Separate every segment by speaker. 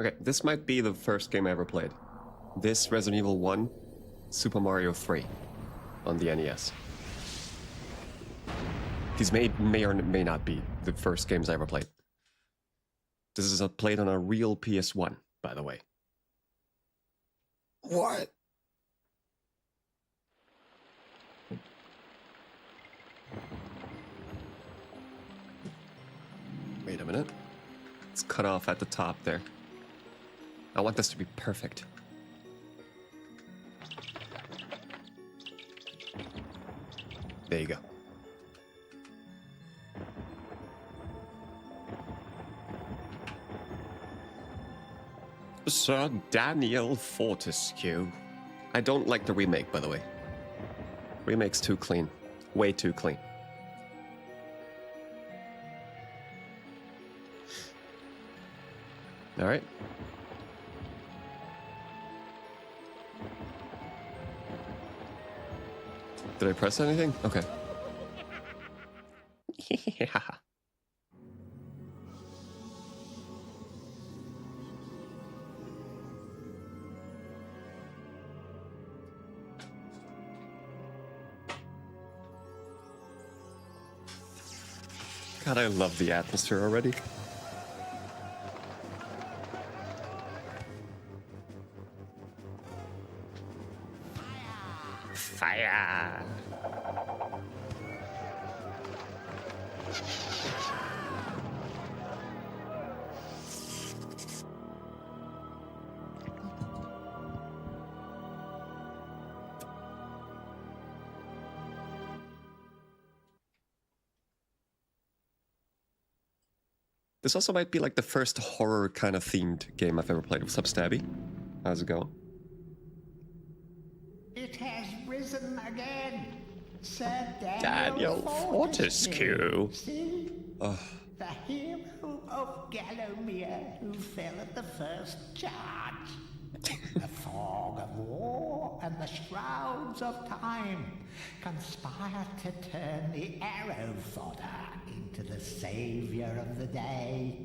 Speaker 1: Okay, this might be the first game I ever played. This, Resident Evil 1, Super Mario 3 on the NES. These may or may not be the first games I ever played. This is played on a real PS1, by the way. What? Wait a minute. It's cut off at the top there. I want this to be perfect. There you go. Sir Daniel Fortescue. I don't like the remake, by the way. Remake's too clean. Way too clean. Alright. Did I press anything? Okay. Yeah. God, I love the atmosphere already. Fire! This also might be like the first horror kind of themed game I've ever played. What's up, Stabby? How's it going?
Speaker 2: It has risen again, Sir
Speaker 1: Daniel Fortescue.
Speaker 2: See? The hero of Gallowmere who fell at the first charge. The fog of war and the shrouds of time conspire to turn the arrow fodder into the savior of the day.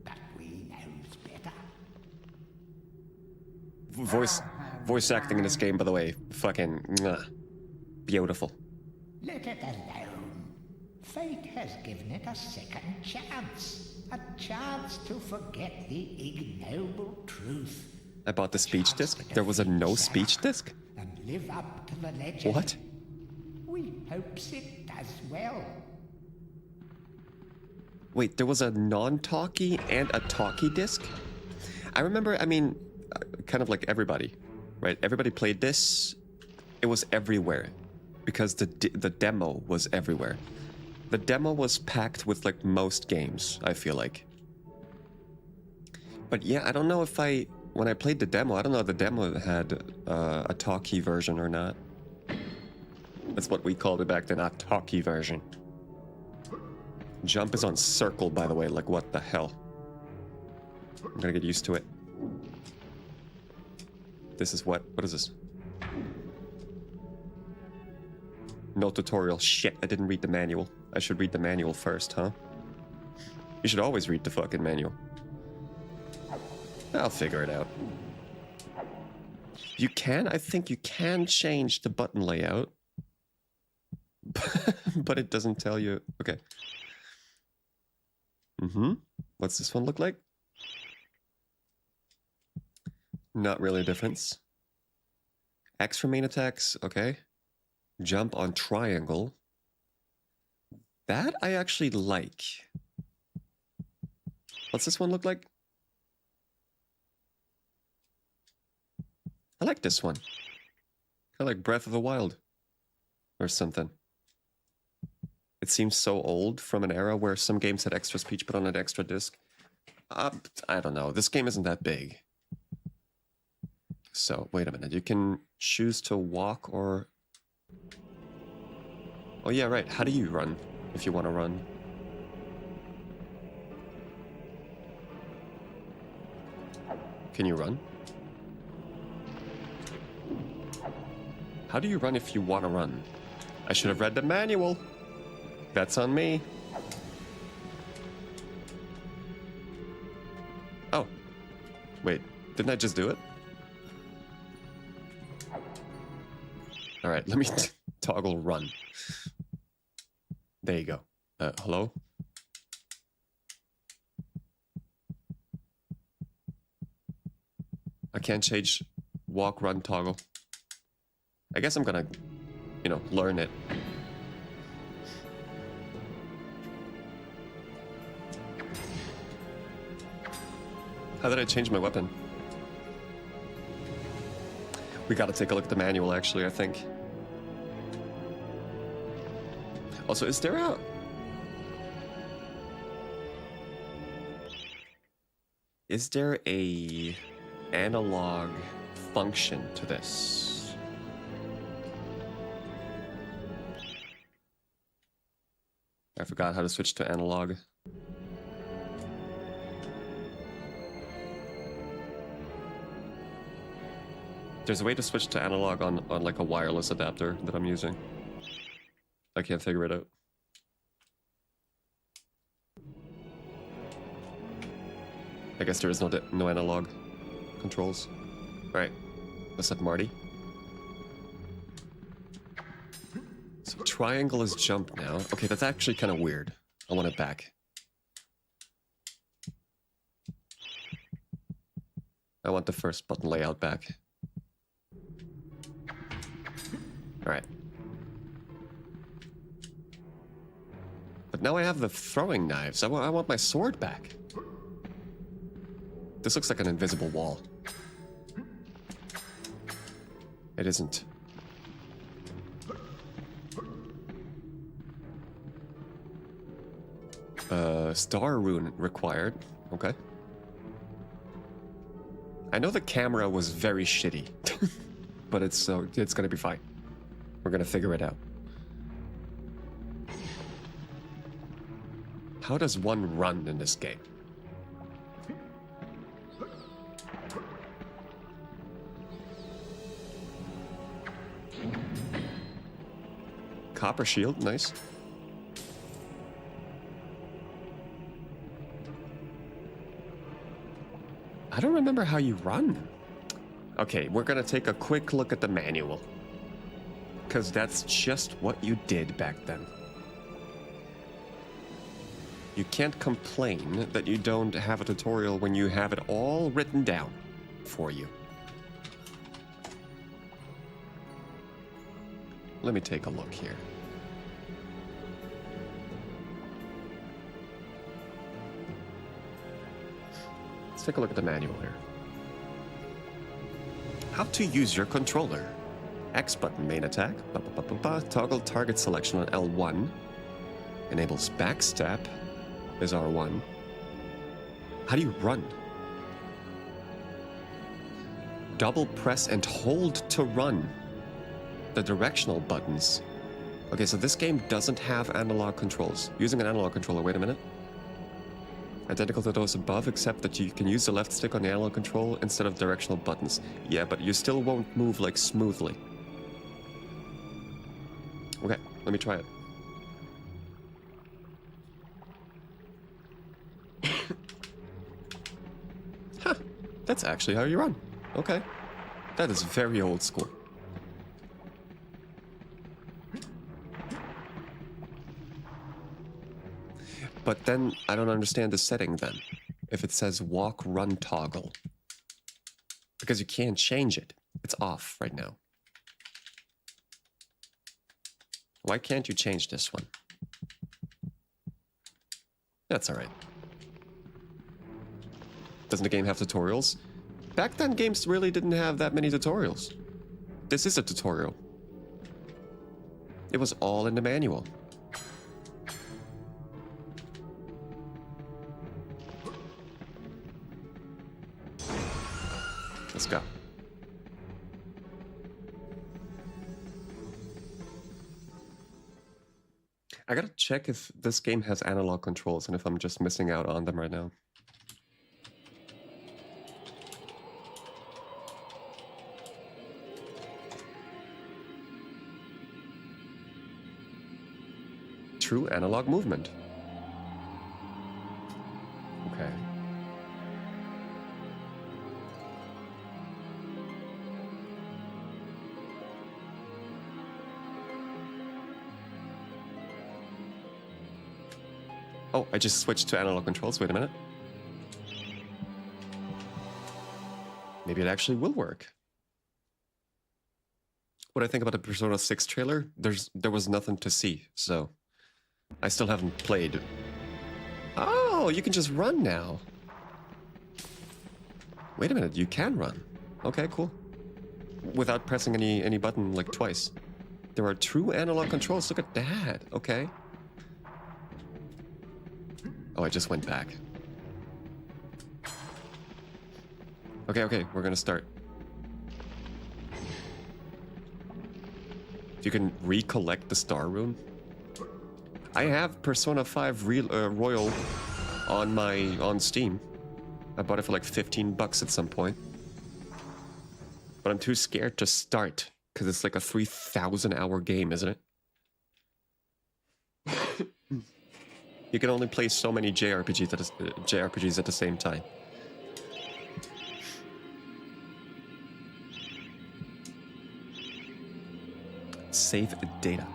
Speaker 2: But we knows better.
Speaker 1: Voice acting in this game, by the way, fucking beautiful.
Speaker 2: Let it alone. Fate has given it a second chance. A chance to forget the ignoble truth.
Speaker 1: I bought the speech disc. There was a no speech disc?
Speaker 2: And live up to the legend.
Speaker 1: What?
Speaker 2: We hopes it does well.
Speaker 1: Wait, there was a non-talkie and a talkie disc? I remember, I mean, kind of like everybody, right? Everybody played this. It was everywhere because the demo was everywhere. The demo was packed with like most games, I feel like. But yeah, I don't know if when I played the demo, I don't know if the demo had a talkie version or not. That's what we called it back then, a talkie version. Jump is on circle, by the way, like what the hell? I'm gonna get used to it. This is what is this? No tutorial. Shit, I didn't read the manual. I should read the manual first, huh? You should always read the fucking manual. I'll figure it out. I think you can change the button layout. But it doesn't tell you. Okay. What's this one look like? Not really a difference. X for main attacks, okay. Jump on triangle. That I actually like. What's this one look like? I like this one. Kind of like Breath of the Wild. Or something. It seems so old from an era where some games had extra speech but on an extra disc. I don't know. This game isn't that big. So, wait a minute. You can choose to walk or... Oh yeah, right. How do you run if you want to run? Can you run? How do you run if you want to run? I should have read the manual. That's on me. Oh. Didn't I just do it? Alright, let me toggle run. There you go. Hello? I can't change walk, run, toggle. I guess I'm gonna, you know, learn it. How did I change my weapon? We gotta take a look at the manual, actually, I think. Also, is there a... Is there a analog function to this? I forgot how to switch to analog. There's a way to switch to analog on like a wireless adapter that I'm using. I can't figure it out. I guess there is no analog controls. Alright, let's have Marty. So triangle is jump now. Okay, that's actually kind of weird. I want it back. I want the first button layout back. Alright. But now I have the throwing knives. I want my sword back. This looks like an invisible wall. It isn't. Star rune required. Okay. I know the camera was very shitty, but it's gonna be fine. We're gonna figure it out. How does one run in this game? Copper shield, nice. I don't remember how you run. Okay, we're gonna take a quick look at the manual. Because that's just what you did back then. You can't complain that you don't have a tutorial when you have it all written down for you. Let me take a look here. Let's take a look at the manual here. How to use your controller. X button, main attack. Toggle target selection on L1. Enables backstab. Is R1. How do you run? Double press and hold to run. The directional buttons. Okay, so this game doesn't have analog controls. Using an analog controller, wait a minute. Identical to those above, except that you can use the left stick on the analog control instead of directional buttons. Yeah, but you still won't move like smoothly. Okay, let me try it. Huh, that's actually how you run. Okay. That is very old school. But then I don't understand the setting then. If it says walk, run, toggle. Because you can't change it. It's off right now. Why can't you change this one? That's alright. Doesn't the game have tutorials? Back then, games really didn't have that many tutorials. This is a tutorial. It was all in the manual. Let's go. I gotta check if this game has analog controls and if I'm just missing out on them right now. True analog movement. Okay. Oh, I just switched to analog controls. Wait a minute. Maybe it actually will work. What I think about the Persona 6 trailer, there was nothing to see, so I still haven't played. Oh, you can just run now. Wait a minute, you can run. Okay, cool. Without pressing any button like twice. There are true analog controls. Look at that. Okay. Oh, I just went back. Okay, we're gonna start. You can recollect the star rune. I have Persona 5 Royal on Steam. I bought it for like $15 at some point. But I'm too scared to start because it's like a 3,000-hour game, isn't it? You can only play so many JRPGs at the same time. Save data.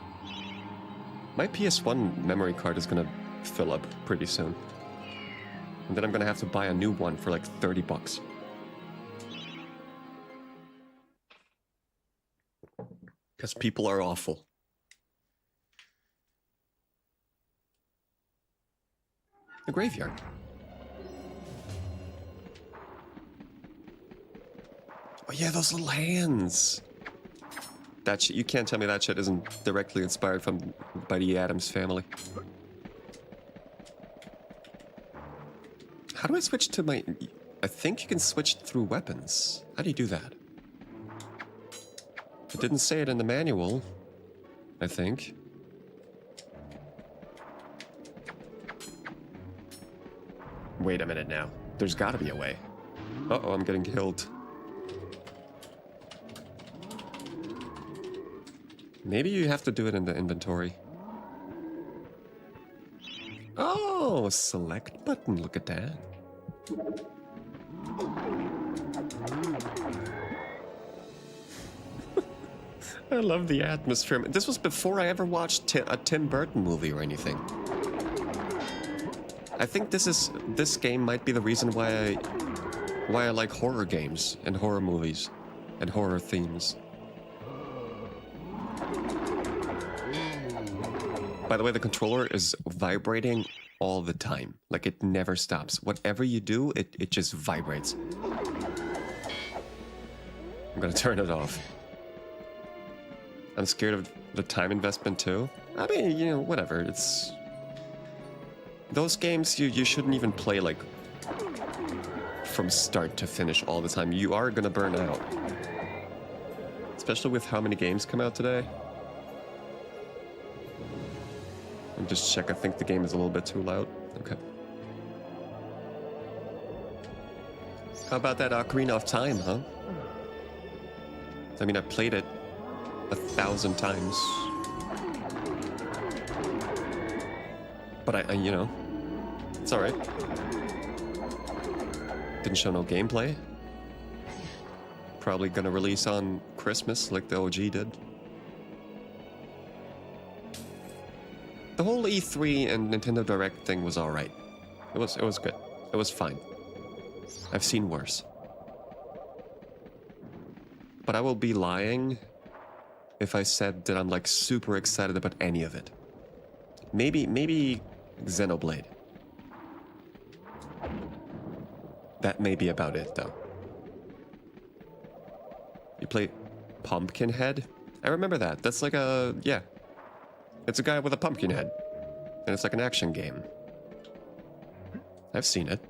Speaker 1: My PS1 memory card is gonna fill up pretty soon. And then I'm gonna have to buy a new one for like $30. Because people are awful. The graveyard. Oh yeah, those little hands. That shit, you can't tell me that shit isn't directly inspired by the Addams Family. How do I switch to my... I think you can switch through weapons. How do you do that? It didn't say it in the manual, I think. Wait a minute now. There's gotta be a way. Uh-oh, I'm getting killed. Maybe you have to do it in the inventory. Oh, select button. Look at that. I love the atmosphere. This was before I ever watched a Tim Burton movie or anything. I think this game might be the reason why I like horror games and horror movies and horror themes. By the way, the controller is vibrating all the time. Like, it never stops. Whatever you do, it just vibrates. I'm gonna turn it off. I'm scared of the time investment too. I mean, you know, whatever. It's... Those games you shouldn't even play, like, from start to finish all the time. You are gonna burn out. Especially with how many games come out today. And just check, I think the game is a little bit too loud. Okay. How about that Ocarina of Time, huh? I mean, I played it 1,000 times. But I you know, it's alright. Didn't show no gameplay. Probably gonna release on Christmas like the OG did. The whole E3 and Nintendo Direct thing was alright. It was good. It was fine. I've seen worse. But I will be lying if I said that I'm like super excited about any of it. Maybe Xenoblade. That may be about it though. You play Pumpkinhead? I remember that. That's like a... yeah. It's a guy with a pumpkin head. And it's like an action game. I've seen it.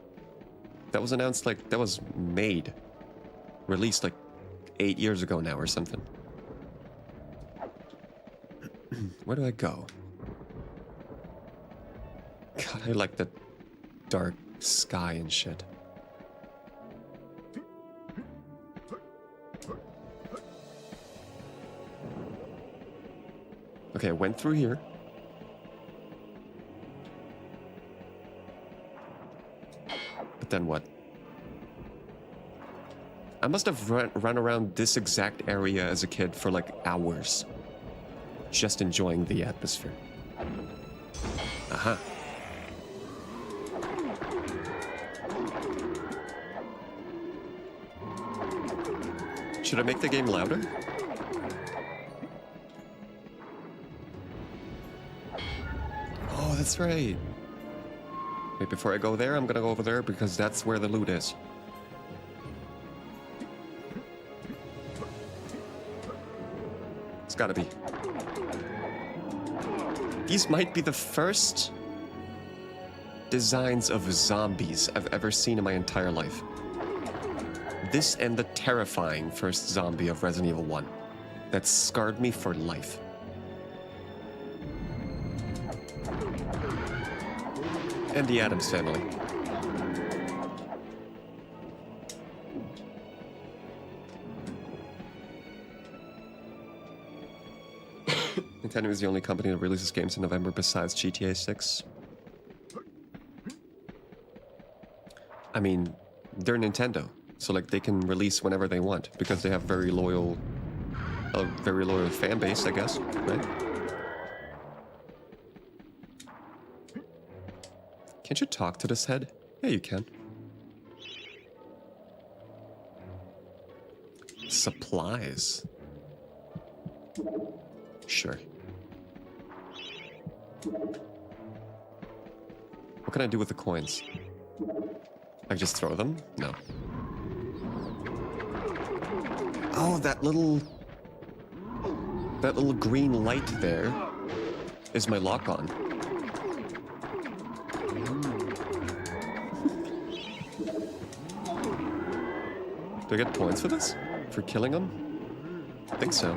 Speaker 1: That was announced like... that was made. Released like 8 years ago now or something. Where do I go? God, I like the dark sky and shit. Okay, I went through here. But then what? I must have run around this exact area as a kid for like hours. Just enjoying the atmosphere. Aha. Should I make the game louder? Oh, that's right. Wait, before I go there, I'm gonna go over there because that's where the loot is. It's gotta be. These might be the first designs of zombies I've ever seen in my entire life. This and the terrifying first zombie of Resident Evil 1. That scarred me for life. And the Addams Family. Nintendo is the only company that releases games in November besides GTA 6. I mean, they're Nintendo, so like they can release whenever they want because they have a very loyal fan base, I guess, right? Can't you talk to this head? Yeah, you can. Supplies. Sure. What can I do with the coins? I just throw them? No. Oh, that little green light there is my lock on. Do I get points for this? For killing them? I think so.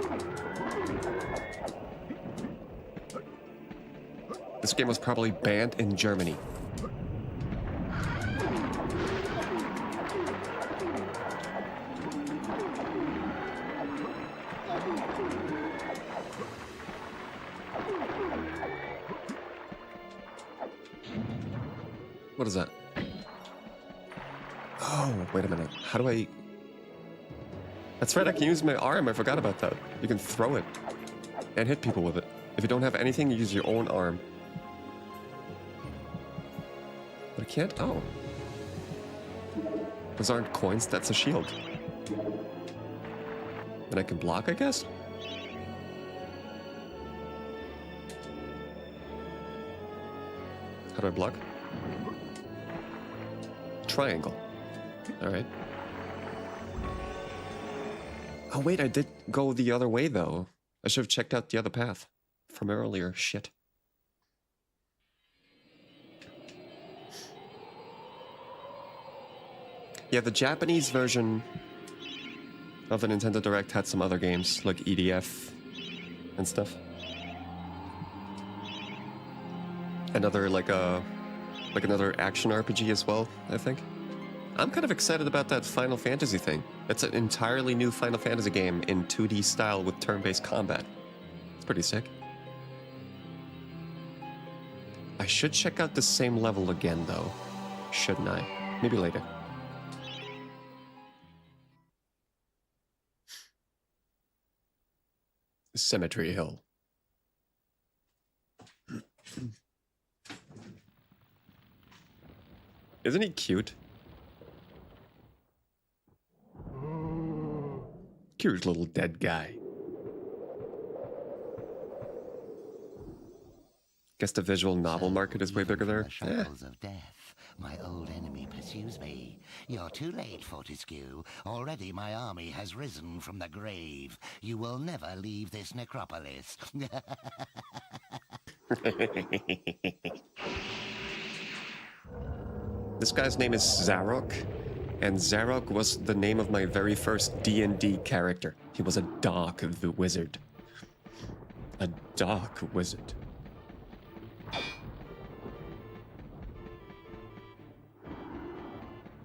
Speaker 1: This game was probably banned in Germany. What is that? Oh, wait a minute. How do I... That's right, I can use my arm. I forgot about that. You can throw it and hit people with it. If you don't have anything, you use your own arm. But I can't... Oh. Those aren't coins, that's a shield. And I can block, I guess? How do I block? Triangle. Alright. Oh wait, I did go the other way though. I should have checked out the other path from earlier. Shit. Yeah, the Japanese version of the Nintendo Direct had some other games, like EDF and stuff. Another, like another action RPG as well, I think. I'm kind of excited about that Final Fantasy thing. It's an entirely new Final Fantasy game in 2D style with turn-based combat. It's pretty sick. I should check out the same level again, though. Shouldn't I? Maybe later. Cemetery Hill. Isn't he cute? Cute little dead guy. Guess the visual novel market is way bigger there.
Speaker 2: Shackles of death. My old enemy pursues me. You're too late, Fortescue. Already my army has risen from the grave. You will never leave this necropolis.
Speaker 1: This guy's name is Zarok, and Zarok was the name of my very first D&D character. He was a dark wizard. A dark wizard.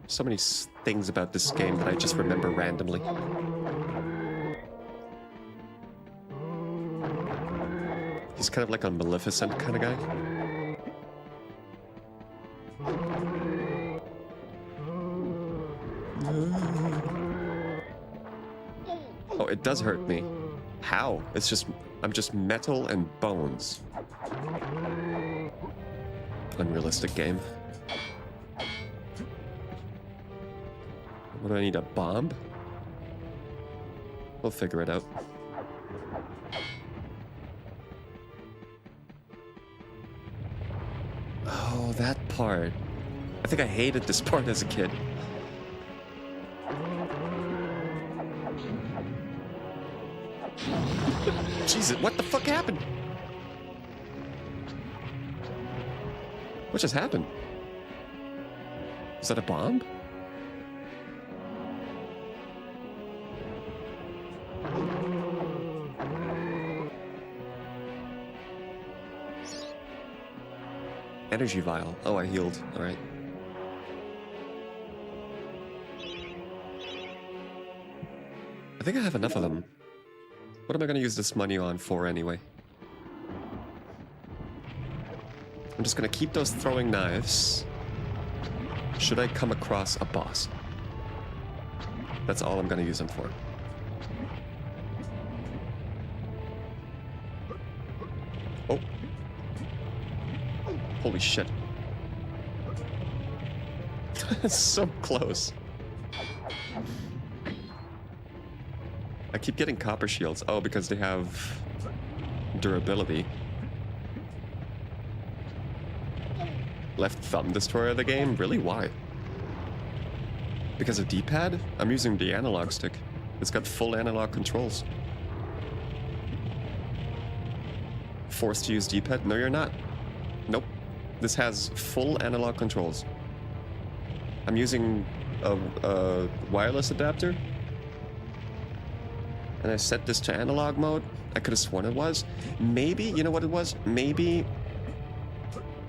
Speaker 1: So many things about this game that I just remember randomly. He's kind of like a Maleficent kind of guy. Oh, it does hurt me. How? I'm just metal and bones. Unrealistic game. What do I need, a bomb? We'll figure it out. Oh, that part. I think I hated this part as a kid. Jesus, what the fuck happened? What just happened? Is that a bomb? Energy vial. Oh, I healed. Alright. I think I have enough of them. What am I going to use this money on for anyway? I'm just going to keep those throwing knives. Should I come across a boss? That's all I'm going to use them for. Oh. Holy shit. It's so close. I keep getting copper shields. Oh, because they have durability. Left thumb destroyer of the game? Really? Why? Because of D-pad? I'm using the analog stick. It's got full analog controls. Forced to use D-pad? No, you're not. Nope. This has full analog controls. I'm using a wireless adapter. And I set this to analog mode. I could have sworn it was. Maybe, you know what it was? Maybe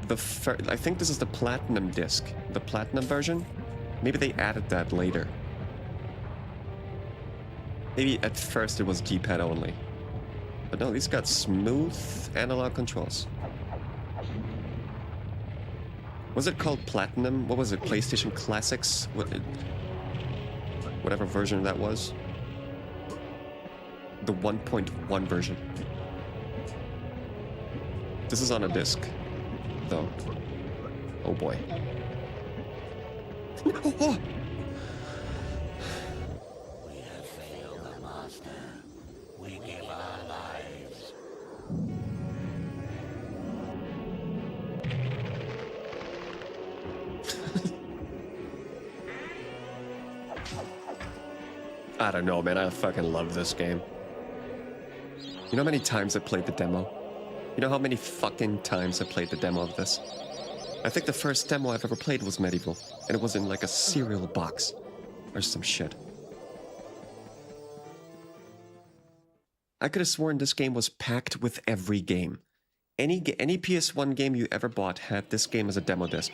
Speaker 1: I think this is the platinum disc, the platinum version. Maybe they added that later. Maybe at first it was D-pad only. But no, these got smooth analog controls. Was it called Platinum? What was it? PlayStation Classics? Whatever version that was. The 1.1 version. This is on a disc, though. Oh boy. Oh.
Speaker 2: We have failed the master. We give our lives.
Speaker 1: I don't know, man. I fucking love this game. You know how many times I played the demo? You know how many fucking times I played the demo of this? I think the first demo I've ever played was MediEvil, and it was in like a cereal box or some shit. I could have sworn this game was packed with every game. Any PS1 game you ever bought had this game as a demo disc.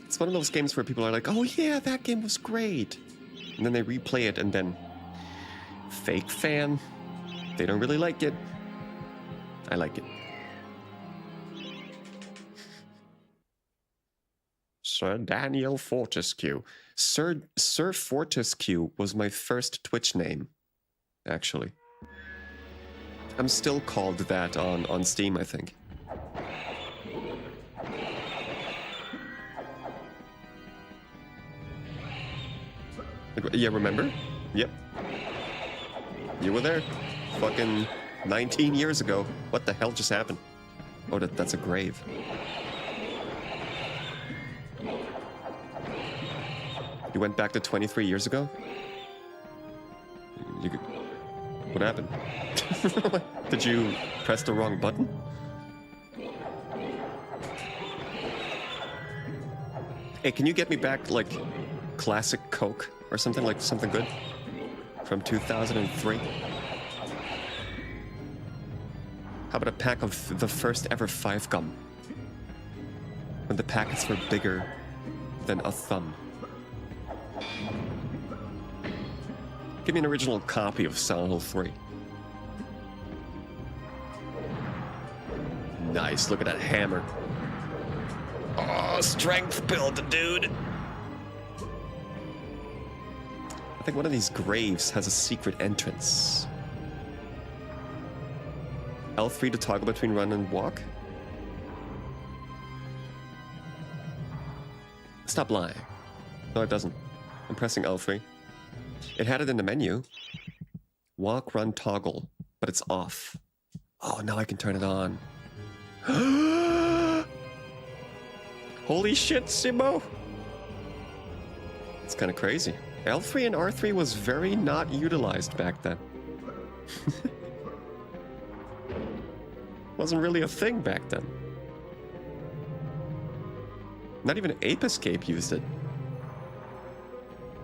Speaker 1: It's one of those games where people are like, oh yeah, that game was great. And then they replay it and then... Fake fan. They don't really like it. I like it. Sir Daniel Fortescue. Sir Fortescue was my first Twitch name, actually. I'm still called that on Steam, I think. Yeah, remember? Yep. You were there. Fucking 19 years ago. What the hell just happened? Oh, that's a grave. You went back to 23 years ago? What happened? Did you press the wrong button? Hey, can you get me back, like, classic Coke or something, like something good? From 2003? How about a pack of the first ever 5 gum? When the packets were bigger than a thumb. Give me an original copy of Silent Hill 3. Nice, look at that hammer. Oh, strength build, dude. I think one of these graves has a secret entrance. L3 to toggle between run and walk? Stop lying. No, it doesn't. I'm pressing L3. It had it in the menu. Walk, run, toggle, but it's off. Oh, now I can turn it on. Holy shit, Simo! It's kind of crazy. L3 and R3 was very not utilized back then. Wasn't really a thing back then. Not even Ape Escape used it.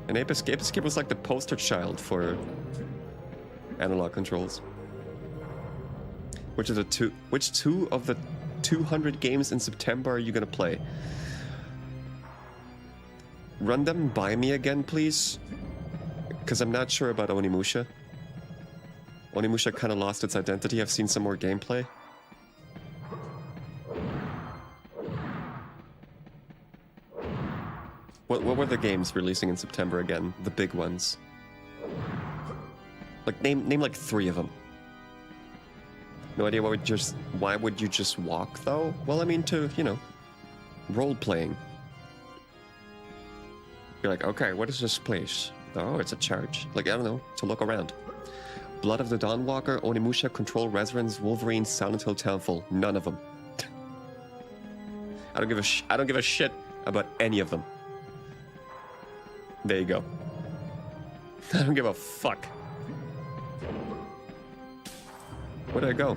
Speaker 1: And Ape Escape was like the poster child for analog controls. Which two of the 200 games in September are you gonna play? Run them by me again, please. Because I'm not sure about Onimusha. Onimusha kind of lost its identity. I've seen some more gameplay. What were the games releasing in September again? The big ones. Like name like 3 of them. No idea why would you just walk though? Well, I mean to, you know, role playing. You're like, okay, what is this place? Oh, it's a church. Like, I don't know, to look around. Blood of the Dawnwalker, Onimusha, Control, Resonance, Wolverine, Silent Hill, Townfall. None of them. I don't give a shit about any of them. There you go. I don't give a fuck. Where did I go?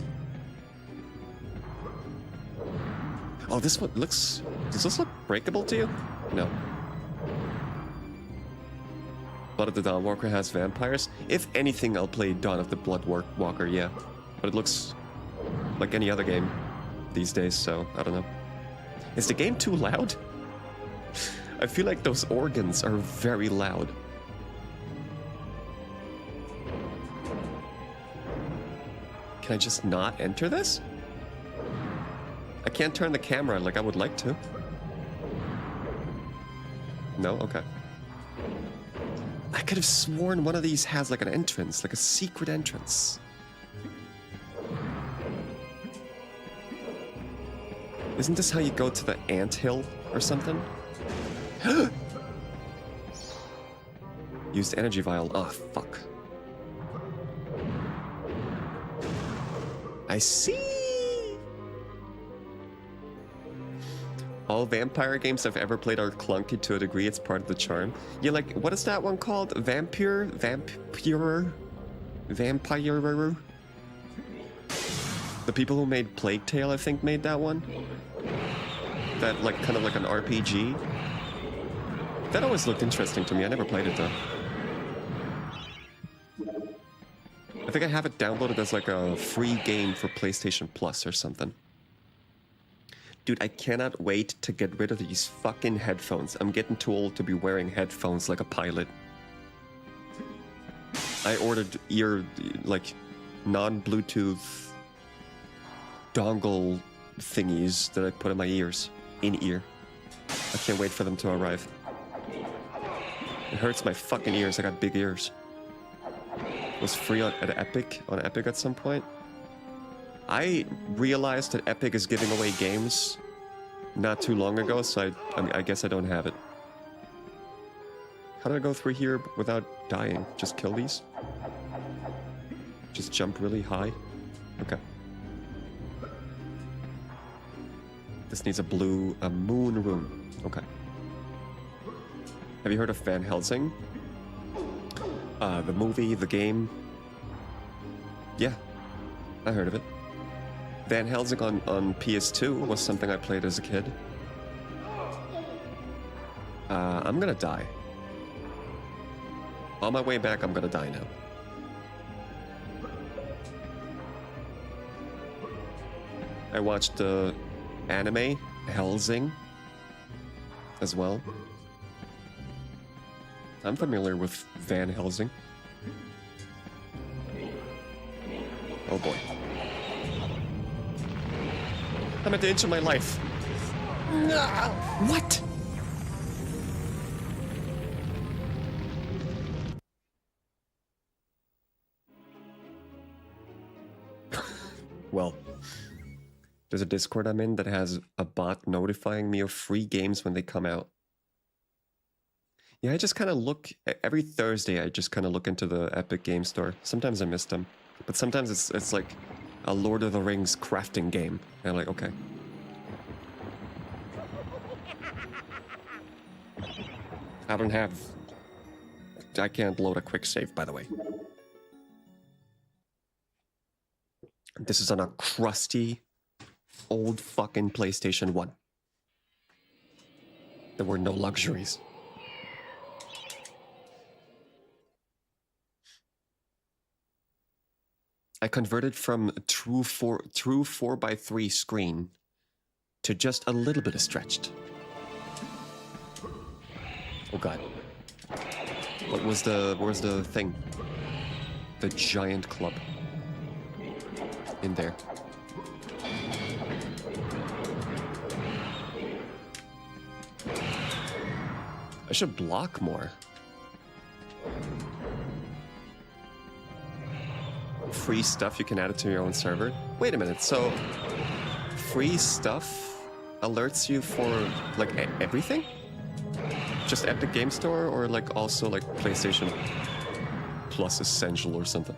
Speaker 1: Oh, this one looks... Does this look breakable to you? No. Blood of the Dawnwalker has vampires. If anything, I'll play Dawn of the Bloodwalker, yeah. But it looks like any other game these days, so I don't know. Is the game too loud? I feel like those organs are very loud. Can I just not enter this? I can't turn the camera like I would like to. No? Okay. I could have sworn one of these has like an entrance, like a secret entrance. Isn't this how you go to the anthill or something? Used energy vial. Oh, fuck. I see! All vampire games I've ever played are clunky to a degree. It's part of the charm. Yeah, like, what is that one called? Vampire? The people who made Plague Tale, I think, made that one. That, like, kind of like an RPG. That always looked interesting to me. I never played it, though. I think I have it downloaded as, like, a free game for PlayStation Plus or something. Dude, I cannot wait to get rid of these fucking headphones. I'm getting too old to be wearing headphones like a pilot. I ordered non-Bluetooth dongle thingies that I put in my ears. In-ear. I can't wait for them to arrive. It hurts my fucking ears. I got big ears. It was free on Epic at some point. I realized that Epic is giving away games not too long ago, so I guess I don't have it. How do I go through here without dying? Just kill these? Just jump really high? Okay. This needs a moon room. Okay. Have you heard of Van Helsing? The movie, the game? Yeah, I heard of it. Van Helsing on PS2 was something I played as a kid. I'm gonna die. On my way back, I'm gonna die now. I watched the anime Helsing as well. I'm familiar with Van Helsing. Oh boy. I'm at the edge of my life. What? Well, there's a Discord I'm in that has a bot notifying me of free games when they come out. Yeah, I just kind of look every Thursday. I just kind of look into the Epic Game Store. Sometimes I miss them, but sometimes it's like a Lord of the Rings crafting game. And I'm like, okay. I can't load a quick save, by the way. This is on a crusty, old fucking PlayStation 1. There were no luxuries. I converted from a true 4x3 screen to just a little bit of stretched. Oh god. What was the thing? The giant club. In there. I should block more. Free stuff, you can add it to your own server. Wait a minute, so free stuff alerts you for like everything? Just Epic Game Store or like also like PlayStation Plus Essential or something?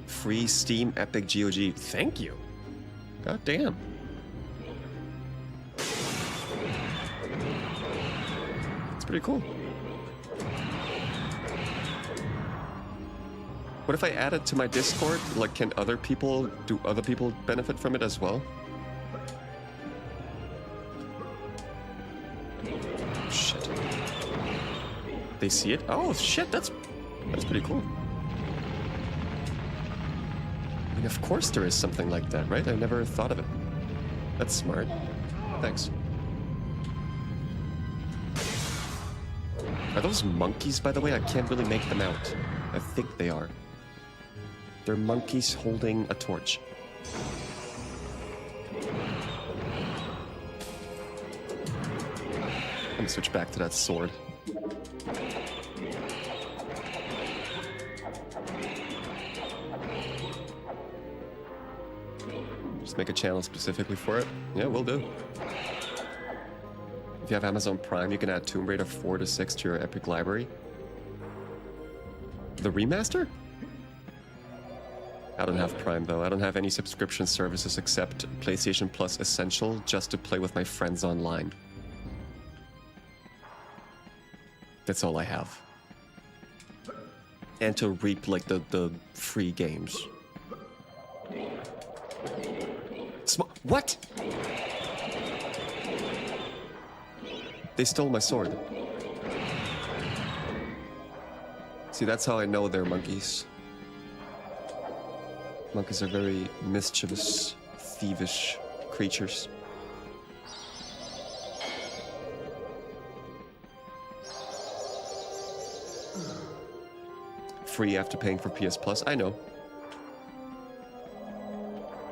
Speaker 1: Free Steam Epic GOG. Thank you. God damn. It's pretty cool. What if I add it to my Discord? Like, do other people benefit from it as well? Shit. They see it? Oh shit, that's pretty cool. I mean, of course there is something like that, right? I never thought of it. That's smart. Thanks. Are those monkeys, by the way? I can't really make them out. I think they are. They're monkeys holding a torch. I'm gonna switch back to that sword. Just make a channel specifically for it. Yeah, will do. If you have Amazon Prime, you can add Tomb Raider 4 to 6 to your Epic library. The remaster? I don't have Prime though. I don't have any subscription services except PlayStation Plus Essential just to play with my friends online. That's all I have. And to reap like the free games. What? They stole my sword. See, that's how I know they're monkeys. Monkeys are very mischievous, thievish creatures. Free after paying for PS Plus. I know.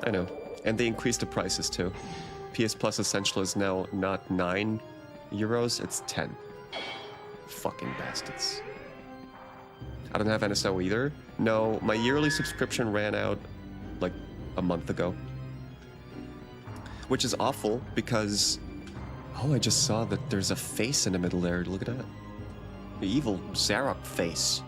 Speaker 1: I know. And they increased the prices too. PS Plus Essential is now not €9, it's 10. Fucking bastards. I don't have NSO either. No, my yearly subscription ran out like a month ago. Which is awful because... Oh, I just saw that there's a face in the middle there. Look at that. The evil Zarok face.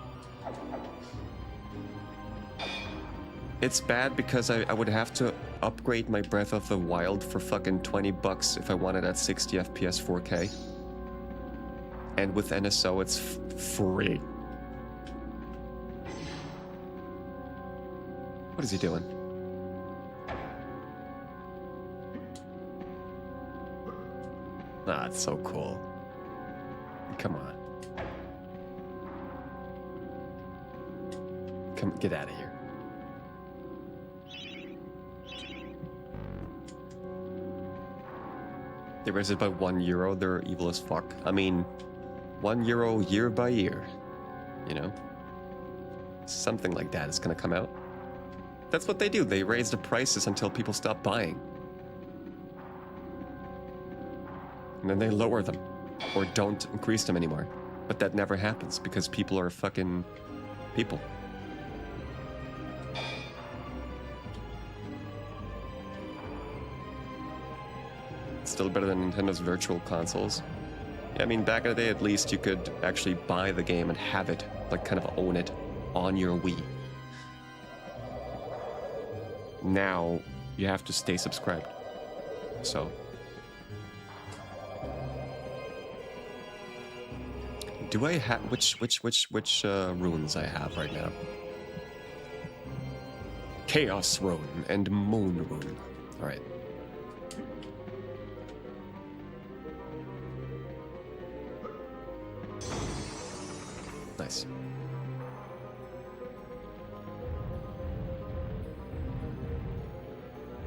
Speaker 1: It's bad because I would have to upgrade my Breath of the Wild for fucking $20 if I wanted at 60 FPS 4K. And with NSO, it's free. What is he doing? Ah, it's so cool. Come on. Come, get out of here. They raised it by €1. They're evil as fuck. I mean, €1 year by year. You know? Something like that is gonna come out. That's what they do. They raise the prices until people stop buying. And then they lower them. Or don't increase them anymore. But that never happens because people are fucking people. It's still better than Nintendo's virtual consoles. Yeah, I mean, back in the day, at least you could actually buy the game and have it, like, kind of own it on your Wii. Now, you have to stay subscribed. So... do I have... which runes I have right now? Chaos Rune and Moon Rune. Alright. Nice.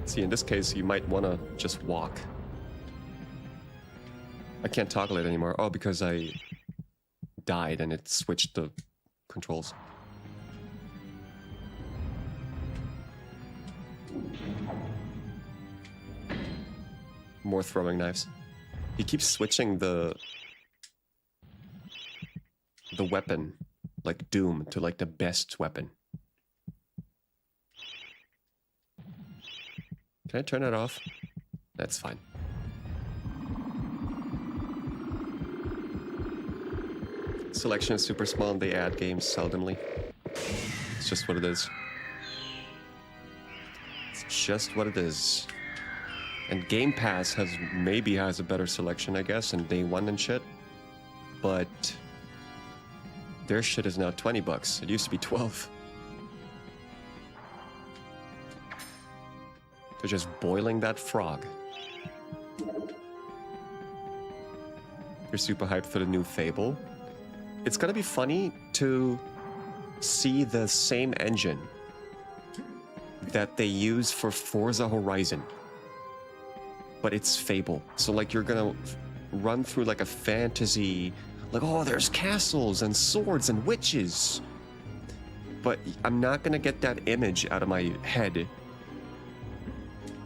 Speaker 1: See, in this case, you might want to just walk. I can't toggle it anymore. Oh, because I died and it switched the controls. More throwing knives. He keeps switching the weapon, like Doom, to like the best weapon. Can I turn it off? That's fine. Selection is super small and they add games seldomly. It's just what it is. It's just what it is. And Game Pass maybe has a better selection, I guess, and Day 1 and shit. But their shit is now $20. It used to be 12. They're just boiling that frog. You're super hyped for the new Fable. It's gonna be funny to see the same engine that they use for Forza Horizon. But it's Fable. So like you're gonna run through like a fantasy, like, oh, there's castles and swords and witches. But I'm not gonna get that image out of my head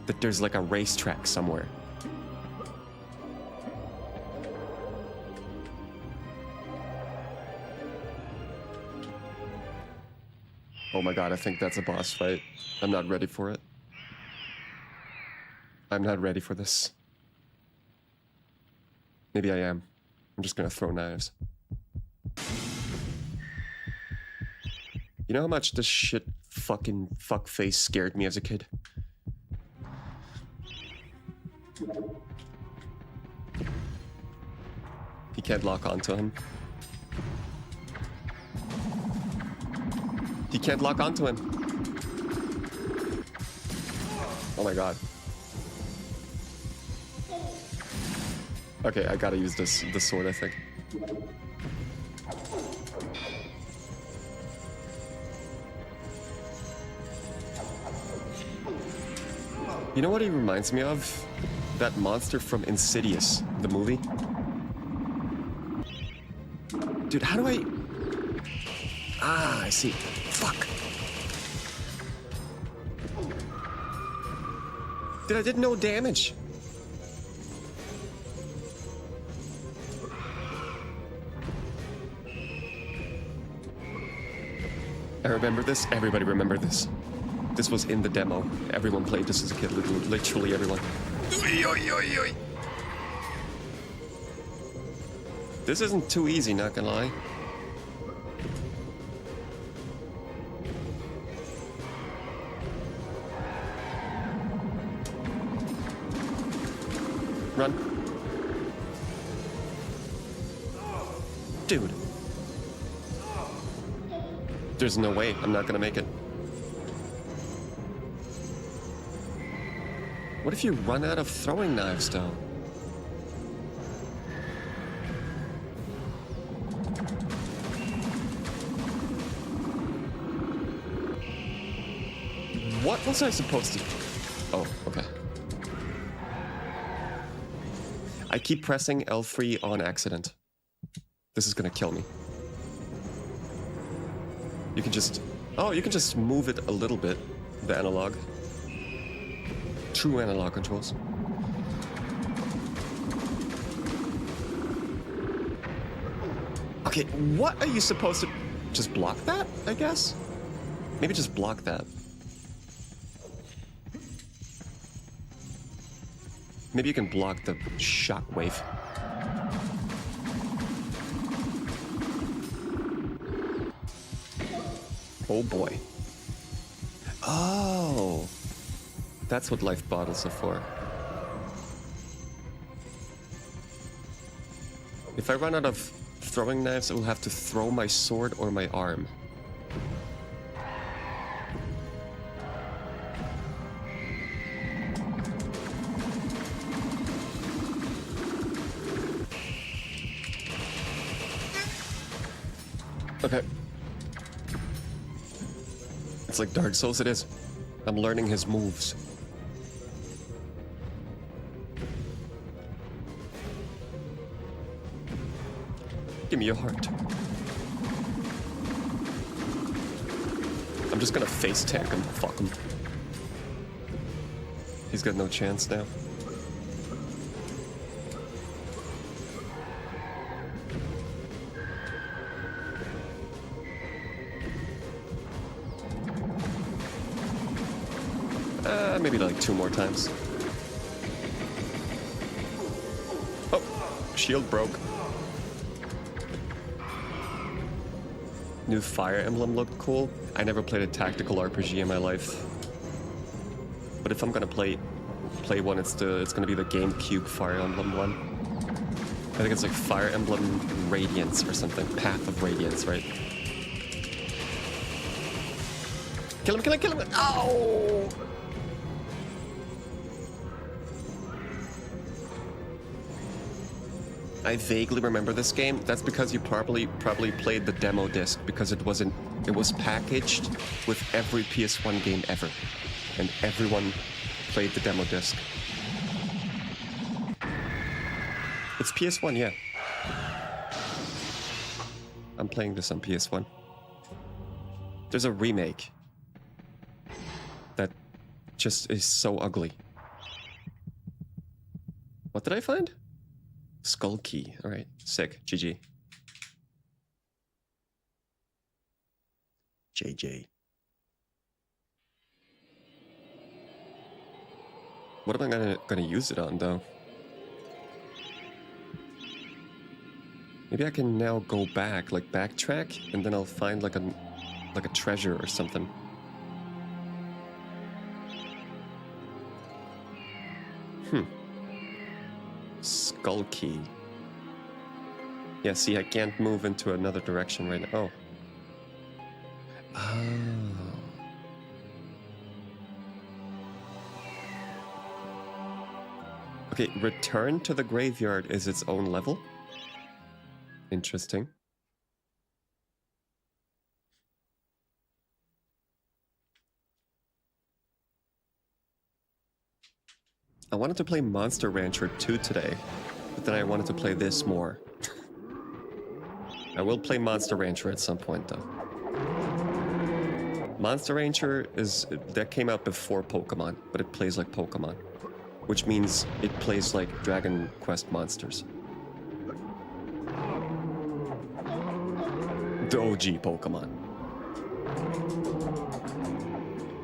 Speaker 1: that there's like a racetrack somewhere. Oh my god, I think that's a boss fight. I'm not ready for it. I'm not ready for this. Maybe I am. I'm just gonna throw knives. You know how much this shit fucking fuckface scared me as a kid? He can't lock onto him. He can't lock onto him. Oh my god. Okay, I gotta use this sword, I think. You know what he reminds me of? That monster from Insidious, the movie. Dude, how do I... Ah, I see. Fuck. Dude, I did no damage. I remember this. Everybody remember this. This was in the demo. Everyone played this as a kid. Literally everyone. This isn't too easy, not gonna lie. Run. Dude. There's no way I'm not gonna make it. What if you run out of throwing knives, though? What was I supposed to... Oh, okay. I keep pressing L3 on accident. This is gonna kill me. You can just... Oh, you can just move it a little bit, the analog. True analog controls. Okay, what are you supposed to... Just block that, I guess? Maybe just block that. Maybe you can block the shockwave. Oh boy. Oh! That's what life bottles are for. If I run out of throwing knives, I will have to throw my sword or my arm. Okay. It's like Dark Souls it is. I'm learning his moves. Give me your heart. I'm just gonna face tank him. Fuck him. He's got no chance now. Maybe like 2 more times. Oh, shield broke. New Fire Emblem looked cool. I never played a tactical RPG in my life. But if I'm gonna play one, it's gonna be the GameCube Fire Emblem one. I think it's like Fire Emblem Radiance or something. Path of Radiance, right? Kill him, kill him, kill him! Oh! I vaguely remember this game. That's because you probably played the demo disc because it was packaged with every PS1 game ever, and everyone played the demo disc. It's PS1, yeah. I'm playing this on PS1. There's a remake that just is so ugly. What did I find? Skull key. All right, sick. GG. JJ. What am I gonna use it on though? Maybe I can now go back, like backtrack, and then I'll find like a treasure or something. Skull key. Yeah, see, I can't move into another direction right now. Oh. Okay, return to the graveyard is its own level. Interesting. I wanted to play Monster Rancher 2 today, but then I wanted to play this more. I will play Monster Rancher at some point, though. Monster Rancher that came out before Pokemon, but it plays like Pokemon, which means it plays like Dragon Quest monsters. The OG Pokemon.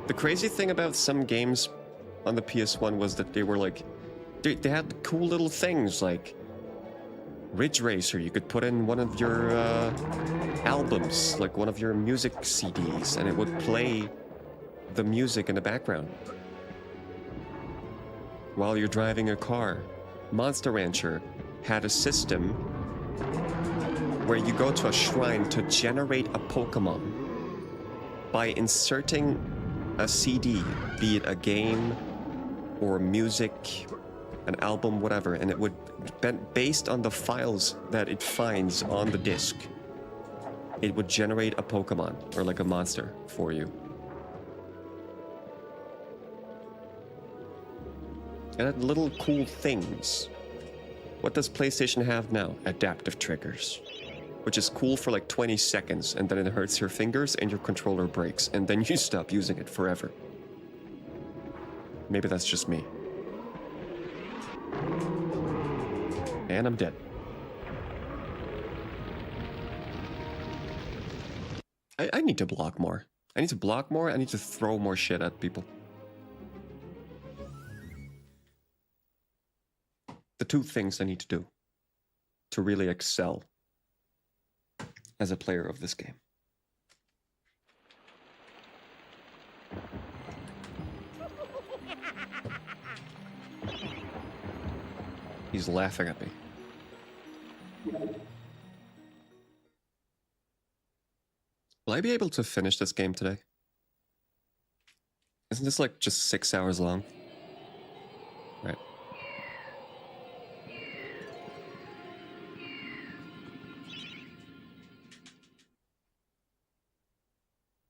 Speaker 1: The crazy thing about some games on the PS1 was that they were like, they had cool little things like Ridge Racer. You could put in one of your albums, like one of your music CDs, and it would play the music in the background while you're driving a car. Monster Rancher had a system where you go to a shrine to generate a Pokemon by inserting a CD, be it a game or music, an album, whatever, and it would, based on the files that it finds on the disc, it would generate a Pokemon or like a monster for you. And it had little cool things. What does PlayStation have now? Adaptive triggers. Which is cool for like 20 seconds, and then it hurts your fingers and your controller breaks, and then you stop using it forever. Maybe that's just me. And I'm dead. I need to block more. I need to block more, I need to throw more shit at people. 2 things I need to do to really excel as a player of this game. He's laughing at me. Will I be able to finish this game today? Isn't this like just 6 hours long? Right.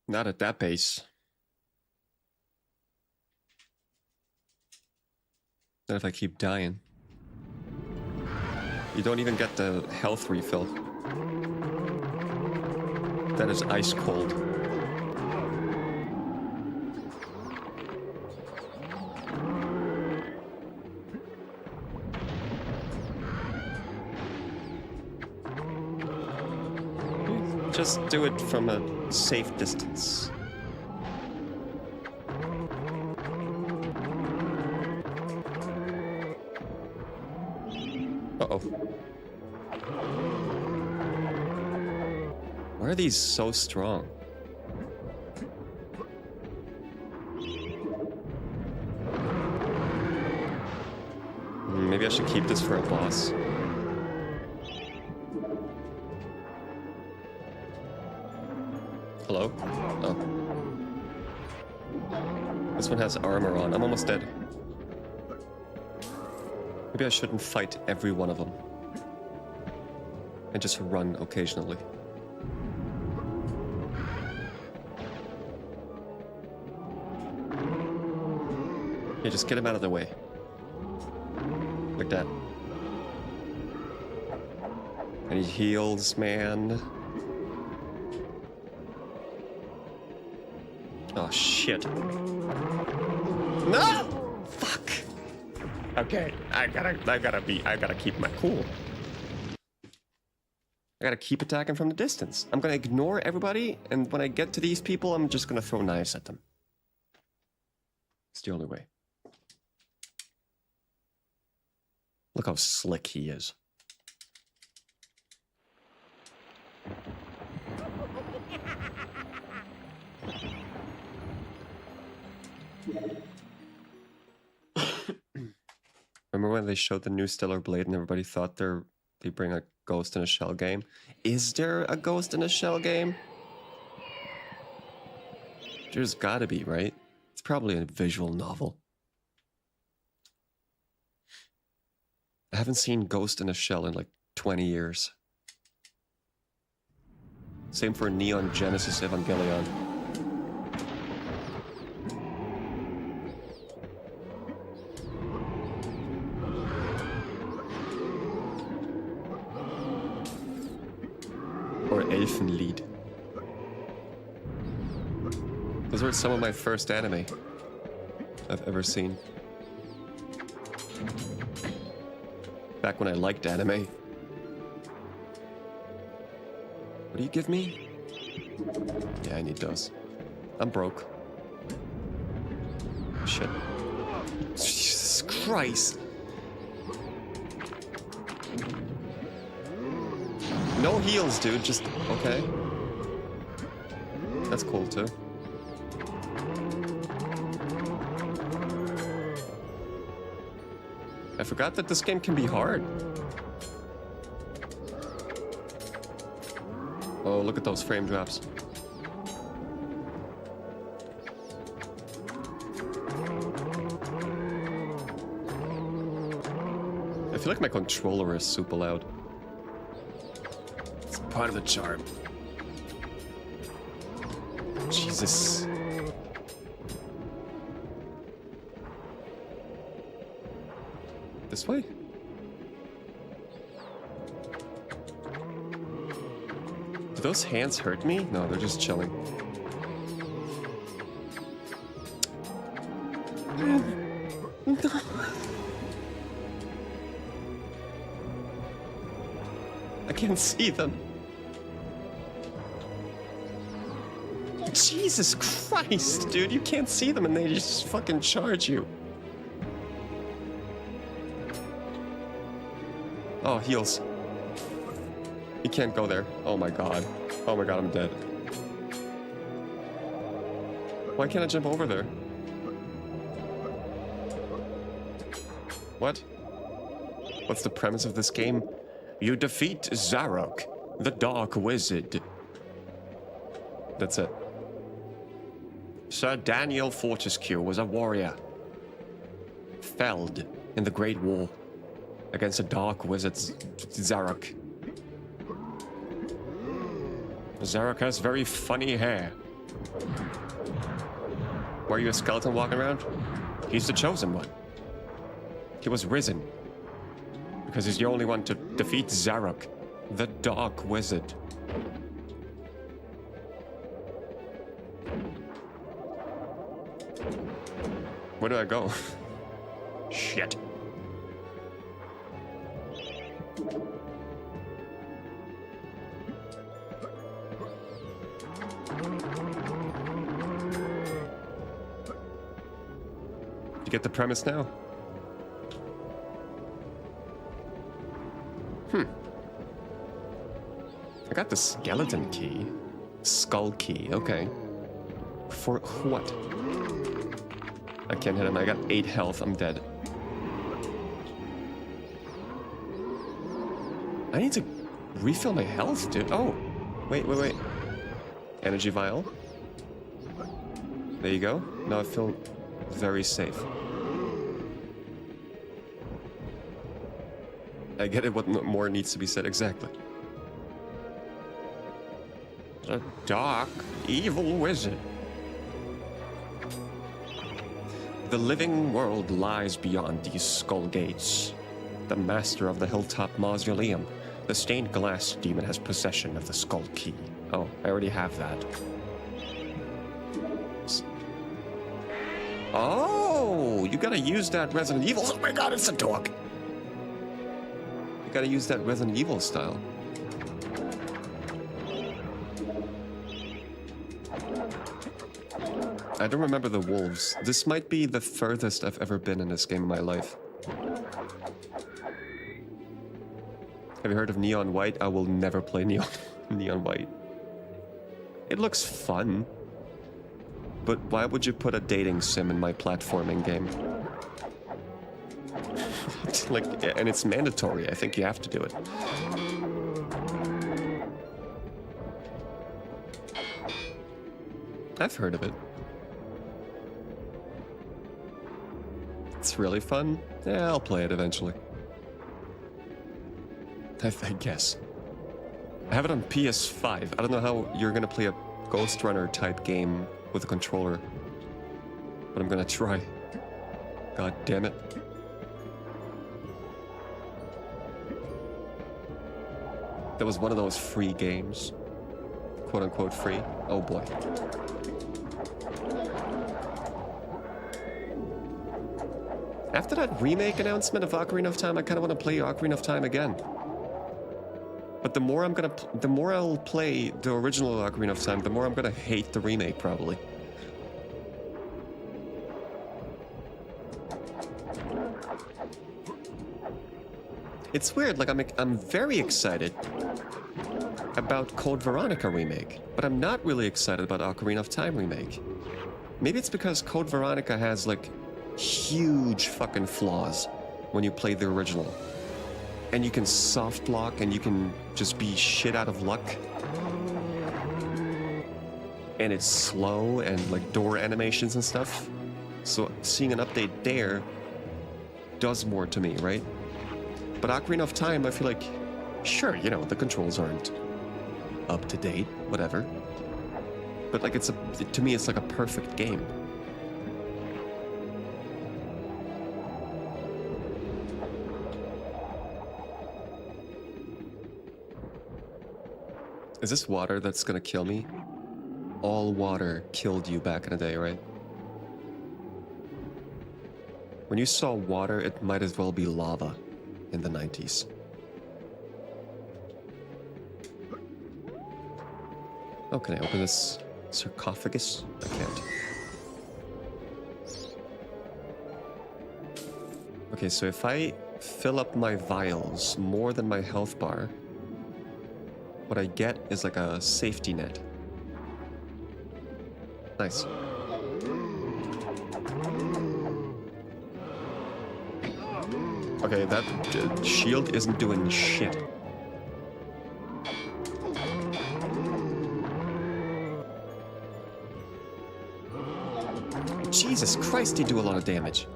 Speaker 1: Not at that pace. Not if I keep dying. You don't even get the health refill. That is ice cold. Just do it from a safe distance. Uh-oh. Why are these so strong? Maybe I should keep this for a boss. Hello? Oh. This one has armor on. I'm almost dead. Maybe I shouldn't fight every one of them. And just run occasionally. Yeah, just get him out of the way. Like that. And he heals, man. Oh shit. No! Fuck! Okay, I gotta keep my cool. I gotta keep attacking from the distance. I'm gonna ignore everybody, and when I get to these people, I'm just gonna throw knives at them. It's the only way. Look how slick he is. Remember when they showed the new Stellar Blade and everybody thought they bring a Ghost in a Shell game? Is there a Ghost in a Shell game? There's gotta be, right? It's probably a visual novel. I haven't seen Ghost in a Shell in like 20 years. Same for Neon Genesis Evangelion. Or Elfenlied. Those were some of my first anime I've ever seen. Back when I liked anime. What do you give me? Yeah, I need those. I'm broke. Shit. Jesus Christ. No heals, dude. Just, okay. That's cool, too. I forgot that this game can be hard. Oh, look at those frame drops. I feel like my controller is super loud. It's part of the charm. Jesus. This way? Do those hands hurt me? No, they're just chilling. No. I can't see them. Jesus Christ, dude, you can't see them and they just fucking charge you. Oh, heals. You can't go there. Oh my god. Oh my god, I'm dead. Why can't I jump over there? What? What's the premise of this game? You defeat Zarok, the Dark Wizard. That's it. Sir Daniel Fortescue was a warrior. Felled in the Great War against the Dark Wizard Zarok. Zarok has very funny hair. Were you a skeleton walking around? He's the chosen one. He was risen. Because he's the only one to defeat Zarok, the Dark Wizard. Where do I go? Shit. You get the premise now? I got the skeleton key. Skull key, okay. For what? I can't hit him. I got 8 health. I'm dead. I need to refill my health, dude. Oh, wait. Energy vial. There you go. Now I feel very safe. I get it. What more needs to be said exactly? The dark, evil wizard. The living world lies beyond these skull gates. The master of the hilltop mausoleum, the stained glass demon, has possession of the skull key. Oh, I already have that. Oh, you gotta use that Resident Evil. Oh my god, it's a dog. You gotta use that Resident Evil style. I don't remember the wolves. This might be the furthest I've ever been in this game in my life. Have you heard of Neon White? I will never play Neon White. It looks fun. But why would you put a dating sim in my platforming game? Like, and it's mandatory. I think you have to do it. I've heard of it. It's really fun. Yeah, I'll play it eventually. I guess. I have it on PS5. I don't know how you're gonna play a Ghost Runner type game with a controller, but I'm gonna try. God damn it. That was one of those free games. Quote unquote free. Oh boy. After that remake announcement of Ocarina of Time, I kind of want to play Ocarina of Time again. But the more I'll play the original Ocarina of Time, the more I'm gonna hate the remake, probably. It's weird, like I'm very excited about Code Veronica remake, but I'm not really excited about Ocarina of Time remake. Maybe it's because Code Veronica has like huge fucking flaws when you play the original. And you can soft lock and you can just be shit out of luck. And it's slow and like door animations and stuff. So seeing an update there does more to me, right? But Ocarina of Time, I feel like, sure, you know, the controls aren't up to date, whatever. But like to me, it's like a perfect game. Is this water that's gonna kill me? All water killed you back in the day, right? When you saw water, it might as well be lava in the 90s. Oh, can I open this sarcophagus? I can't. Okay, so if I fill up my vials more than my health bar, what I get is like a safety net. Nice. Okay, that shield isn't doing shit. Jesus Christ, they do a lot of damage.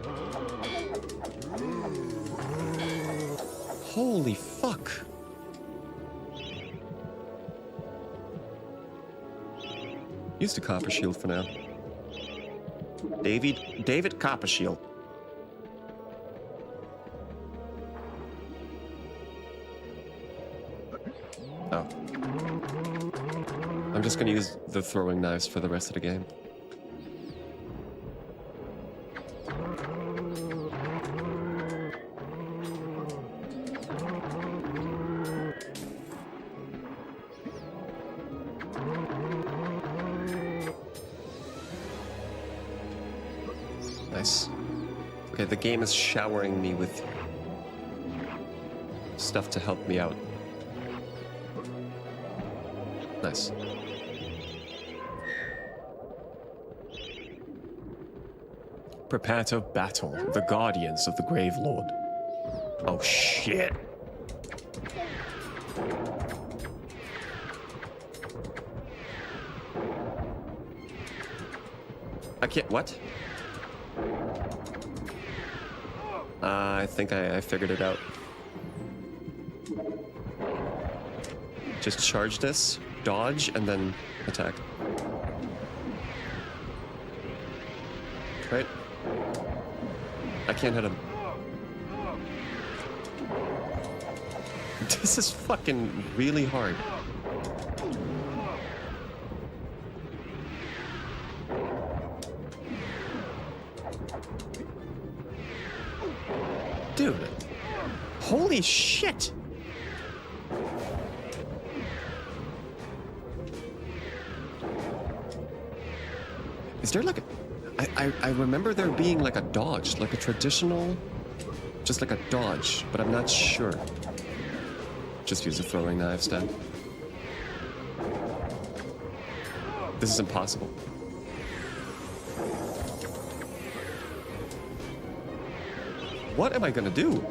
Speaker 1: Holy fuck. Use the copper shield for now. David Copper Shield. Oh. I'm just gonna use the throwing knives for the rest of the game. Nice. Okay, the game is showering me with stuff to help me out. Nice. Prepare to battle the guardians of the Grave Lord. Oh shit. I can't. What? I think I figured it out. Just charge this, dodge, and then attack. Right? I can't hit him. This is fucking really hard. Dude. Holy shit! Is there like a... I remember there being like a dodge, like a traditional... Just like a dodge, but I'm not sure. Just use the throwing knives then. This is impossible. What am I gonna do?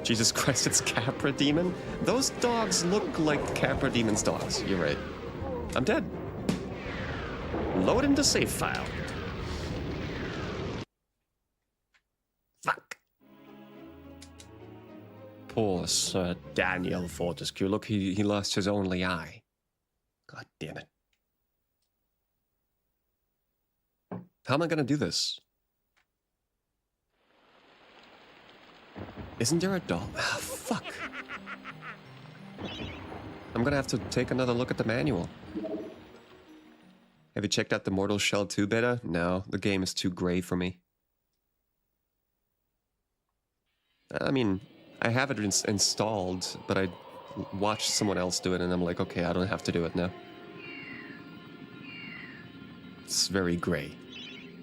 Speaker 1: Jesus Christ, it's Capra Demon? Those dogs look like Capra Demon's dogs. You're right. I'm dead. Load into save file. Fuck. Poor Sir Daniel Fortescue. Look, he lost his only eye. God damn it. How am I gonna do this? Isn't there a doll? Ah, fuck. I'm gonna have to take another look at the manual. Have you checked out the Mortal Shell 2 beta? No, the game is too gray for me. I mean, I have it installed, but I watched someone else do it and I'm like, okay, I don't have to do it now. It's very gray.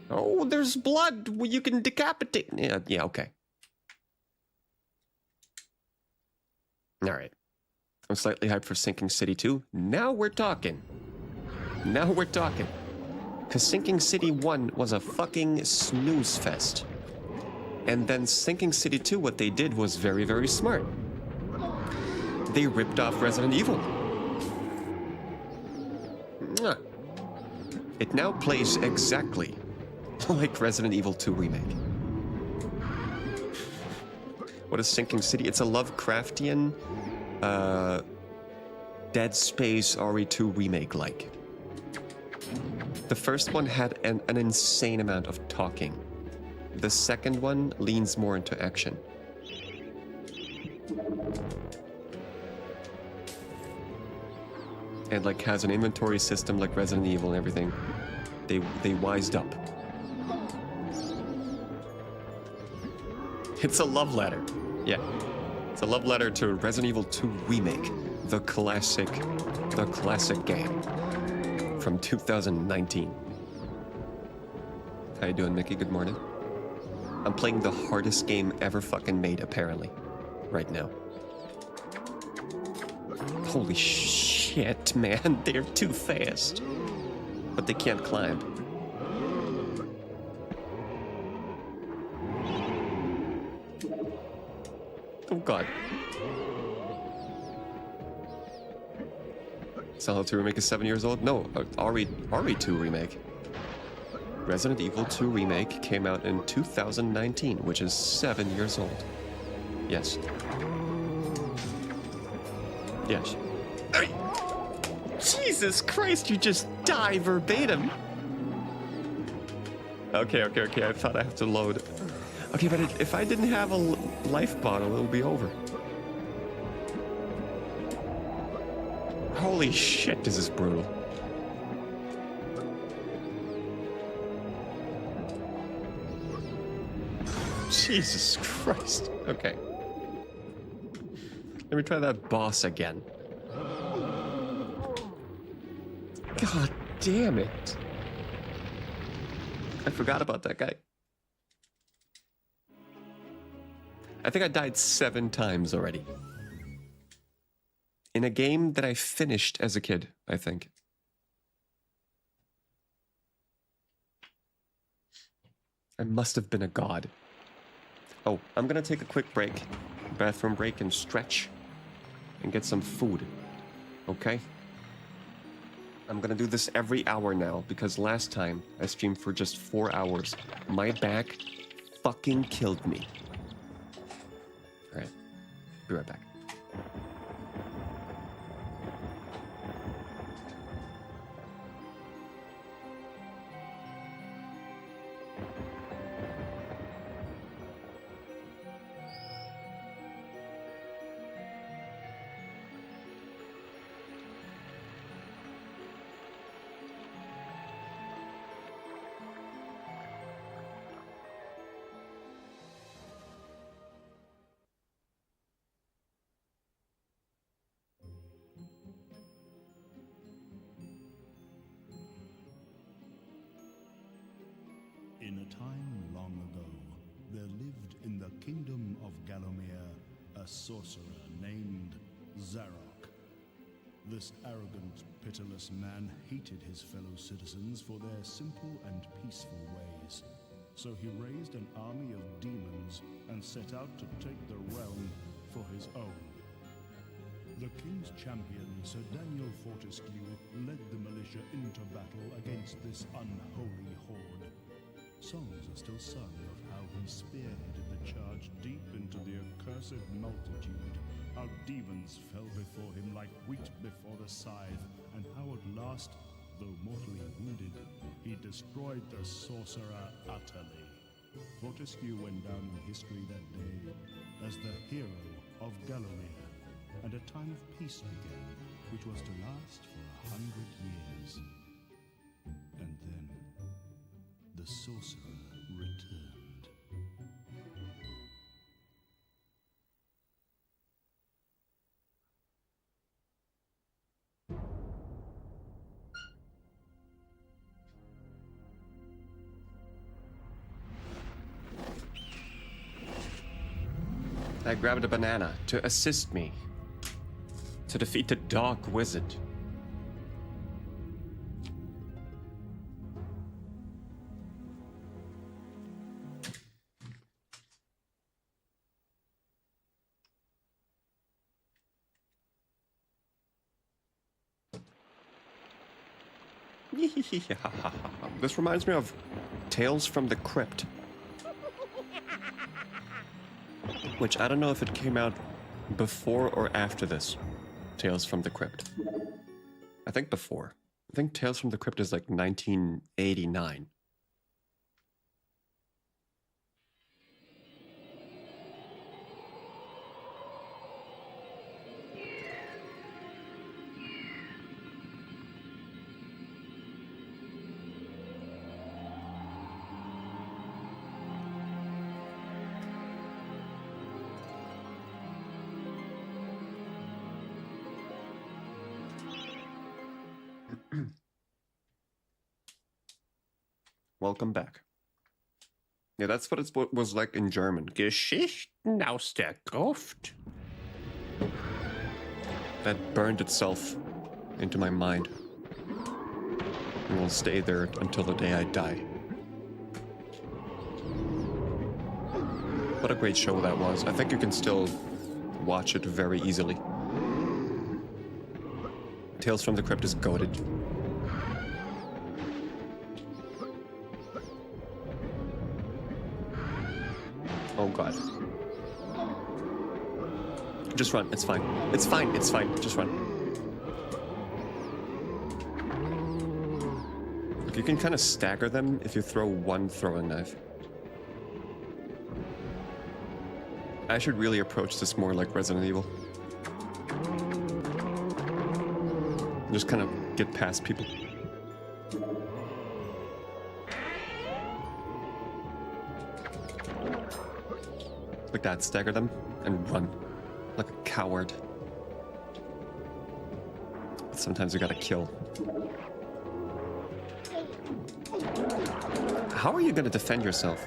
Speaker 1: Oh, there's blood! You can decapitate... Yeah, okay. Alright. I'm slightly hyped for Sinking City 2. Now we're talking. Now we're talking. Because Sinking City 1 was a fucking snooze fest. And then Sinking City 2, what they did was very, very smart. They ripped off Resident Evil. It now plays exactly like Resident Evil 2 Remake. What is Sinking City? It's a Lovecraftian Dead Space RE2 remake like. The first one had an insane amount of talking. The second one leans more into action. And like has an inventory system like Resident Evil and everything. They wised up. It's a love letter. Yeah. It's a love letter to Resident Evil 2 Remake. The classic game. From 2019. How you doing, Mickey? Good morning. I'm playing the hardest game ever fucking made, apparently, right now. Holy shit, man, they're too fast. But they can't climb. Oh god. Silent 2 Remake is 7 years old? No, RE2 Remake. Resident Evil 2 Remake came out in 2019, which is 7 years old. Yes. Yes. Ay! Jesus Christ, you just die verbatim. Okay, I thought I have to load. Okay, but if I didn't have a life bottle, it'll be over. Holy shit, this is brutal. Jesus Christ. Okay. Let me try that boss again. God damn it. I forgot about that guy. I think I died 7 times already. In a game that I finished as a kid, I think. I must have been a god. Oh, I'm gonna take a quick break. Bathroom break and stretch. And get some food. Okay? I'm gonna do this every hour now, because last time I streamed for just 4 hours. My back fucking killed me. Alright. Be right back.
Speaker 3: In a time long ago, there lived in the kingdom of Gallowmere a sorcerer named Zarok. This arrogant, pitiless man hated his fellow citizens for their simple and peaceful ways. So he raised an army of demons and set out to take the realm for his own. The king's champion, Sir Daniel Fortescue, led the militia into battle against this unholy horde. Songs are still sung of how he spearheaded the charge deep into the accursed multitude, how demons fell before him like wheat before the scythe, and how at last, though mortally wounded, he destroyed the sorcerer utterly. Fortescue went down in history that day as the hero of Gallowmere, and a time of peace began, which was to last for 100 years. And then the sorcerer returned.
Speaker 1: I grabbed a banana to assist me to defeat the dark wizard. This reminds me of Tales from the Crypt, which I don't know if it came out before or after this. Tales from the Crypt. I think before. I think Tales from the Crypt is like 1989. Welcome back. Yeah, that's what it was like in German. Geschichten aus der Gruft. That burned itself into my mind. And will stay there until the day I die. What a great show that was. I think you can still watch it very easily. Tales from the Crypt is goated. Oh god. Just run, it's fine. It's fine, it's fine, just run. Look, you can kind of stagger them if you throw one throwing knife. I should really approach this more like Resident Evil. Just kind of get past people. Like that, stagger them and run. Like a coward. But sometimes you gotta kill. How are you gonna defend yourself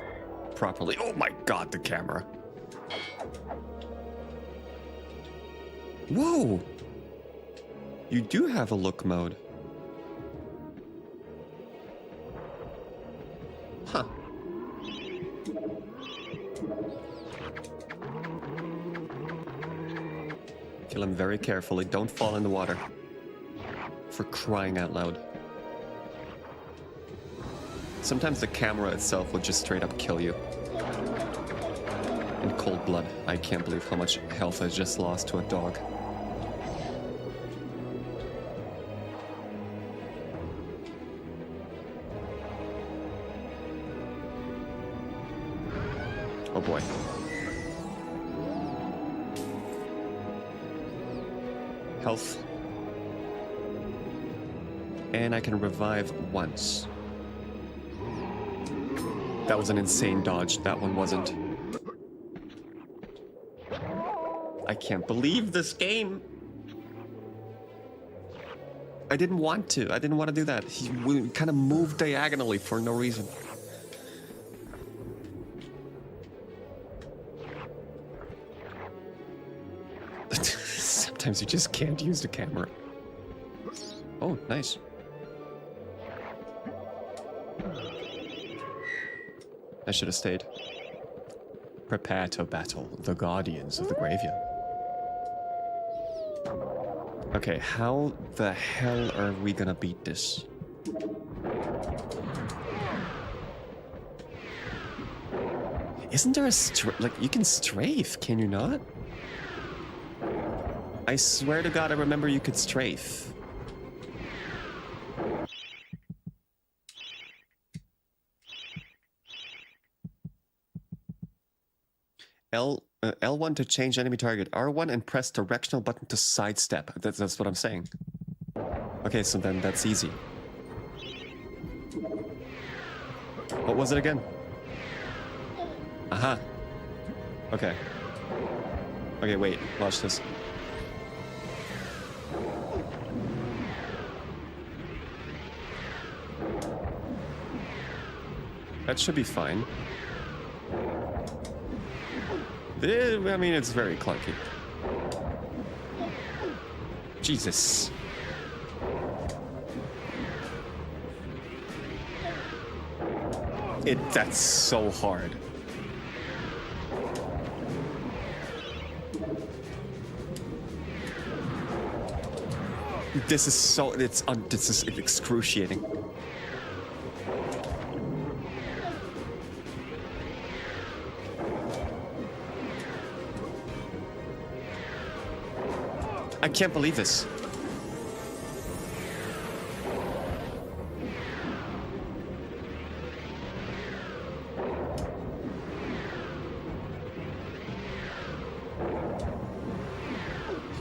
Speaker 1: properly? Oh my god, the camera. Whoa! You do have a look mode. Huh. Kill him very carefully. Don't fall in the water. For crying out loud. Sometimes the camera itself will just straight up kill you. In cold blood. I can't believe how much health I just lost to a dog. Oh boy. Health. And I can revive once. That was an insane dodge. That one wasn't. I can't believe this game. I didn't want to. I didn't want to do that. He kind of moved diagonally for no reason. Sometimes you just can't use the camera. Oh, nice. I should have stayed. Prepare to battle the guardians of the graveyard. Okay, how the hell are we gonna beat this? Isn't there a like you can strafe, can you not? I swear to God, I remember you could strafe. L1 to change enemy target. R1 and press directional button to sidestep. That's what I'm saying. Okay, so then that's easy. What was it again? Aha. Okay. Okay, wait. Watch this. That should be fine. I mean, it's very clunky. Jesus. That's so hard. This is excruciating. I can't believe this.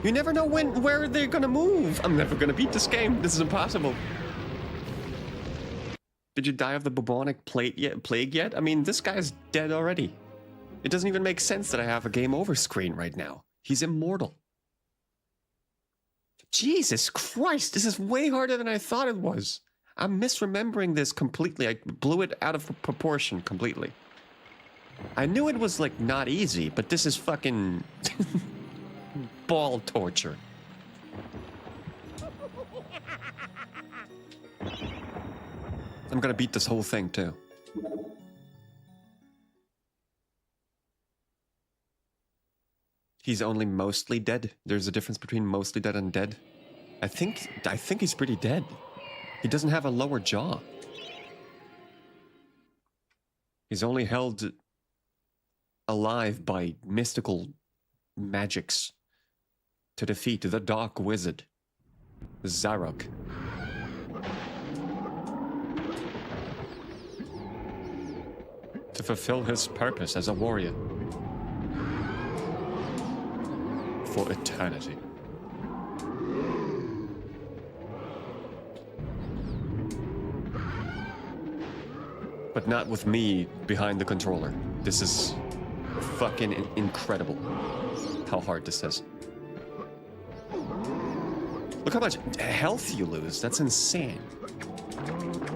Speaker 1: You never know where they're gonna move. I'm never gonna beat this game. This is impossible. Did you die of the bubonic plague yet? I mean, this guy's dead already. It doesn't even make sense that I have a game over screen right now. He's immortal. Jesus Christ, this is way harder than I thought it was. I'm misremembering this completely. I blew it out of proportion completely. I knew it was like not easy, but this is fucking ball torture. I'm gonna beat this whole thing too. He's only mostly dead. There's a difference between mostly dead and dead. I think he's pretty dead. He doesn't have a lower jaw. He's only held alive by mystical magics to defeat the Dark Wizard, Zarok. To fulfill his purpose as a warrior. For eternity. But not with me behind the controller. This is fucking incredible how hard this is. Look how much health you lose. That's insane.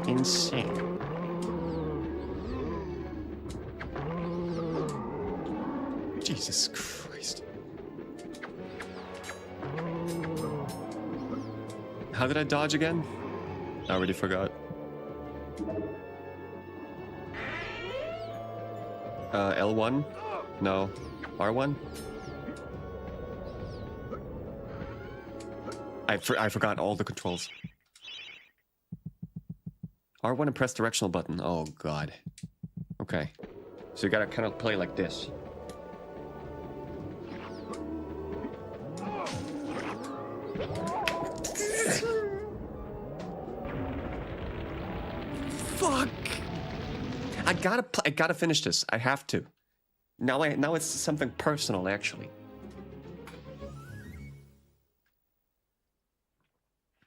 Speaker 1: Insane. Jesus Christ. How did I dodge again? I already forgot. L1? No. R1? I forgot all the controls. R1 and press directional button. Oh god. Okay. So you gotta kind of play like this. Fuck! I gotta finish this. I have to. Now it's something personal, actually.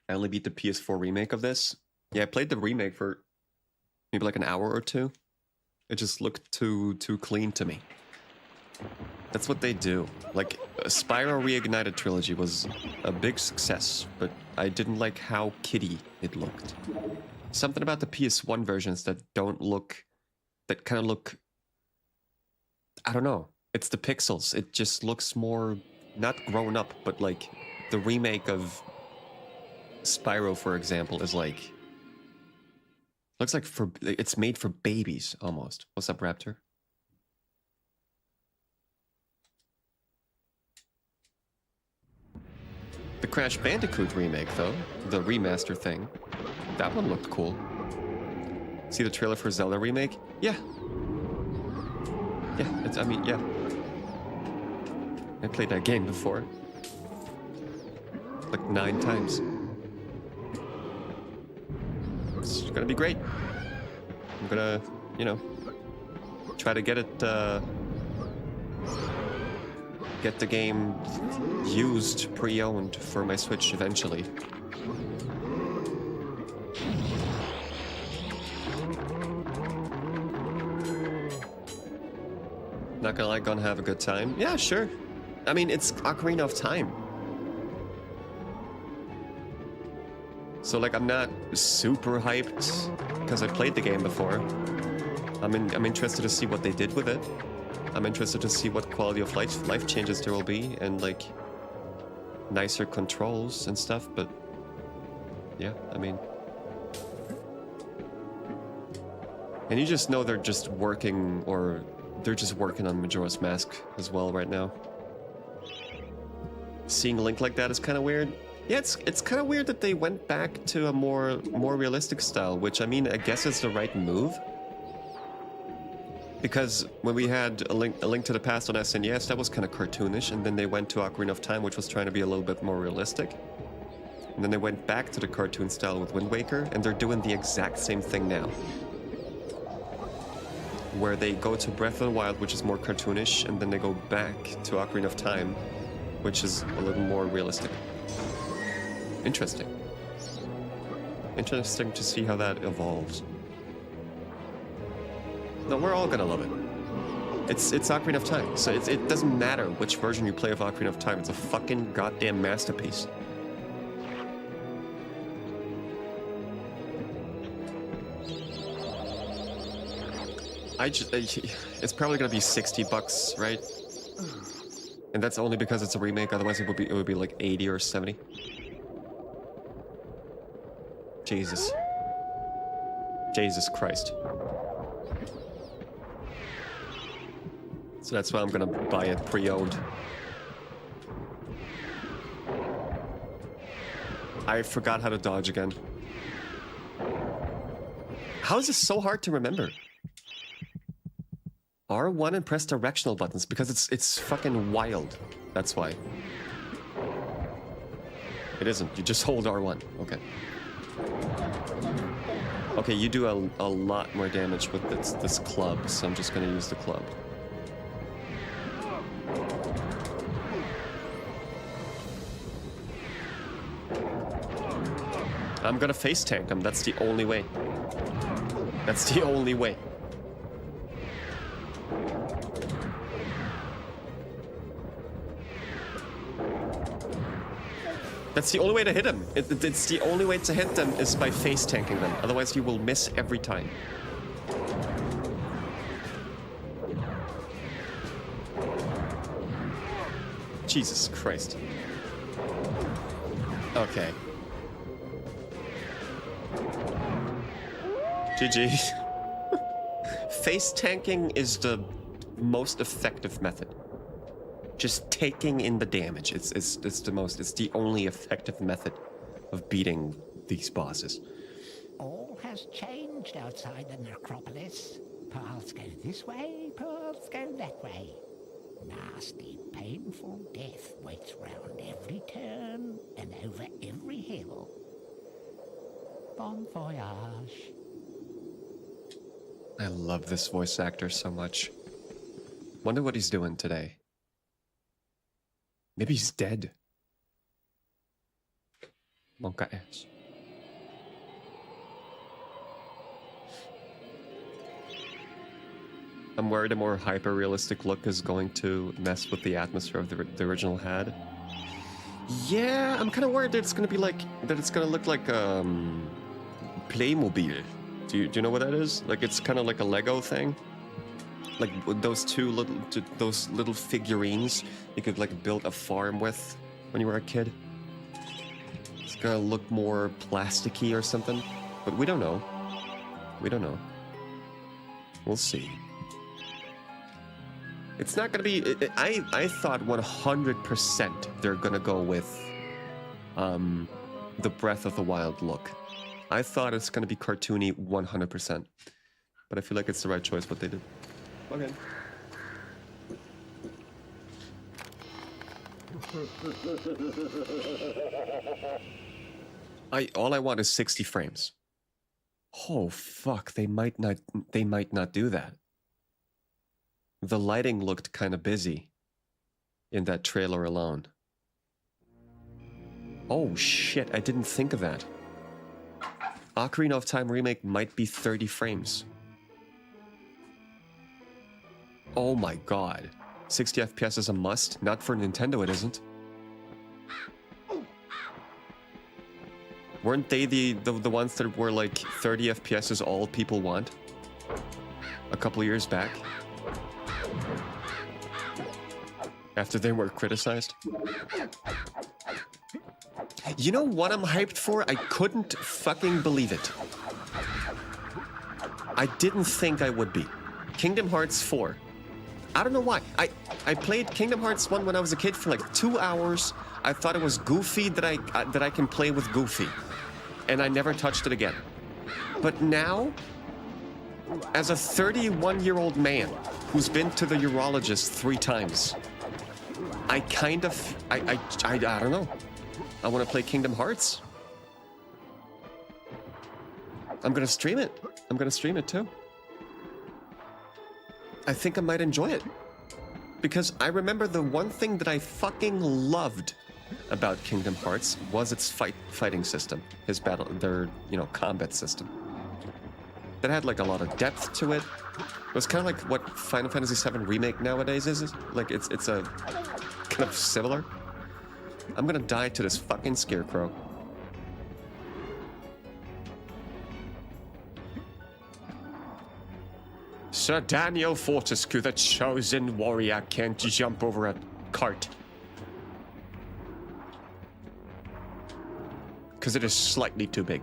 Speaker 1: I only beat the PS4 remake of this. Yeah, I played the remake for maybe like an hour or two. It just looked too clean to me. That's what they do. Like, Spyro Reignited Trilogy was a big success, but I didn't like how kiddie it looked. Something about the PS1 versions that don't look... that kind of look... I don't know. It's the pixels. It just looks more... not grown up, but like the remake of Spyro, for example, is like... looks like it's made for babies, almost. What's up, Raptor? The Crash Bandicoot remake, though, the remaster thing, that one looked cool. See the trailer for Zelda remake? Yeah. Yeah, I mean, yeah. I played that game before. Like 9 times. It's gonna be great. I'm gonna, you know, try to get it, get the game used, pre-owned for my Switch eventually. Not gonna lie, gonna have a good time. Yeah, sure. I mean, it's Ocarina of Time. So, like, I'm not super hyped because I played the game before. I'm interested to see what they did with it. I'm interested to see what quality of life changes there will be, and like nicer controls and stuff. But yeah, I mean, and you just know they're just working, or they're just working on Majora's Mask as well right now. Seeing Link like that is kind of weird. Yeah, it's kind of weird that they went back to a more realistic style, which I mean, I guess is the right move. Because when we had a Link to the Past on SNES, that was kind of cartoonish, and then they went to Ocarina of Time, which was trying to be a little bit more realistic. And then they went back to the cartoon style with Wind Waker, and they're doing the exact same thing now. Where they go to Breath of the Wild, which is more cartoonish, and then they go back to Ocarina of Time, which is a little more realistic. Interesting. Interesting to see how that evolves. No, we're all gonna love it. It's Ocarina of Time, so it doesn't matter which version you play of Ocarina of Time. It's a fucking goddamn masterpiece. It's probably gonna be $60, right? And that's only because it's a remake. Otherwise, it would be like 80 or 70. Jesus. Jesus Christ. So that's why I'm gonna buy it pre-owned. I forgot how to dodge again. How is this so hard to remember? R1 and press directional buttons because it's fucking wild. That's why. It isn't. You just hold R1. Okay. Okay, you do a lot more damage with this club, so I'm just gonna use the club. I'm gonna face tank him. That's the only way. That's the only way. That's the only way to hit him. It's the only way to hit them is by face tanking them. Otherwise, you will miss every time. Jesus Christ. Okay. GG. Face tanking is the most effective method. Just taking in the damage. It's the only effective method of beating these bosses.
Speaker 2: All has changed outside the necropolis. Paths go this way, paths go that way. Nasty, painful death waits round every turn and over every hill. Bon voyage.
Speaker 1: I love this voice actor so much. Wonder what he's doing today. Maybe he's dead. Monka ass. I'm worried a more hyper-realistic look is going to mess with the atmosphere of the original had. Yeah, I'm kind of worried that it's going to be like that. It's going to look like Playmobil. Do you know what that is? Like it's kind of like a Lego thing. Like those little figurines you could like build a farm with when you were a kid. It's gonna look more plasticky or something, but we don't know. We don't know. We'll see. It's not gonna be. I thought 100% they're gonna go with the Breath of the Wild look. I thought it's gonna be cartoony 100%, but I feel like it's the right choice what they did. Okay. All I want is 60 frames. Oh fuck, they might not do that. The lighting looked kind of busy in that trailer alone. Oh shit, I didn't think of that. Ocarina of Time remake might be 30 frames. Oh my god. 60 FPS is a must? Not for Nintendo, it isn't. Weren't they the ones that were like 30 FPS is all people want? A couple years back? After they were criticized? You know what I'm hyped for? I couldn't fucking believe it. I didn't think I would be. Kingdom Hearts 4. I don't know why. I played Kingdom Hearts 1 when I was a kid for like 2 hours. I thought it was goofy that I can play with Goofy. And I never touched it again. But now, as a 31-year-old man who's been to the urologist 3 times, I kind of, I don't know. I want to play Kingdom Hearts. I'm gonna stream it. I'm gonna stream it too. I think I might enjoy it. Because I remember the one thing that I fucking loved about Kingdom Hearts was its fighting system. Their combat system. That had like a lot of depth to it. It was kind of like what Final Fantasy VII Remake nowadays is. Like it's a kind of similar. I'm gonna die to this fucking scarecrow. Sir Daniel Fortescue, the chosen warrior, can't jump over a cart. Because it is slightly too big.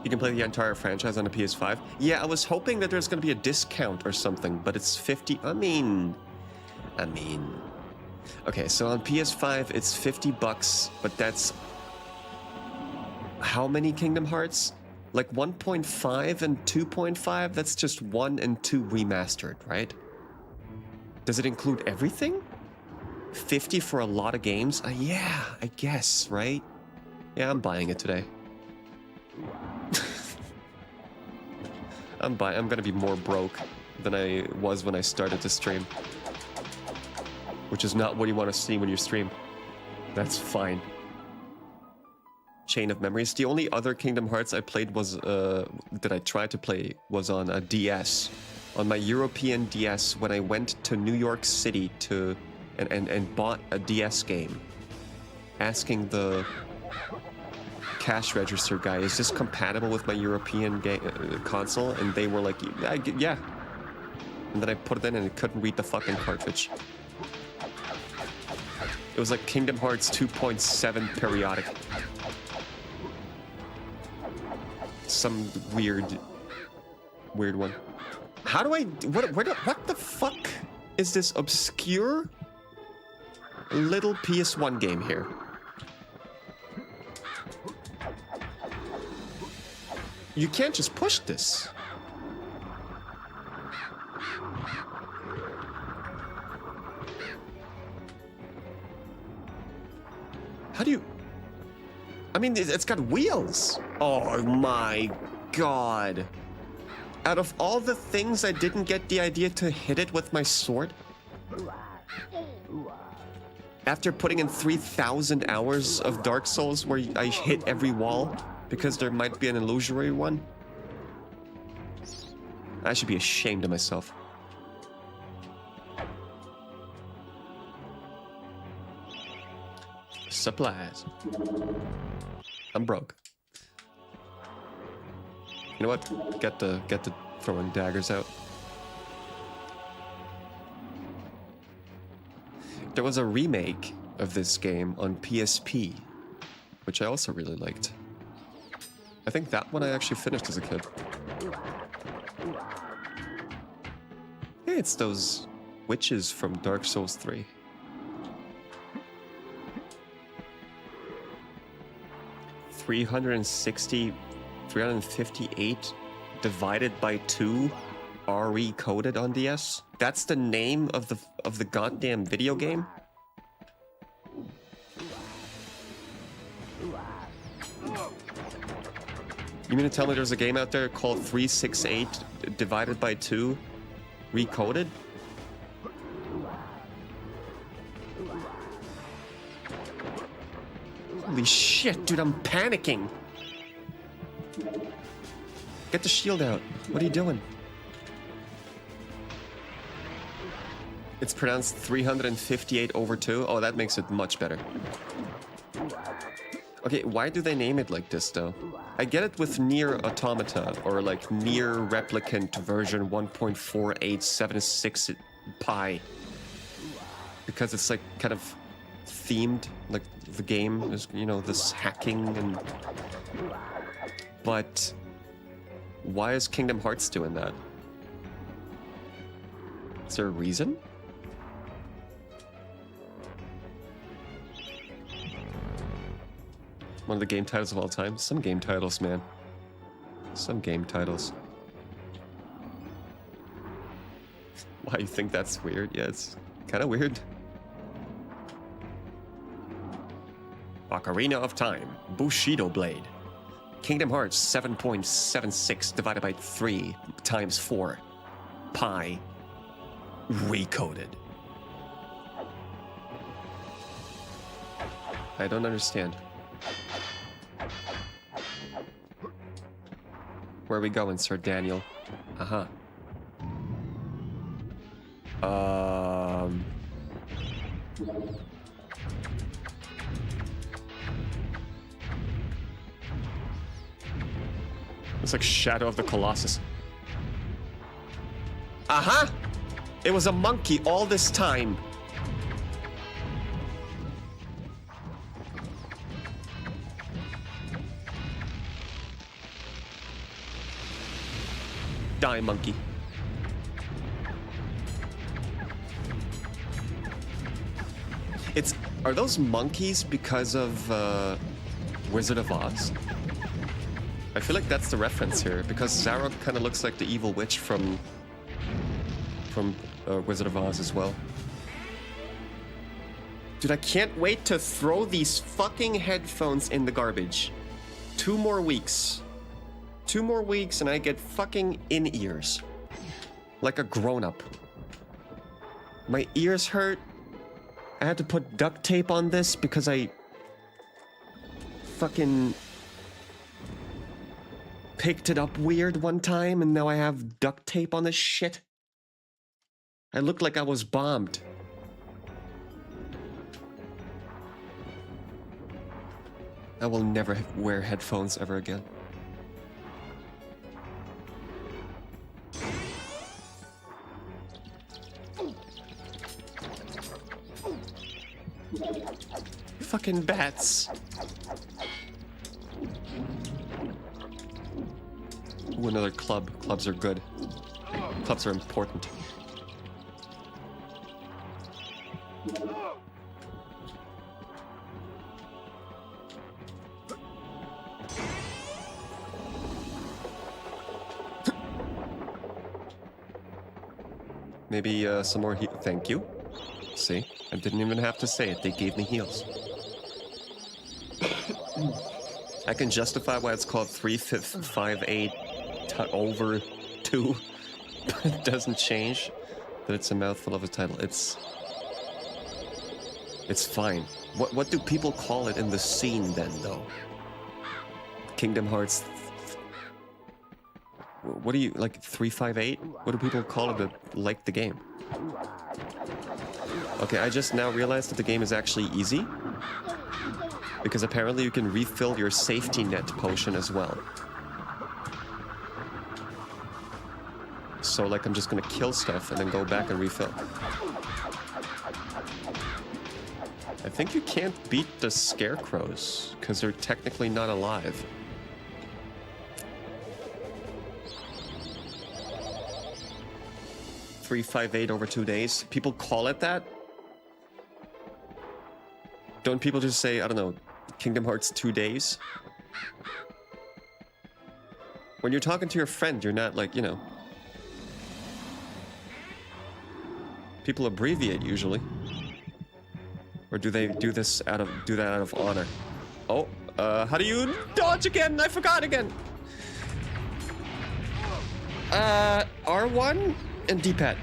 Speaker 1: You can play the entire franchise on a PS5. Yeah, I was hoping that there's going to be a discount or something, but it's 50. I mean. Okay, so on PS5 it's $50, but that's how many Kingdom Hearts? Like 1.5 and 2.5? That's just 1 and 2 remastered, right? Does it include everything? 50 for a lot of games? Yeah, I guess, right? Yeah, I'm buying it today. I'm gonna be more broke than I was when I started to stream. Which is not what you want to see when you stream. That's fine. Chain of Memories. The only other Kingdom Hearts I played was, that I tried to play was on a DS. On my European DS when I went to New York City to and bought a DS game. Asking the cash register guy, is this compatible with my European console? And they were like, yeah. And then I put it in and it couldn't read the fucking cartridge. It was like Kingdom Hearts 2.7 periodic. Some weird one. How do I, what the fuck is this obscure little PS1 game here? You can't just push this. How do you... I mean, it's got wheels. Oh my god. Out of all the things I didn't get the idea to hit it with my sword? After putting in 3,000 hours of Dark Souls where I hit every wall because there might be an illusory one? I should be ashamed of myself. Supplies. I'm broke. You know what? Get the throwing daggers out. There was a remake of this game on PSP, which I also really liked. I think that one I actually finished as a kid. Hey, it's those witches from Dark Souls 3. $358 divided by 2 re-coded on DS. That's the name of the goddamn video game. You mean to tell me there's a game out there called 368 divided by 2 recoded? Holy shit, dude, I'm panicking. Get the shield out. What are you doing? It's pronounced 358 over 2. Oh, that makes it much better. Okay, why do they name it like this, though? I get it with Nier Automata, or like Nier Replicant version 1.4876 pi. Because it's like kind of themed, like the game is, you know, this hacking and... But why is Kingdom Hearts doing that? Is there a reason? One of the game titles of all time? Some game titles, man. Some game titles. Why you think that's weird? Yeah, it's kind of weird. Ocarina of Time, Bushido Blade. Kingdom Hearts 7.76 divided by 3 times 4 pi recoded. I don't understand. Where are we going, Sir Daniel? Uh-huh. It's like Shadow of the Colossus. Aha! It was a monkey all this time. Die, monkey. Are those monkeys because of Wizard of Oz? I feel like that's the reference here, because Zarok kind of looks like the evil witch from Wizard of Oz as well. Dude, I can't wait to throw these fucking headphones in the garbage. 2 more weeks. 2 more weeks and I get fucking in-ears. Like a grown-up. My ears hurt. I had to put duct tape on this because I fucking picked it up weird one time and now I have duct tape on this shit. I looked like I was bombed. I will never wear headphones ever again. Fucking bats. Ooh, another club. Clubs are good. Clubs are important. Maybe some more thank you. See? I didn't even have to say it. They gave me heals. I can justify why it's called 358 over 2. But it doesn't change that it's a mouthful of a title. It's fine. What do people call it in the scene then, though? Kingdom Hearts. What do you like? 358? What do people call it that like the game? Okay, I just now realized that the game is actually easy. Because apparently you can refill your safety net potion as well. So like I'm just gonna kill stuff and then go back and refill. I think you can't beat the scarecrows because they're technically not alive. $358 over 2 days. People call it that? Don't people just say, I don't know, Kingdom Hearts 2 days? When you're talking to your friend, you're not like, you know. People abbreviate usually. Or do they do that out of honor? Oh, how do you dodge again? I forgot again. R1 and D-pad.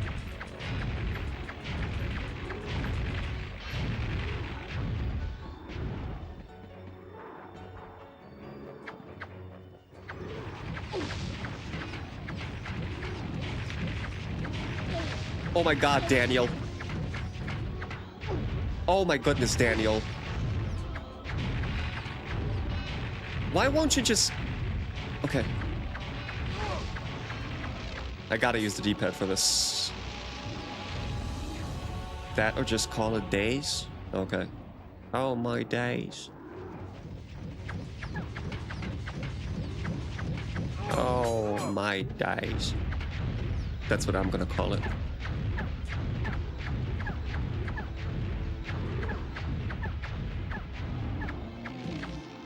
Speaker 1: Oh my god, Daniel. Oh my goodness, Daniel. Why won't you just... Okay. I gotta use the D-pad for this. That or just call it days? Okay. Oh my days. Oh my days. That's what I'm gonna call it.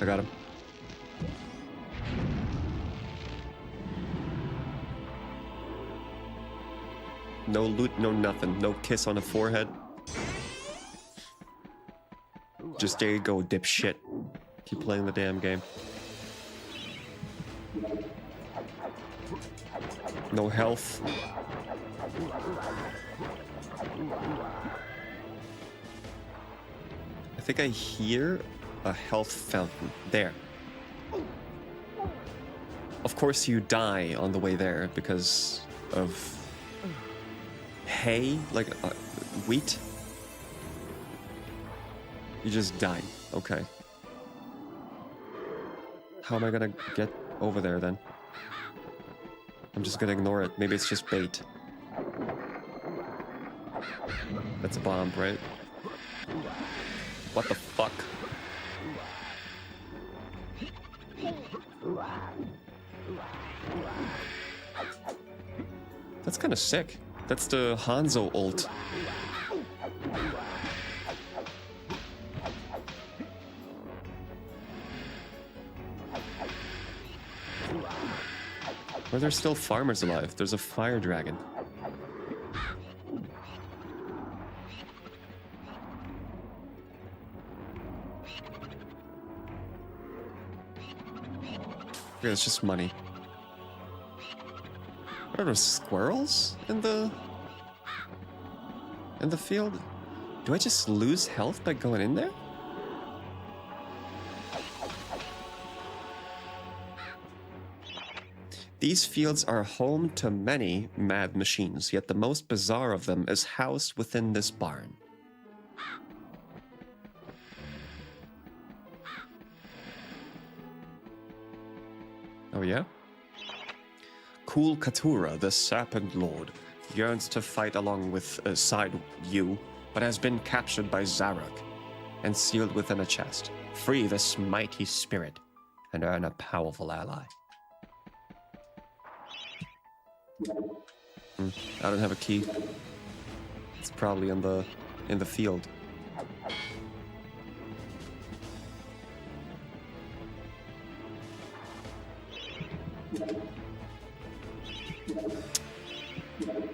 Speaker 1: I got him. No loot, no nothing. No kiss on the forehead. Just there you go, dipshit. Keep playing the damn game. No health. I think I hear a health fountain. There. Of course you die on the way there because of hay, like wheat. You just die. Okay. How am I gonna get over there then? I'm just gonna ignore it. Maybe it's just bait. That's a bomb, right? What the fuck? That's kind of sick. That's the Hanzo ult. Are there still farmers alive? There's a fire dragon. Yeah, it's just money. Are there squirrels in the field? Do I just lose health by going in there? These fields are home to many mad machines, yet the most bizarre of them is housed within this barn. Oh yeah? Cool Katura, the Serpent Lord, yearns to fight along with side you, but has been captured by Zarok and sealed within a chest. Free this mighty spirit and earn a powerful ally. I don't have a key. It's probably in the field.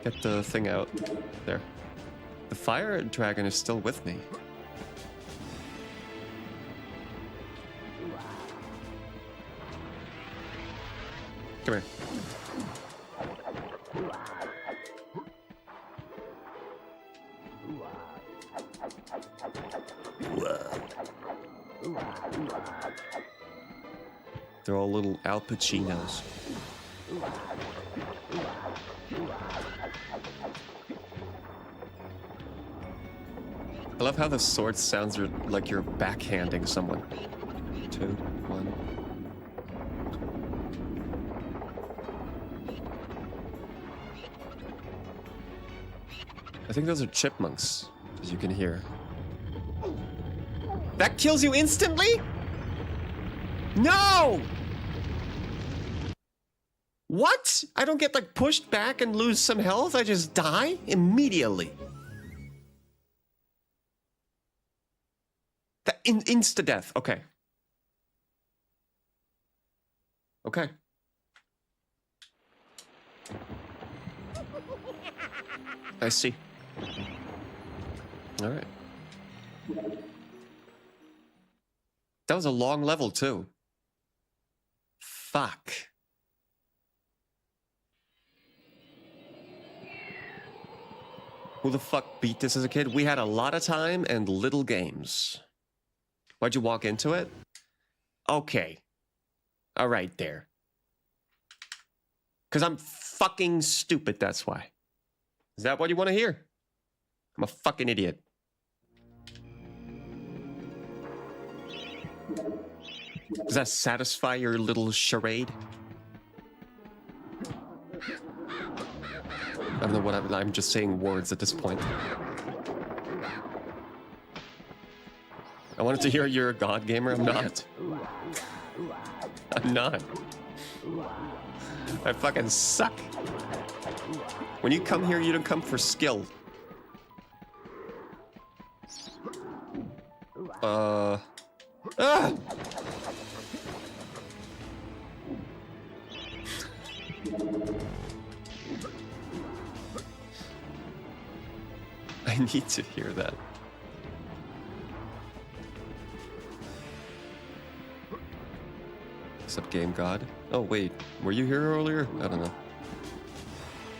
Speaker 1: Get the thing out. There. The fire dragon is still with me. Come here. They're all little Al Pacinos. I love how the sword sounds like you're backhanding someone. 2, 1. I think those are chipmunks, as you can hear. That kills you instantly? No! What? I don't get like pushed back and lose some health? I just die immediately. That insta-death. Okay. Okay. I see. All right. That was a long level too. Fuck. Who the fuck beat this as a kid? We had a lot of time and little games. Why'd you walk into it? Okay. All right there. Because I'm fucking stupid, that's why. Is that what you want to hear? I'm a fucking idiot. Does that satisfy your little charade? I don't know what I'm just saying words at this point. I wanted to hear you're a god gamer. I'm not. I'm not. I fucking suck. When you come here, you don't come for skill. Ah! I need to hear that. What's up, Game God? Oh, wait. Were you here earlier? I don't know.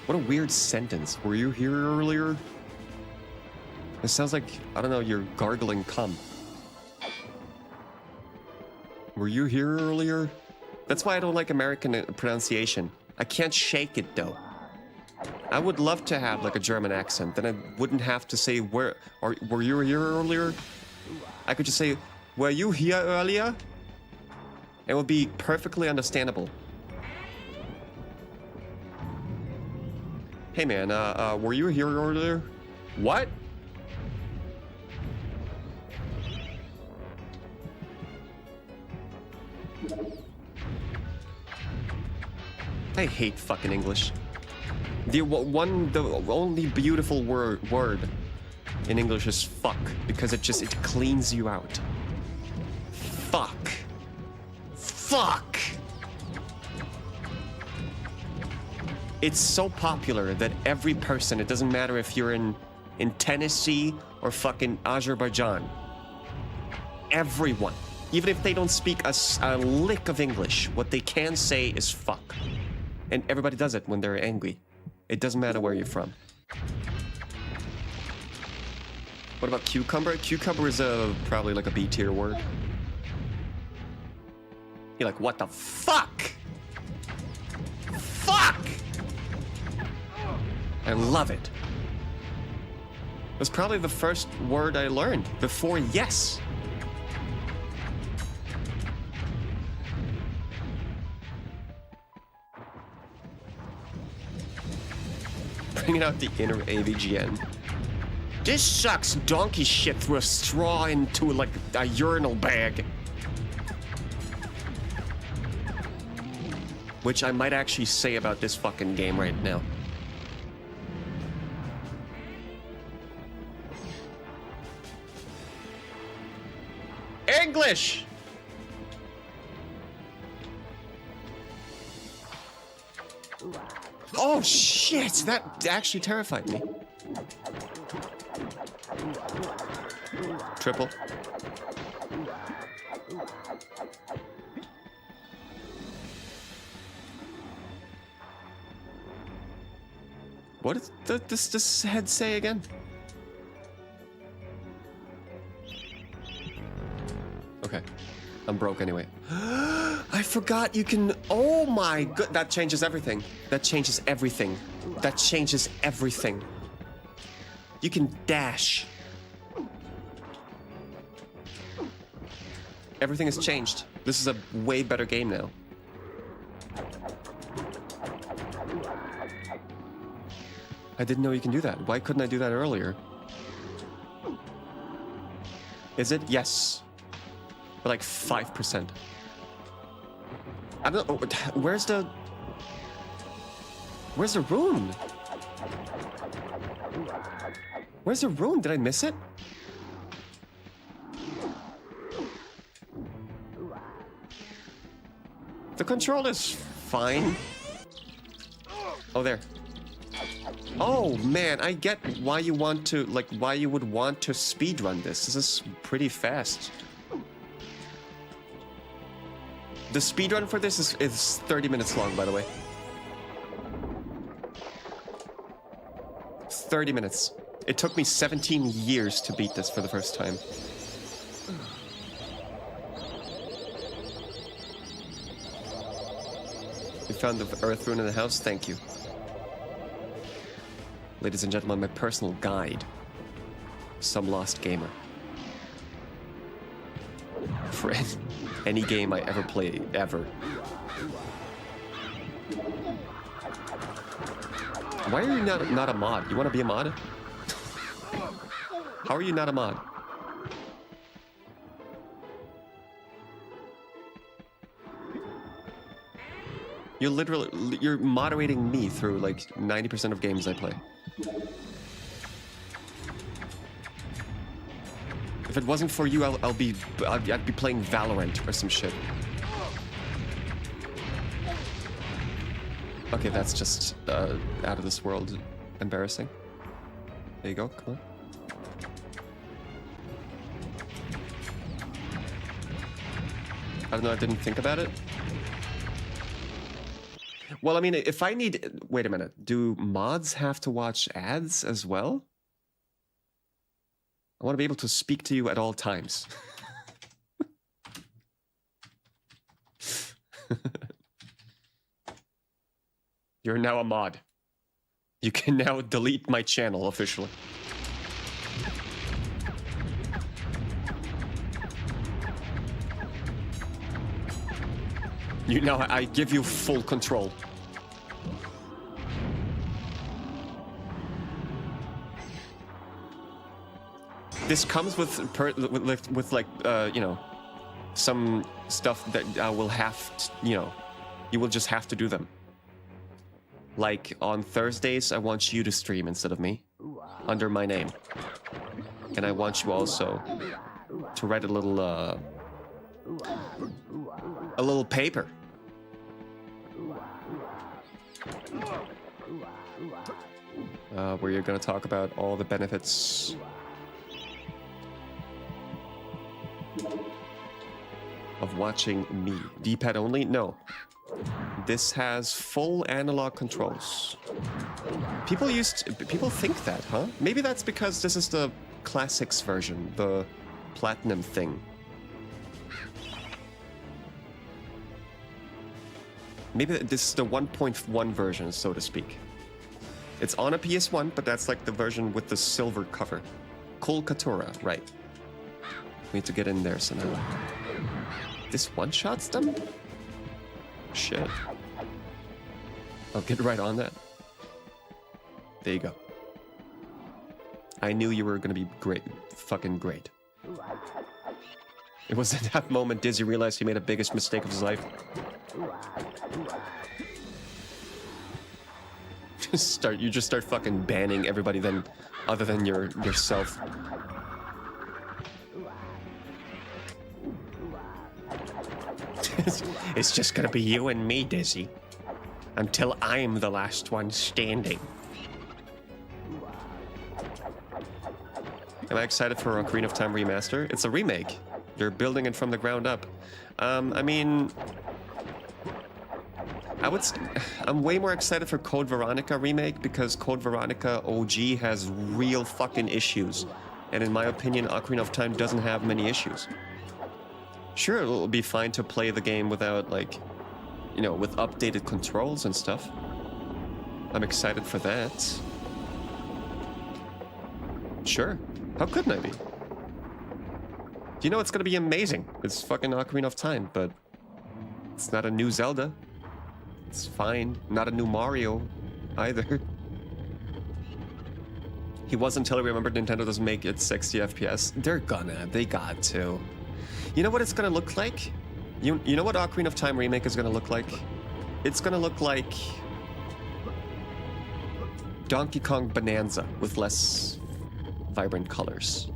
Speaker 1: What a weird sentence. Were you here earlier? It sounds like, I don't know, you're gargling cum. Were you here earlier? That's why I don't like American pronunciation. I can't shake it, though. I would love to have like a German accent. Then I wouldn't have to say were you here earlier? I could just say, were you here earlier? It would be perfectly understandable. Hey man, were you here earlier? What? I hate fucking English. The only beautiful word in English is fuck, because it cleans you out. Fuck. Fuck. It's so popular that every person, it doesn't matter if you're in Tennessee or fucking Azerbaijan, everyone, even if they don't speak a lick of English, what they can say is fuck. And everybody does it when they're angry. It doesn't matter where you're from. What about cucumber? Cucumber is probably like a B tier word. You're like, what the fuck? Fuck! I love it. It was probably the first word I learned before yes. Bringing out the inner AVGN. This sucks donkey shit through a straw into like a urinal bag. Which I might actually say about this fucking game right now. English! Oh shit, that actually terrified me. Triple. What does this head say again? Okay, I'm broke anyway. I forgot you can. Oh my god, that changes everything. That changes everything. That changes everything. You can dash. Everything has changed. This is a way better game now. I didn't know you can do that. Why couldn't I do that earlier? Is it? Yes. But like 5%. I don't know. Where's the rune? Where's the rune? Did I miss it? The control is fine. Oh, there. Oh man, I get why you want to, like, why you would want to speedrun this. This is pretty fast. The speedrun for this is 30 minutes long, by the way. 30 minutes. It took me 17 years to beat this for the first time. You found the earth rune in the house? Thank you. Ladies and gentlemen, my personal guide. Some lost gamer. For any game I ever play, ever. Why are you not a mod? You want to be a mod? How are you not a mod? You're moderating me through like 90% of games I play. If it wasn't for you, I'd be playing Valorant or some shit. Okay, that's just out of this world embarrassing. There you go, come on. I don't know, I didn't think about it. Well, I mean, if I need... Wait a minute. Do mods have to watch ads as well? I want to be able to speak to you at all times. You're now a mod. You can now delete my channel officially. I give you full control. This comes with like you know, some stuff that I will have to, you know, you will just have to do them. Like on Thursdays, I want you to stream instead of me, under my name, and I want you also to write a little paper. Where you're gonna talk about all the benefits of watching me. D-pad only? No. This has full analog controls. People think that, huh? Maybe that's because this is the classics version, the platinum thing. Maybe this is the 1.1 version, so to speak. It's on a PS1, but that's like the version with the silver cover. Cole Katura, right. We need to get in there somehow. This one-shots them? Shit. I'll get right on that. There you go. I knew you were gonna be great. Fucking great. It was at that moment Dizzy realized he made the biggest mistake of his life. You just start fucking banning everybody then, other than yourself. It's just gonna be you and me, Dizzy. Until I'm the last one standing. Am I excited for Ocarina of Time Remaster? It's a remake. You're building it from the ground up. I mean... I'm way more excited for Code Veronica remake because Code Veronica OG has real fucking issues. And in my opinion, Ocarina of Time doesn't have many issues. Sure, it'll be fine to play the game without, like, you know, with updated controls and stuff. I'm excited for that. Sure. How couldn't I be? You know it's gonna be amazing. It's fucking Ocarina of Time, but it's not a new Zelda. It's fine. Not a new Mario either. He was until he remembered Nintendo doesn't make it 60 FPS. They got to. You know what it's gonna look like? You know what Ocarina of Time Remake is gonna look like? It's gonna look like Donkey Kong Bonanza with less vibrant colors.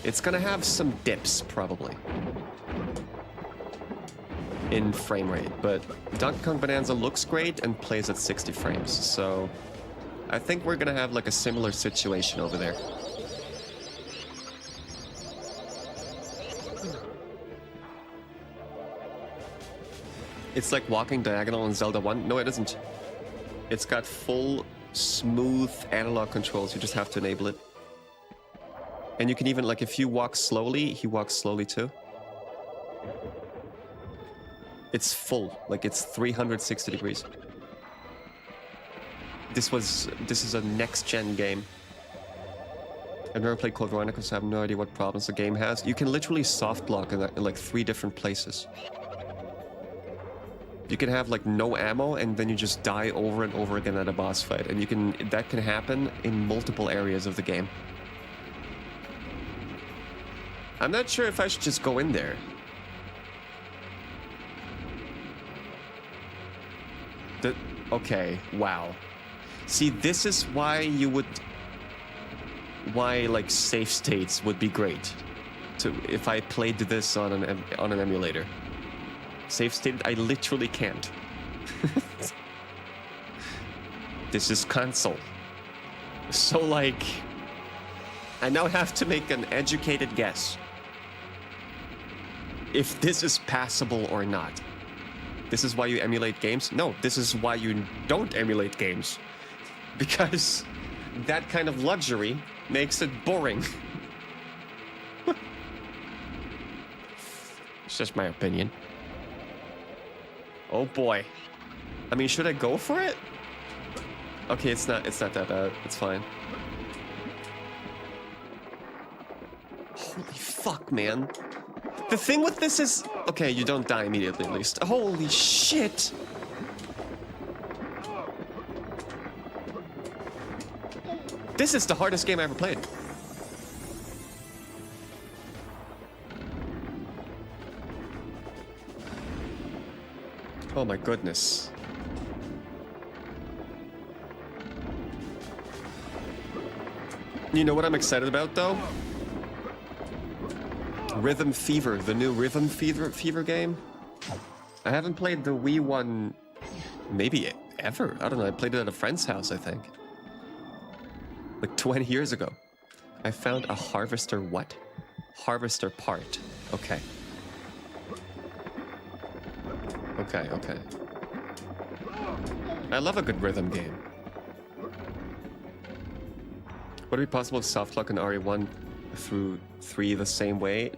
Speaker 1: It's gonna have some dips, probably, in frame rate, but Donkey Kong Bonanza looks great and plays at 60 frames, so I think we're gonna have like a similar situation over there. It's like walking diagonal in Zelda 1. No, it isn't. It's got full, smooth analog controls. You just have to enable it. And you can even, like, if you walk slowly, he walks slowly too. It's full. Like, it's 360 degrees. This is a next-gen game. I've never played Code Veronica, so I have no idea what problems the game has. You can literally soft lock in like 3 different places. You can have like no ammo and then you just die over and over again at a boss fight. And that can happen in multiple areas of the game. I'm not sure if I should just go in there. Okay, wow. See, this is why like save states would be great if I played this on an emulator. Save state, I literally can't. This is console. So like, I now have to make an educated guess if this is passable or not. This is why you emulate games? No, this is why you don't emulate games. Because that kind of luxury makes it boring. It's just my opinion. Oh boy. I mean, should I go for it? Okay, it's not that bad. It's fine. Holy fuck, man. The thing with this is... Okay, you don't die immediately, at least. Holy shit! This is the hardest game I ever played. Oh my goodness. You know what I'm excited about though? Rhythm Fever, the new Rhythm Fever game. I haven't played the Wii one maybe ever. I don't know, I played it at a friend's house, I think. Like 20 years ago. I found a harvester what? Harvester part. Okay. Okay, okay. I love a good rhythm game. Would it be possible to softlock an RE1 through 3 the same way?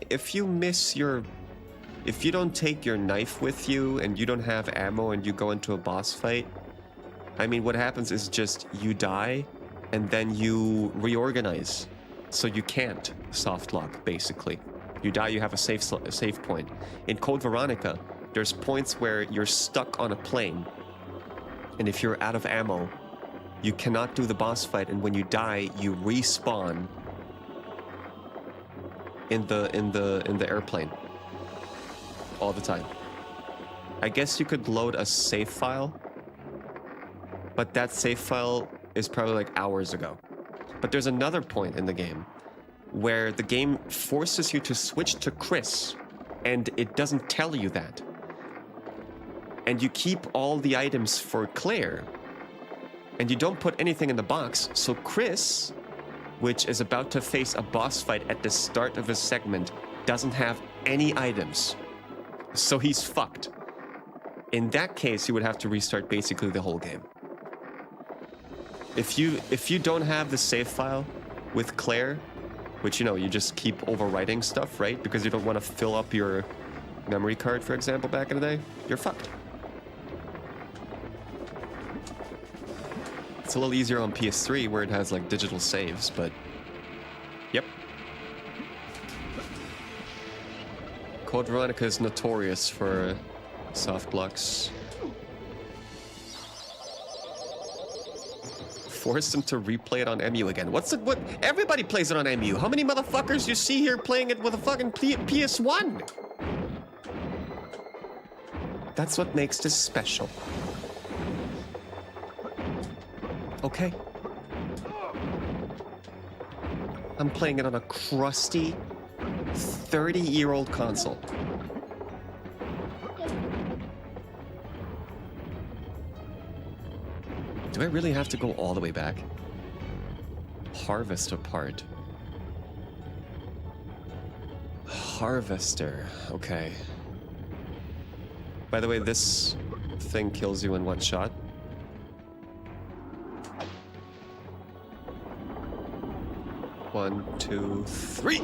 Speaker 1: If you miss your... If you don't take your knife with you and you don't have ammo and you go into a boss fight, I mean, what happens is just you die and then you reorganize. So you can't softlock, basically. You die, you have a save point. In Code Veronica, there's points where you're stuck on a plane, and if you're out of ammo, you cannot do the boss fight, and when you die, you respawn in the airplane all the time. I guess you could load a save file, but that save file is probably like hours ago. But there's another point in the game where the game forces you to switch to Chris, and it doesn't tell you that. And you keep all the items for Claire, and you don't put anything in the box, so Chris, which is about to face a boss fight at the start of his segment, doesn't have any items. So he's fucked. In that case, you would have to restart basically the whole game. If you don't have the save file with Claire, which, you know, you just keep overwriting stuff, right? Because you don't want to fill up your memory card, for example, back in the day, you're fucked. It's a little easier on PS3 where it has like digital saves, but yep. Code Veronica is notorious for soft blocks. Force them to replay it on MU again. What? Everybody plays it on MU. How many motherfuckers you see here playing it with a fucking PS1? That's what makes this special. Okay. I'm playing it on a crusty 30-year-old console. Do I really have to go all the way back? Harvest apart. Harvester. Okay. By the way, this thing kills you in one shot. One, two, three!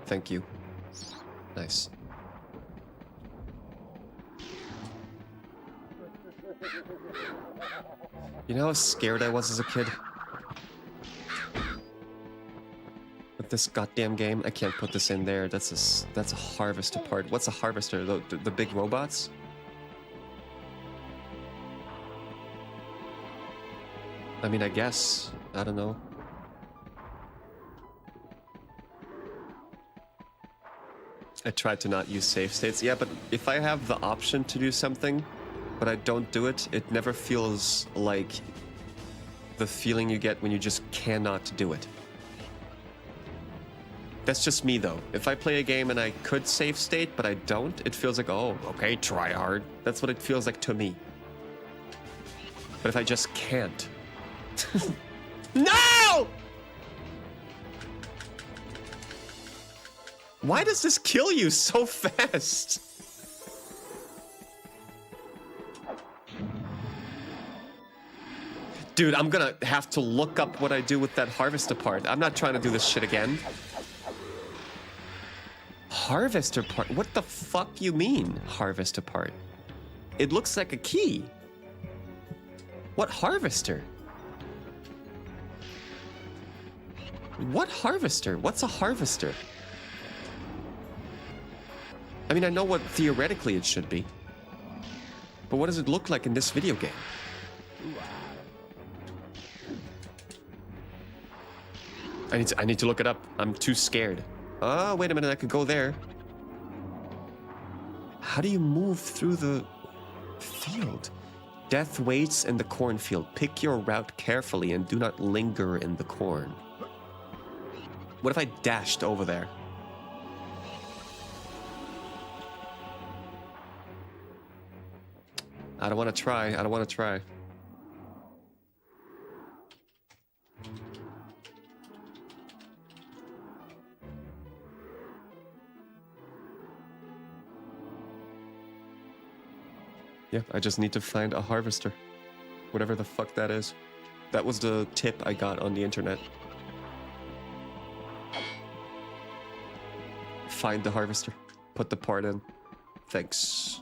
Speaker 1: Thank you. Nice. You know how scared I was as a kid? With this goddamn game, I can't put this in there. That's a harvester part. What's a harvester? The big robots? I mean, I guess. I don't know. I tried to not use save states. Yeah, but if I have the option to do something, but I don't do it, it never feels like the feeling you get when you just cannot do it. That's just me, though. If I play a game and I could save state, but I don't, it feels like, oh, okay, try hard. That's what it feels like to me. But if I just can't... No! Why does this kill you so fast? Dude, I'm gonna have to look up what I do with that harvester part. I'm not trying to do this shit again. Harvester part? What the fuck you mean, harvester part? It looks like a key. What harvester? What harvester? What's a harvester? I mean, I know what theoretically it should be. But what does it look like in this video game? I need to look it up. I'm too scared. Oh, wait a minute, I could go there. How do you move through the field? Death waits in the cornfield. Pick your route carefully and do not linger in the corn. What if I dashed over there? I don't want to try. I don't want to try. Yeah, I just need to find a harvester. Whatever the fuck that is. That was the tip I got on the internet. Find the harvester. Put the part in. Thanks.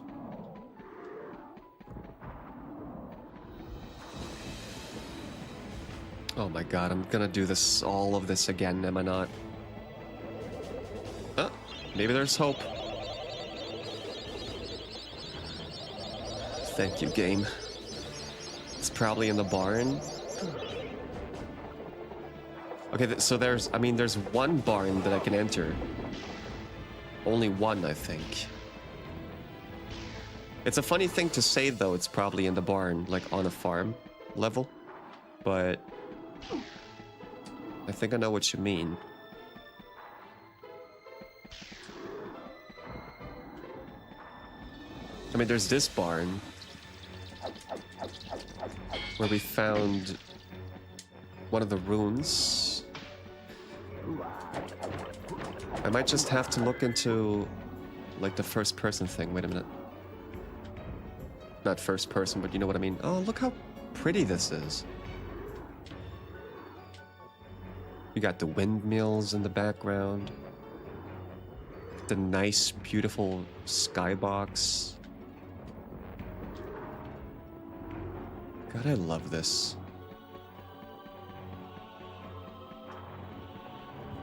Speaker 1: Oh my god, I'm gonna do this, all of this again, am I not? Oh, maybe there's hope. Thank you, game. It's probably in the barn. Okay, so there's one barn that I can enter. Only one, I think. It's a funny thing to say, though, it's probably in the barn, like on a farm level. But I think I know what you mean. I mean, there's this barn where we found one of the runes. I might just have to look into, like, the first person thing. Wait a minute. Not first person, but you know what I mean. Oh, look how pretty this is. You got the windmills in the background. The nice, beautiful skybox. God, I love this.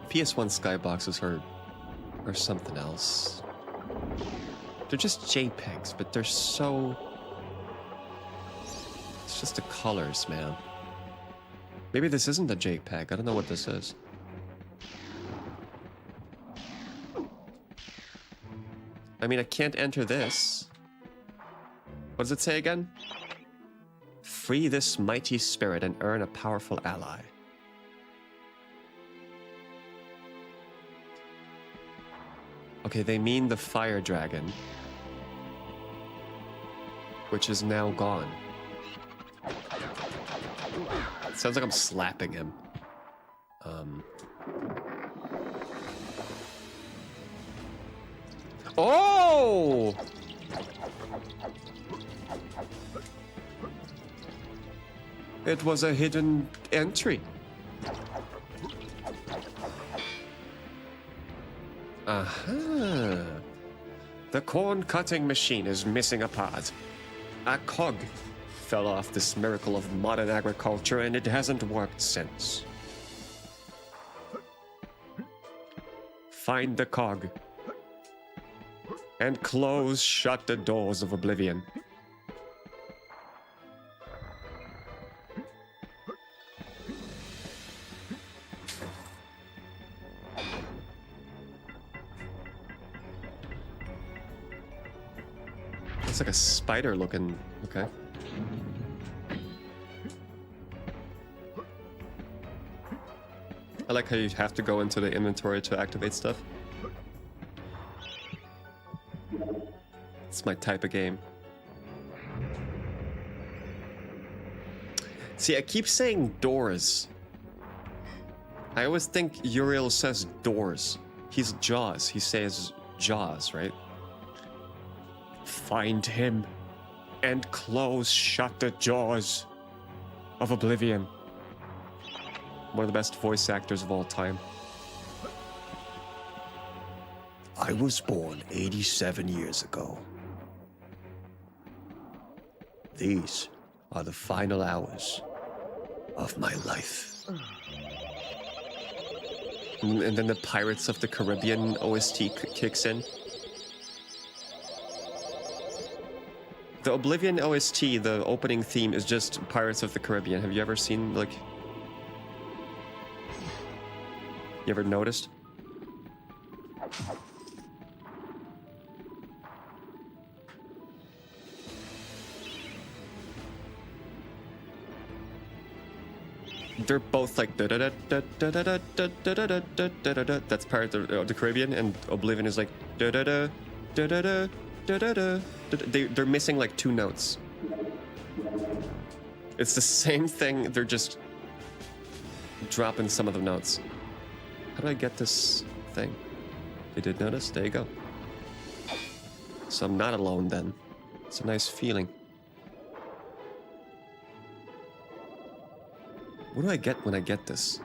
Speaker 1: PS1 skyboxes are something else. They're just JPEGs, but they're so... It's just the colors, man. Maybe this isn't a JPEG. I don't know what this is. I mean, I can't enter this. What does it say again? Free this mighty spirit and earn a powerful ally. Okay, they mean the fire dragon, which is now gone. It sounds like I'm slapping him. Oh! It was a hidden entry. Aha. The corn cutting machine is missing a part. A cog fell off this miracle of modern agriculture, and it hasn't worked since. Find the cog and close shut the doors of oblivion. It's like a spider looking. Okay. I like how you have to go into the inventory to activate stuff. It's my type of game. See, I keep saying doors. I always think Uriel says doors. He's Jaws. He says Jaws, right? Find him and close shut the jaws of oblivion. One of the best voice actors of all time.
Speaker 4: I was born 87 years ago. These are the final hours of my life.
Speaker 1: And then the Pirates of the Caribbean OST kicks in. The Oblivion OST, the opening theme, is just Pirates of the Caribbean. Have you ever seen, like... You ever noticed? They're both like da da da da da da da da da da da da da da. That's Pirates of the Caribbean, and Oblivion is like da da da da da da da da da. They're missing like 2 notes. It's the same thing. They're just dropping some of the notes. How do I get this thing? You did notice? There you go. So I'm not alone then. It's a nice feeling. What do I get when I get this?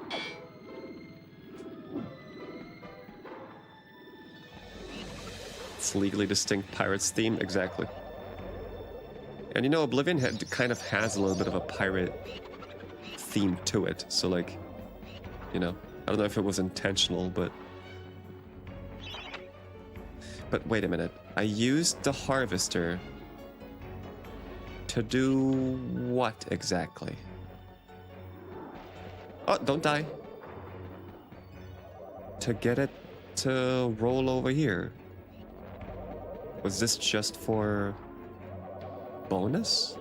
Speaker 1: It's legally distinct Pirates theme, exactly. And you know, Oblivion kind of has a little bit of a pirate theme to it. So like, you know, I don't know if it was intentional, but wait a minute. I used the harvester to do what exactly? Oh, don't die. To get it to roll over here. Was this just for bonus?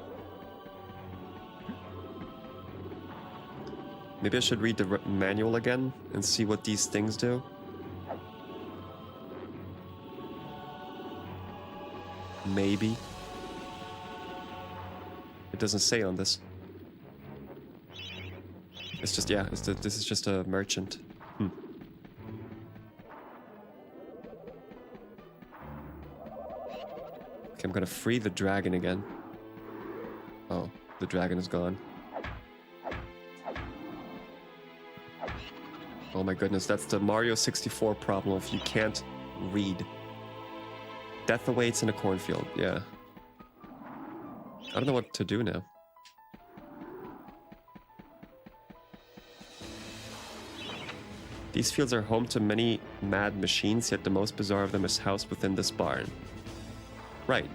Speaker 1: Maybe I should read the manual again and see what these things do. Maybe. It doesn't say on this. It's just, yeah, this is just a merchant. Okay, I'm gonna free the dragon again. Oh, the dragon is gone. Oh my goodness, that's the Mario 64 problem if you can't read. Death awaits in a cornfield, yeah. I don't know what to do now. These fields are home to many mad machines, yet the most bizarre of them is housed within this barn. Right.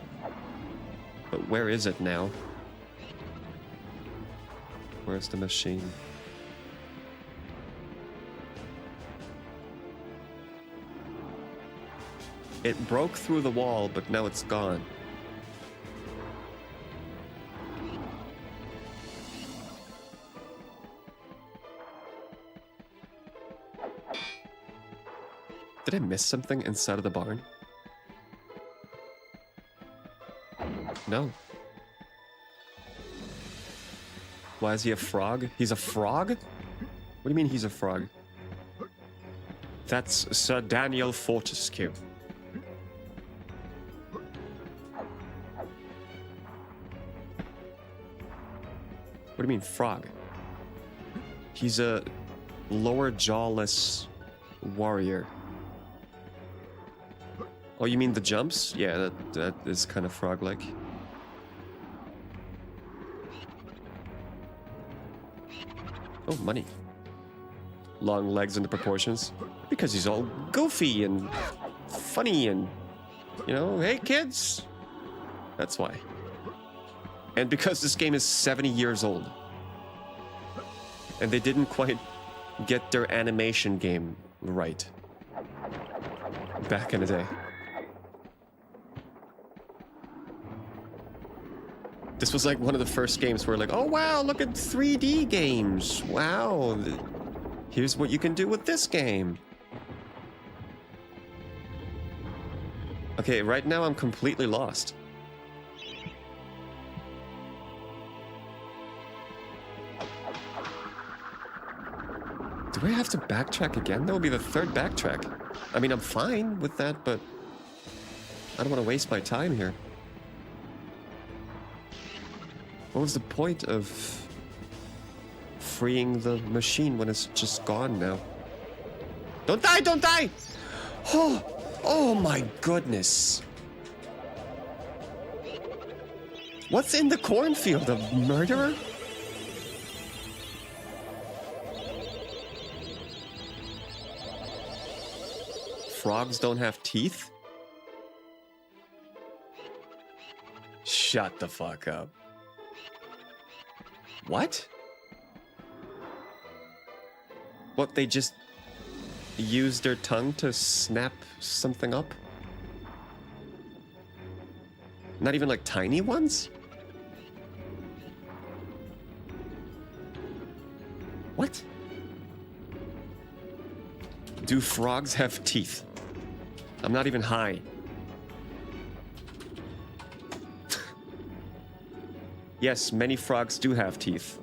Speaker 1: But where is it now? Where's the machine? It broke through the wall, but now it's gone. Did I miss something inside of the barn? No. Why is he a frog? He's a frog? What do you mean he's a frog? That's Sir Daniel Fortescue. What do you mean frog? He's a lower jawless warrior. Oh, you mean the jumps? Yeah, that is kind of frog-like. Oh, money. Long legs and the proportions. Because he's all goofy and funny and, you know, hey kids! That's why. And because this game is 70 years old. And they didn't quite get their animation game right. Back in the day. This was like one of the first games where like, oh wow, look at 3D games. Wow, here's what you can do with this game. Okay, right now I'm completely lost. Do I have to backtrack again? That would be the 3rd backtrack. I mean, I'm fine with that, but I don't want to waste my time here. What was the point of freeing the machine when it's just gone now? Don't die! Don't die! Oh my goodness. What's in the cornfield? A murderer? frogs don't have teeth? Shut the fuck up. What? What, they just use their tongue to snap something up? Not even like tiny ones? What? Do frogs have teeth? I'm not even high. Yes, many frogs do have teeth.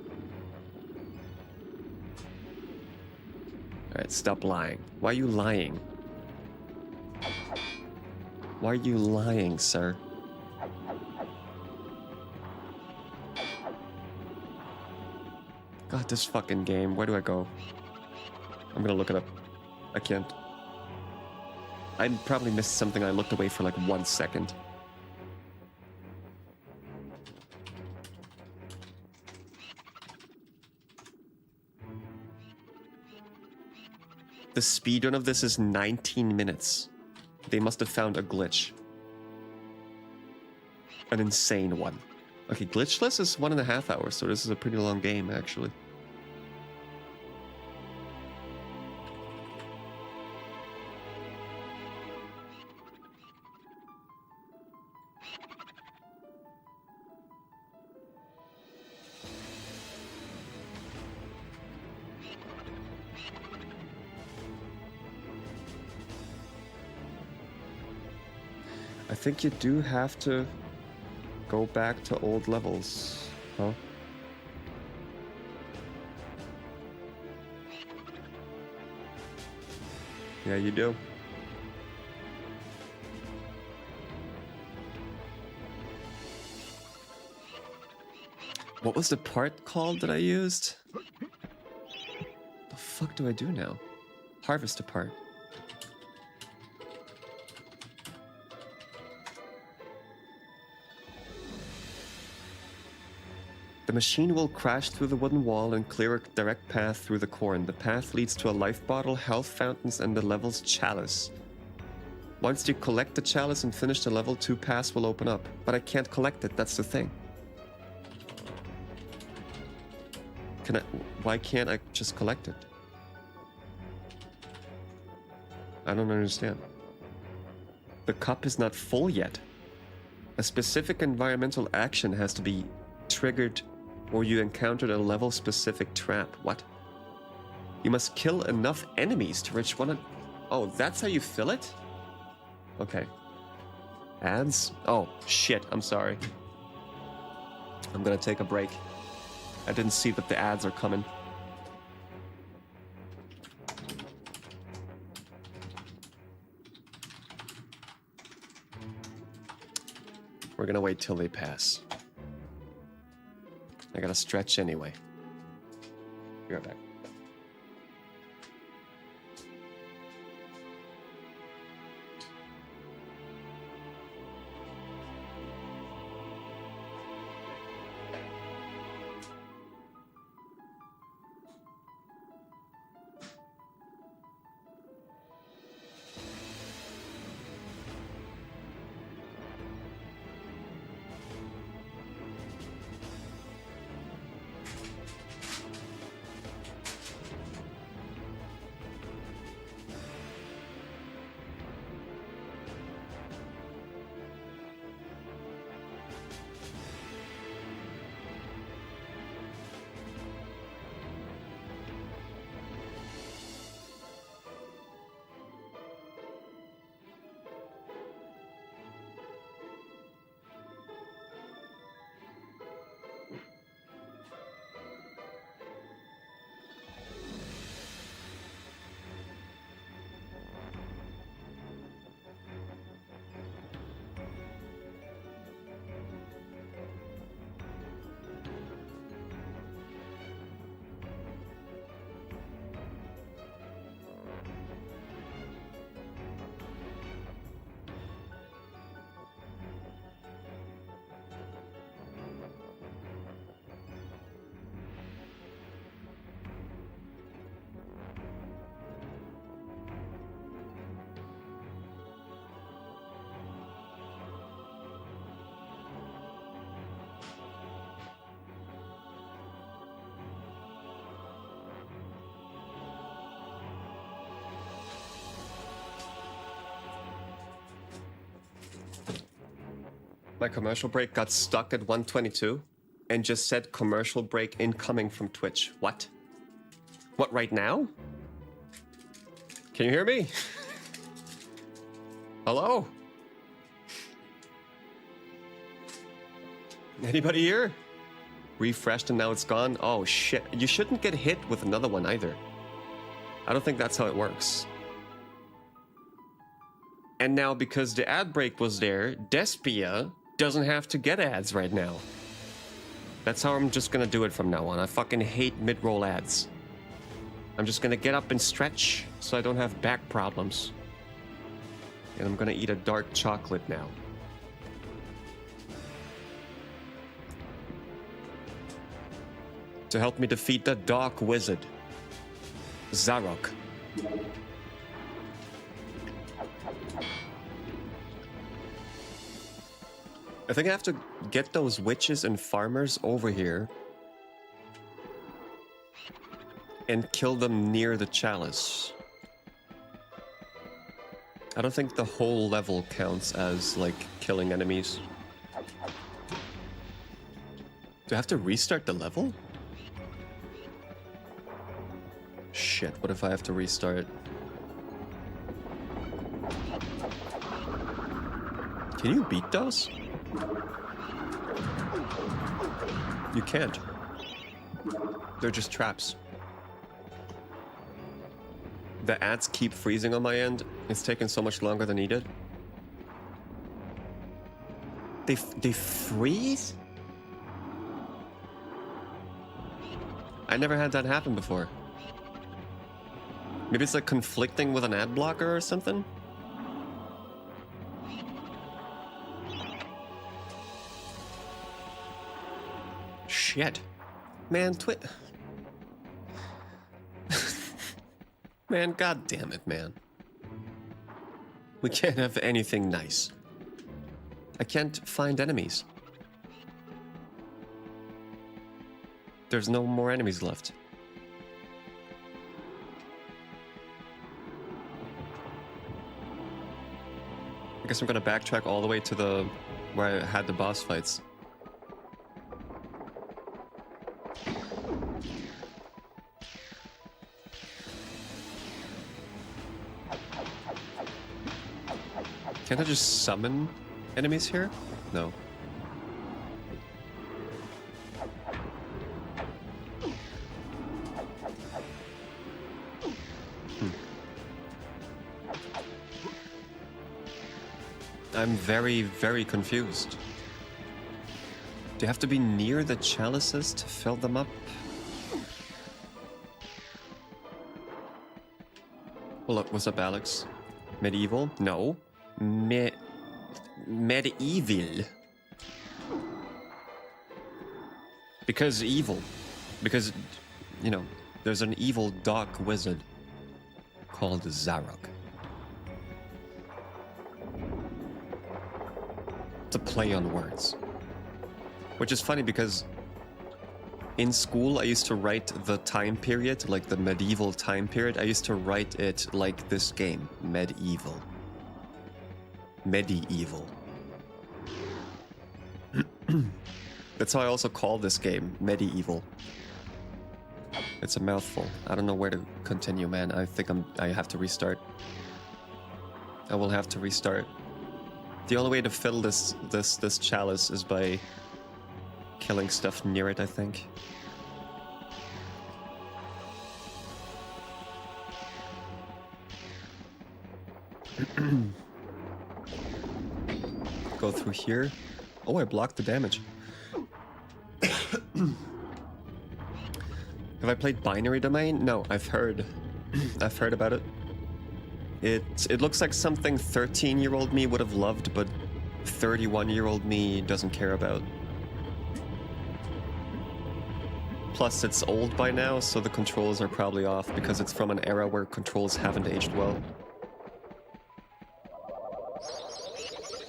Speaker 1: Alright, stop lying. Why are you lying? Why are you lying, sir? God, this fucking game. Where do I go? I'm gonna look it up. I can't. I probably missed something. I looked away for like 1 second. The speedrun of this is 19 minutes. They must have found a glitch. An insane one. Okay, glitchless is 1.5 hours, so this is a pretty long game, actually. I think you do have to go back to old levels, huh? Yeah, you do. What was the part called that I used? The fuck do I do now? Harvest a part. The machine will crash through the wooden wall and clear a direct path through the corn. The path leads to a life bottle, health fountains, and the level's chalice. Once you collect the chalice and finish the level, 2 paths will open up. But I can't collect it, that's the thing. Why can't I just collect it? I don't understand. The cup is not full yet. A specific environmental action has to be triggered or you encountered a level-specific trap. What? You must kill enough enemies to reach one. Oh, that's how you fill it? Okay. Ads? Oh, shit. I'm sorry. I'm gonna take a break. I didn't see that the ads are coming. We're gonna wait till they pass. I gotta stretch anyway. Be right back. My commercial break got stuck at 122 and just said commercial break incoming from Twitch. What? What, right now? Can you hear me? Hello? Anybody here? Refreshed and now it's gone? Oh shit. You shouldn't get hit with another one either. I don't think that's how it works. And now because the ad break was there, Despia doesn't have to get ads right now. That's how I'm just gonna do it from now on. I fucking hate mid-roll ads. I'm just gonna get up and stretch so I don't have back problems. And I'm gonna eat a dark chocolate now. To help me defeat the Dark Wizard, Zarok. I think I have to get those witches and farmers over here and kill them near the chalice. I don't think the whole level counts as, like, killing enemies. Do I have to restart the level? Shit, what if I have to restart? Can you beat those? You can't. They're just traps. The ads keep freezing on my end. It's taking so much longer than needed. They freeze? I never had that happen before. Maybe it's like conflicting with an ad blocker or something? Shit. Man, Man, god damn it, man. We can't have anything nice. I can't find enemies. There's no more enemies left. I guess I'm gonna backtrack all the way to the where I had the boss fights. Can't I just summon enemies here? No. I'm very, very confused. Do you have to be near the chalices to fill them up? Well, look, what's up, Alex? MediEvil? No. MediEvil. Because evil. Because, you know, there's an evil dark wizard called Zarok. It's a play on words. Which is funny because in school I used to write the time period, like the medieval time period, I used to write it like this game, MediEvil. MediEvil. That's how I also call this game, MediEvil. It's a mouthful. I don't know where to continue, man. I think I have to restart. I will have to restart. The only way to fill this chalice is by killing stuff near it, I think. Go through here. Oh, I blocked the damage. Have I played Binary Domain? No, I've heard. I've heard about it. It looks like something 13-year-old me would have loved, but 31-year-old me doesn't care about. Plus, it's old by now, so the controls are probably off because it's from an era where controls haven't aged well.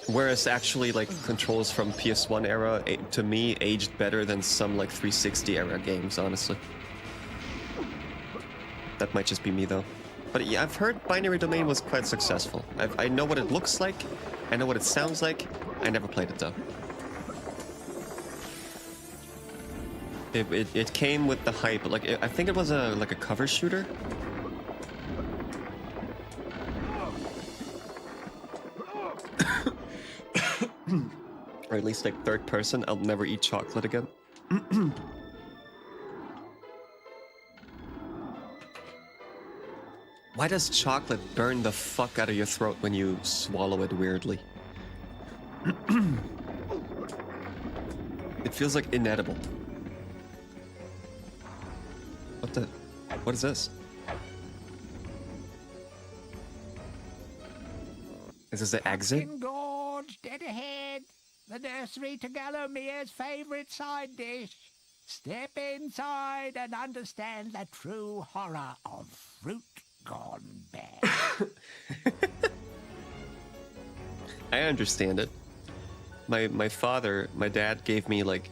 Speaker 1: Whereas actually, like, controls from PS1 era, to me, aged better than some, like, 360 era games, honestly. That might just be me, though. But yeah, I've heard Binary Domain was quite successful. I know what it looks like, I know what it sounds like, I never played it, though. It came with the hype. Like I think it was a cover shooter. Or at least like third person. I'll never eat chocolate again. Why does chocolate burn the fuck out of your throat when you swallow it weirdly? It feels like inedible. What is this? Is this the exit?
Speaker 2: Gorge, dead ahead. The nursery to Galomere's favorite side dish. Step inside and understand the true horror of fruit gone bad.
Speaker 1: I understand it. My dad gave me like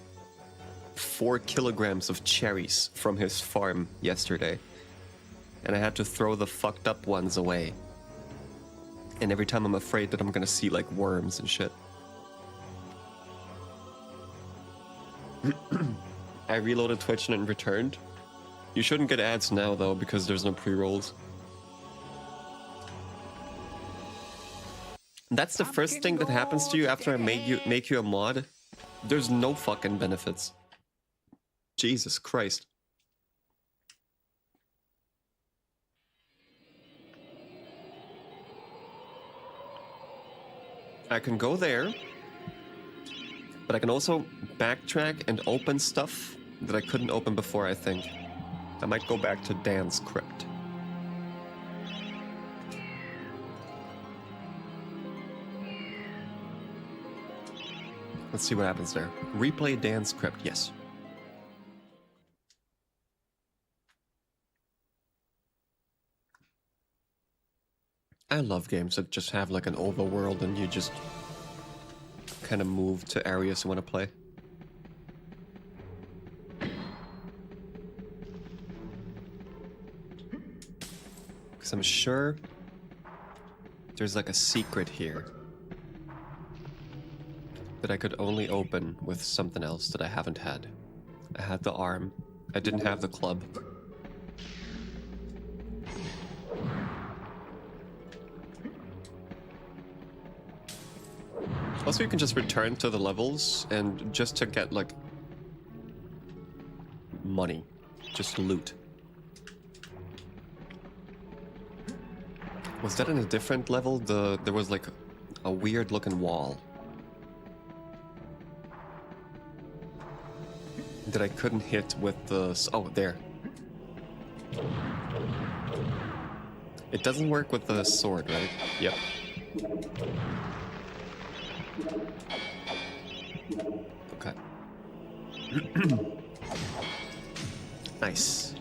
Speaker 1: 4 kilograms of cherries from his farm yesterday. And I had to throw the fucked up ones away. And every time I'm afraid that I'm gonna see like worms and shit. I reloaded Twitch and returned. You shouldn't get ads now though, because there's no pre-rolls. That's the first thing that happens to you after I make you a mod. There's no fucking benefits. Jesus Christ. I can go there, but I can also backtrack and open stuff that I couldn't open before, I think. I might go back to Dan's crypt. Let's see what happens there. Replay Dan's crypt, yes. I love games that just have like an overworld and you just kind of move to areas you want to play. Because I'm sure there's like a secret here that I could only open with something else that I haven't had. I had the arm. I didn't have the club. Also, you can just return to the levels and just to get like money, just loot. Was that in a different level? There was like a weird looking wall that I couldn't hit with the... Oh, there. It doesn't work with the sword, right? Yep. Okay. Nice.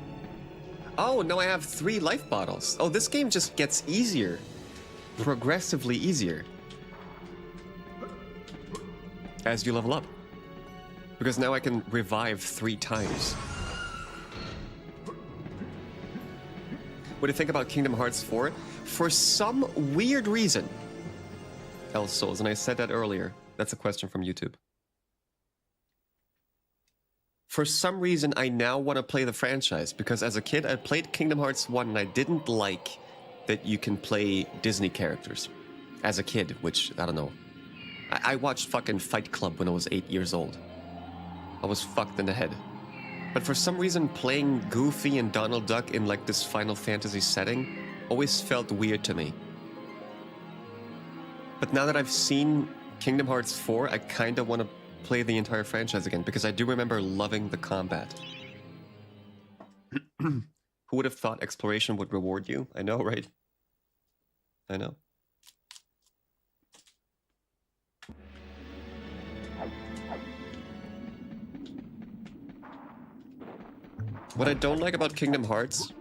Speaker 1: Oh, no, I have 3 life bottles. Oh, this game just gets easier. Progressively easier. As you level up. Because now I can revive 3 times. What do you think about Kingdom Hearts 4? For some weird reason... Hell's Souls, and I said that earlier. That's a question from YouTube. For some reason, I now want to play the franchise, because as a kid, I played Kingdom Hearts 1, and I didn't like that you can play Disney characters. As a kid, which, I don't know. I watched fucking Fight Club when I was 8 years old. I was fucked in the head. But for some reason, playing Goofy and Donald Duck in like this Final Fantasy setting always felt weird to me. But now that I've seen Kingdom Hearts 4, I kind of want to play the entire franchise again, because I do remember loving the combat. Who would have thought exploration would reward you? I know, right? I know. What I don't like about Kingdom Hearts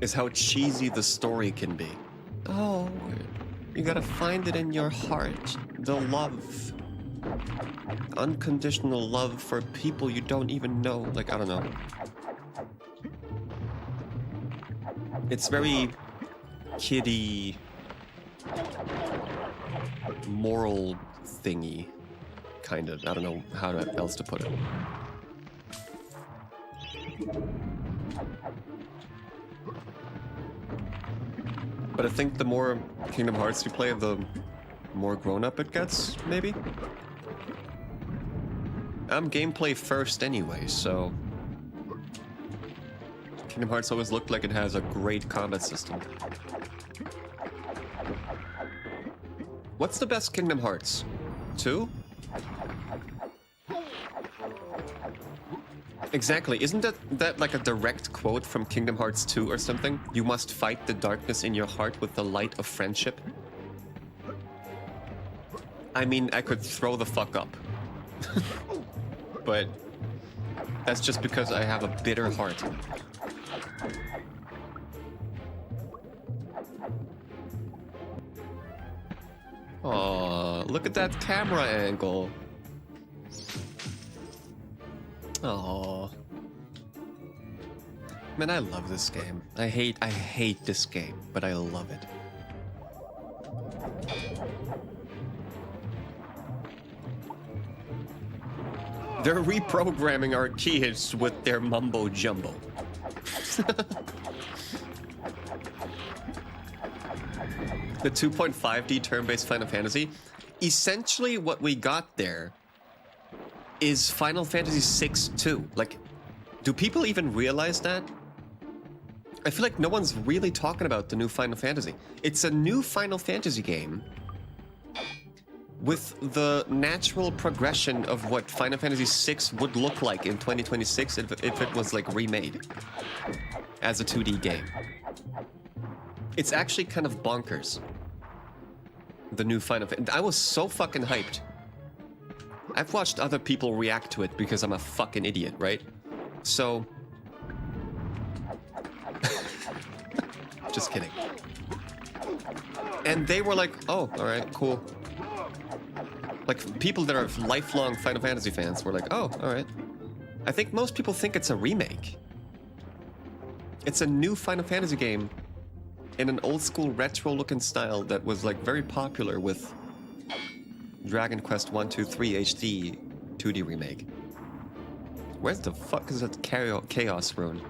Speaker 1: is how cheesy the story can be. Oh, you gotta find it in your heart. The love. Unconditional love for people you don't even know. Like, I don't know. It's very kiddie, moral thingy kind of. I don't know how else to put it. But I think the more Kingdom Hearts you play, the more grown-up it gets, maybe? I'm gameplay first anyway, so... Kingdom Hearts always looked like it has a great combat system. What's the best Kingdom Hearts? 2? Exactly. Isn't that like a direct quote from Kingdom Hearts 2 or something? You must fight the darkness in your heart with the light of friendship. I mean, I could throw the fuck up. But that's just because I have a bitter heart. Aw, look at that camera angle. Aw. Man, I love this game. I hate this game, but I love it. They're reprogramming our kids with their mumbo jumbo. The 2.5D turn-based Final Fantasy, essentially what we got there is Final Fantasy VI 2. Like, do people even realize that? I feel like no one's really talking about the new Final Fantasy. It's a new Final Fantasy game with the natural progression of what Final Fantasy VI would look like in 2026 if it was like remade as a 2D game. It's actually kind of bonkers. The new Final Fantasy. I was so fucking hyped. I've watched other people react to it because I'm a fucking idiot, right? So... Just kidding. And they were like, oh, alright, cool. Like, people that are lifelong Final Fantasy fans were like, oh, alright. I think most people think it's a remake. It's a new Final Fantasy game in an old-school retro-looking style that was, like, very popular with Dragon Quest 1, 2, 3 HD 2D remake. Where's the fuck is that Chaos Rune?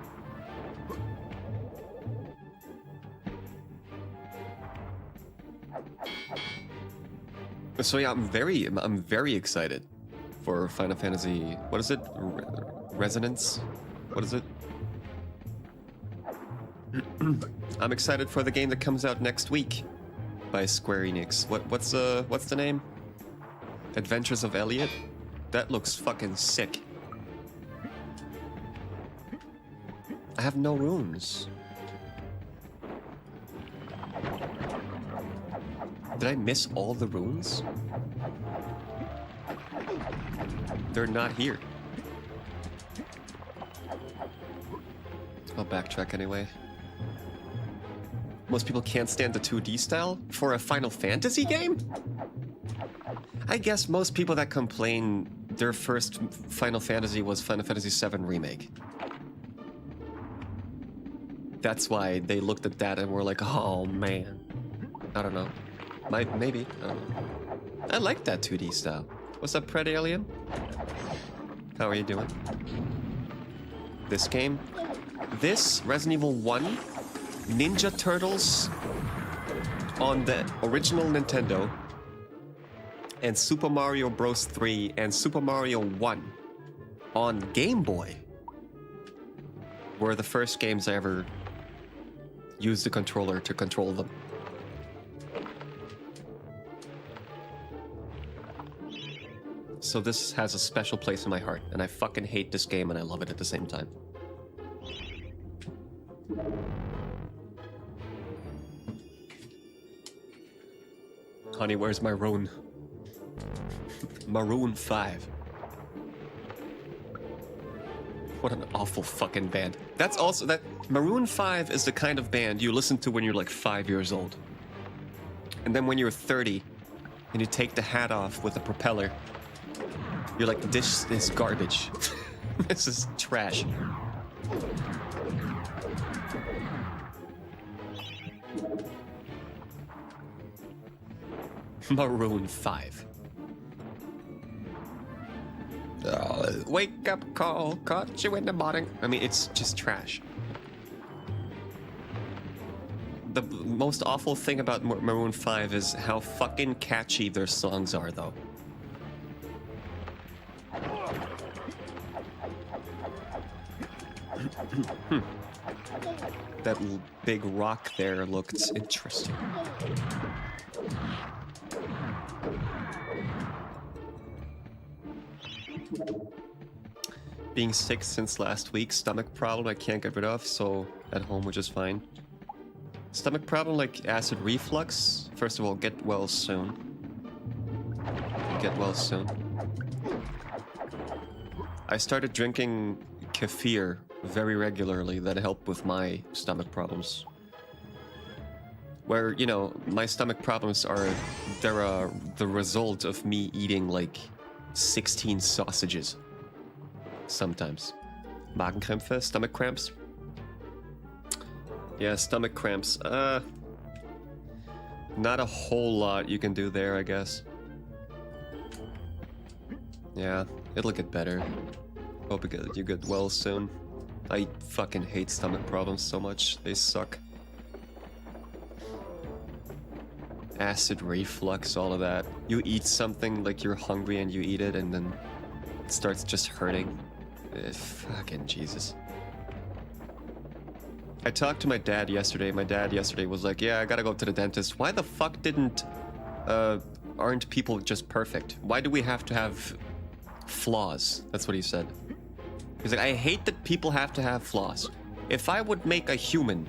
Speaker 1: So yeah, I'm very excited for Final Fantasy. What is it? Resonance? What is it? I'm excited for the game that comes out next week by Square Enix. What's the name? Adventures of Elliot? That looks fucking sick. I have no runes. Did I miss all the runes? They're not here. I'll backtrack anyway. Most people can't stand the 2D style for a Final Fantasy game? I guess most people that complain their first Final Fantasy was Final Fantasy VII Remake. That's why they looked at that and were like, oh man. I don't know. Maybe. I don't know. I like that 2D style. What's up, Pred Alien? How are you doing? This game? This, Resident Evil 1, Ninja Turtles on the original Nintendo, and Super Mario Bros. 3 and Super Mario 1 on Game Boy were the first games I ever used the controller to control them. So this has a special place in my heart, and I fucking hate this game and I love it at the same time. Honey, where's my rune? Maroon 5. What an awful fucking band. That's also that Maroon 5 is the kind of band you listen to when you're like 5 years old. And then when you're 30 and you take the hat off with a propeller, you're like, this is garbage. This is trash. Maroon 5. Wake up call, caught you in the morning. I mean, it's just trash. The most awful thing about Maroon 5 is how fucking catchy their songs are, though. That big rock there looked interesting. Being sick since last week, stomach problem I can't get rid of, so at home which is fine. Stomach problem like acid reflux. First of all, get well soon. Get well soon. I started drinking kefir very regularly. That helped with my stomach problems. Where, you know, my stomach problems are the result of me eating like 16 sausages. Sometimes. Magenkrämpfe, stomach cramps. Yeah, stomach cramps. Not a whole lot you can do there, I guess. Yeah, it'll get better. Hope you get well soon. I fucking hate stomach problems so much. They suck. Acid reflux, all of that. You eat something like you're hungry and you eat it and then it starts just hurting. Fucking Jesus. I talked to my dad yesterday. My dad yesterday was like, yeah, I gotta go to the dentist. Why the fuck aren't people just perfect? Why do we have to have flaws? That's what he said. He's like, I hate that people have to have flaws. If I would make a human,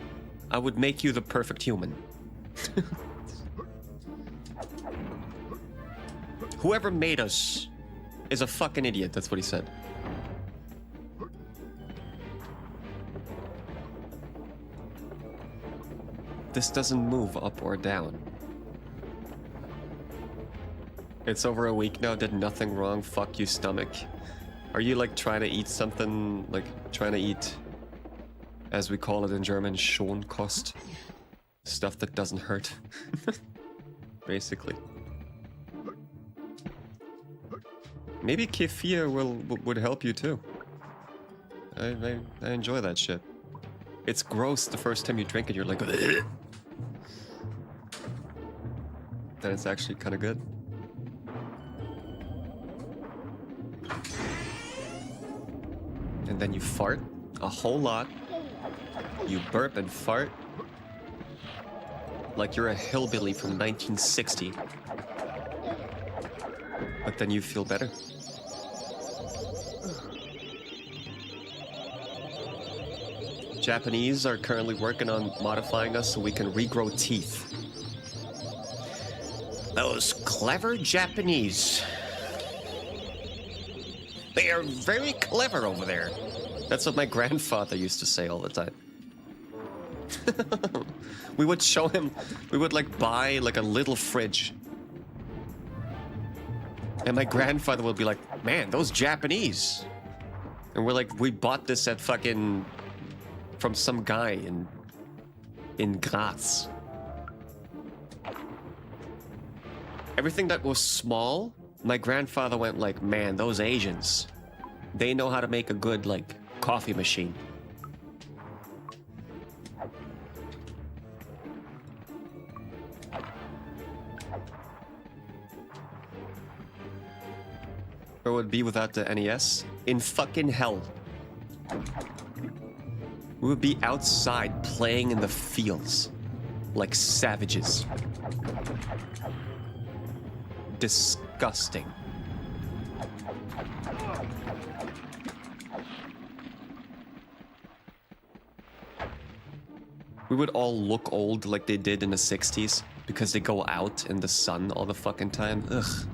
Speaker 1: I would make you the perfect human. Whoever made us is a fucking idiot. That's what he said. This doesn't move up or down. It's over a week now, did nothing wrong, fuck you stomach. Are you like trying to eat something, like trying to eat, as we call it in German, Schonkost? Stuff that doesn't hurt. Basically. Maybe kefir would help you too. I enjoy that shit. It's gross the first time you drink it, you're like, ugh. Then it's actually kind of good. And then you fart a whole lot. You burp and fart like you're a hillbilly from 1960. But then you feel better. Japanese are currently working on modifying us so we can regrow teeth. Those clever Japanese. They are very clever over there. That's what my grandfather used to say all the time. We would show him, we would like buy like a little fridge. And my grandfather would be like, man, those Japanese. And we're like, we bought this at fucking, from some guy in Graz. Everything that was small, my grandfather went like, man, those Asians, they know how to make a good, like, coffee machine. Where would it be without the NES? In fucking hell. We would be outside playing in the fields like savages. Disgusting. We would all look old like they did in the 60s because they go out in the sun all the fucking time. Ugh.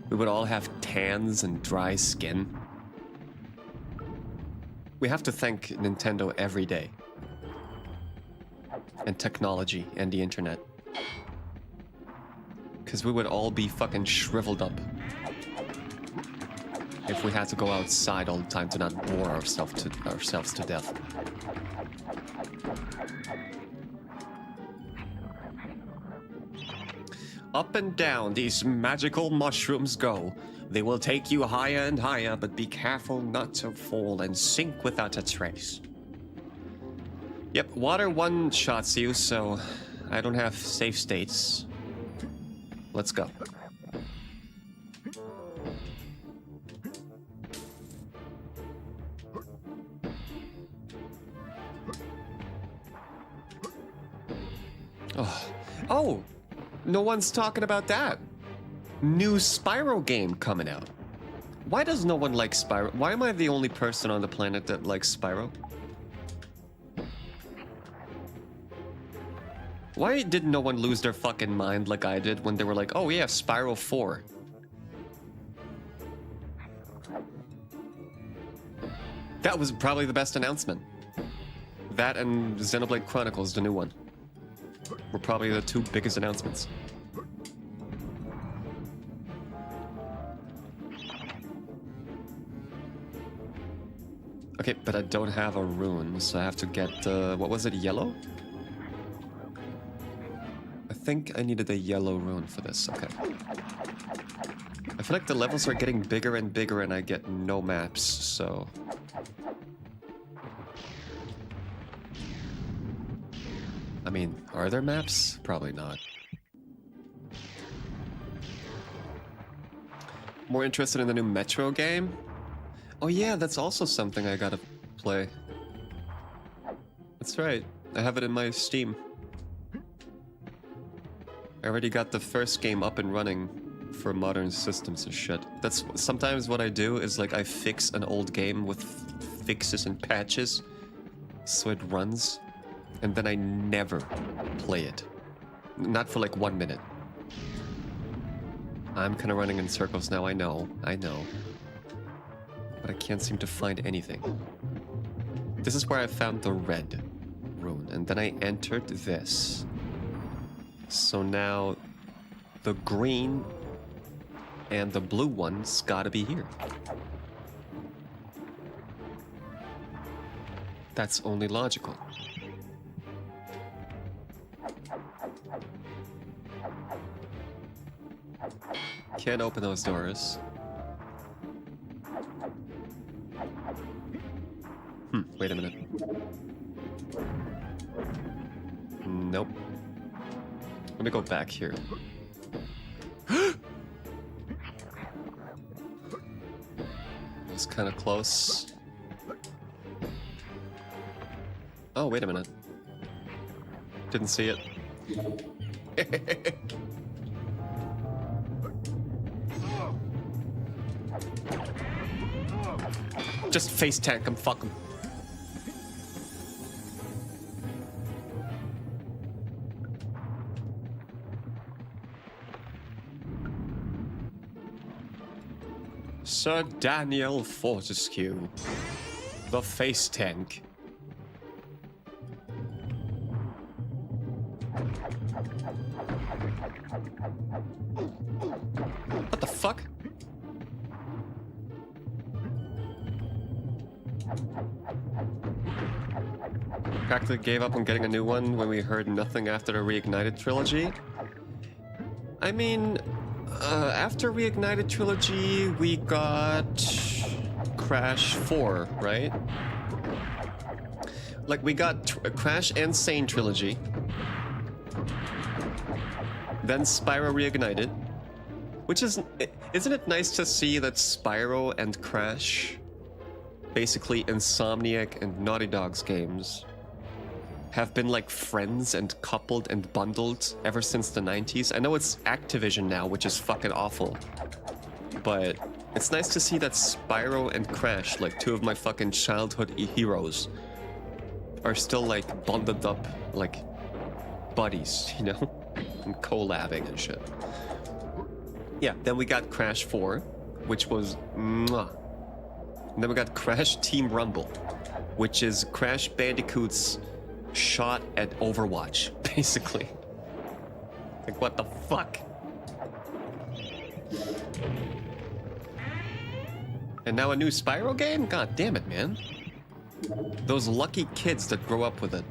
Speaker 1: We would all have tans and dry skin. We have to thank Nintendo every day. And technology and the internet. Because we would all be fucking shriveled up if we had to go outside all the time to not bore ourselves to death. Up and down these magical mushrooms go. They will take you higher and higher, but be careful not to fall and sink without a trace. Yep, water one-shots you, so I don't have safe states. Let's go. Oh, no one's talking about that. New Spyro game coming out. Why does no one like Spyro? Why am I the only person on the planet that likes Spyro? Why did no one lose their fucking mind like I did when they were like, oh yeah, Spyro 4? That was probably the best announcement. That and Xenoblade Chronicles, the new one, were probably the two biggest announcements. Okay, but I don't have a rune, so I have to get, what was it, yellow? I think I needed a yellow rune for this, okay. I feel like the levels are getting bigger and bigger and I get no maps, so... I mean, are there maps? Probably not. More interested in the new Metro game? Oh yeah, that's also something I gotta play. That's right, I have it in my Steam. I already got the first game up and running for modern systems and shit. That's sometimes what I do is like I fix an old game with fixes and patches so it runs, and then I never play it. Not for like 1 minute. I'm kind of running in circles now, I know. But I can't seem to find anything. This is where I found the red rune, and then I entered this. So now the green and the blue ones gotta be here. That's only logical. Can't open those doors. Wait a minute. Nope. Let me go back here. It was kind of close. Oh, wait a minute. Didn't see it. Just face tank him, fuck him. Sir Daniel Fortescue, the face tank. What the fuck? Practically gave up on getting a new one when we heard nothing after the Reignited trilogy. I mean, after Reignited trilogy, we got Crash 4, right? Like, we got Crash and Sane trilogy. Then Spyro Reignited. Which is... Isn't it nice to see that Spyro and Crash, basically Insomniac and Naughty Dog's games, have been like friends and coupled and bundled ever since the 90s. I know it's Activision now, which is fucking awful. But it's nice to see that Spyro and Crash, like two of my fucking childhood heroes, are still like bundled up like buddies, you know? And collabing and shit. Yeah, then we got Crash 4, which was mwah. And then we got Crash Team Rumble, which is Crash Bandicoot's shot at Overwatch, basically. Like, what the fuck? And now a new Spyro game? God damn it, man. Those lucky kids that grow up with it.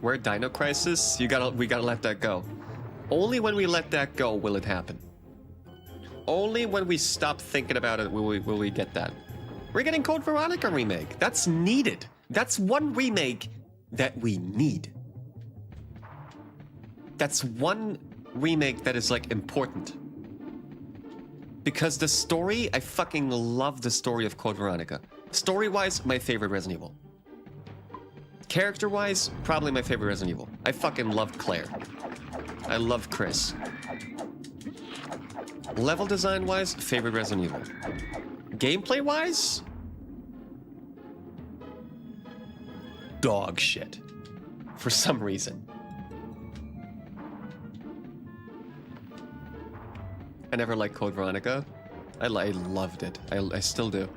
Speaker 1: Where Dino Crisis? We gotta let that go. Only when we let that go will it happen. Only when we stop thinking about it will we get that. We're getting Code Veronica remake. That's needed. That's one remake that we need. That's one remake that is like important. Because the story, I fucking love the story of Code Veronica. Story-wise, my favorite Resident Evil. Character-wise, probably my favorite Resident Evil. I fucking loved Claire. I love Chris. Level design-wise, favorite Resident Evil. Gameplay-wise, dog shit. For some reason. I never liked Code Veronica. I loved it. I still do.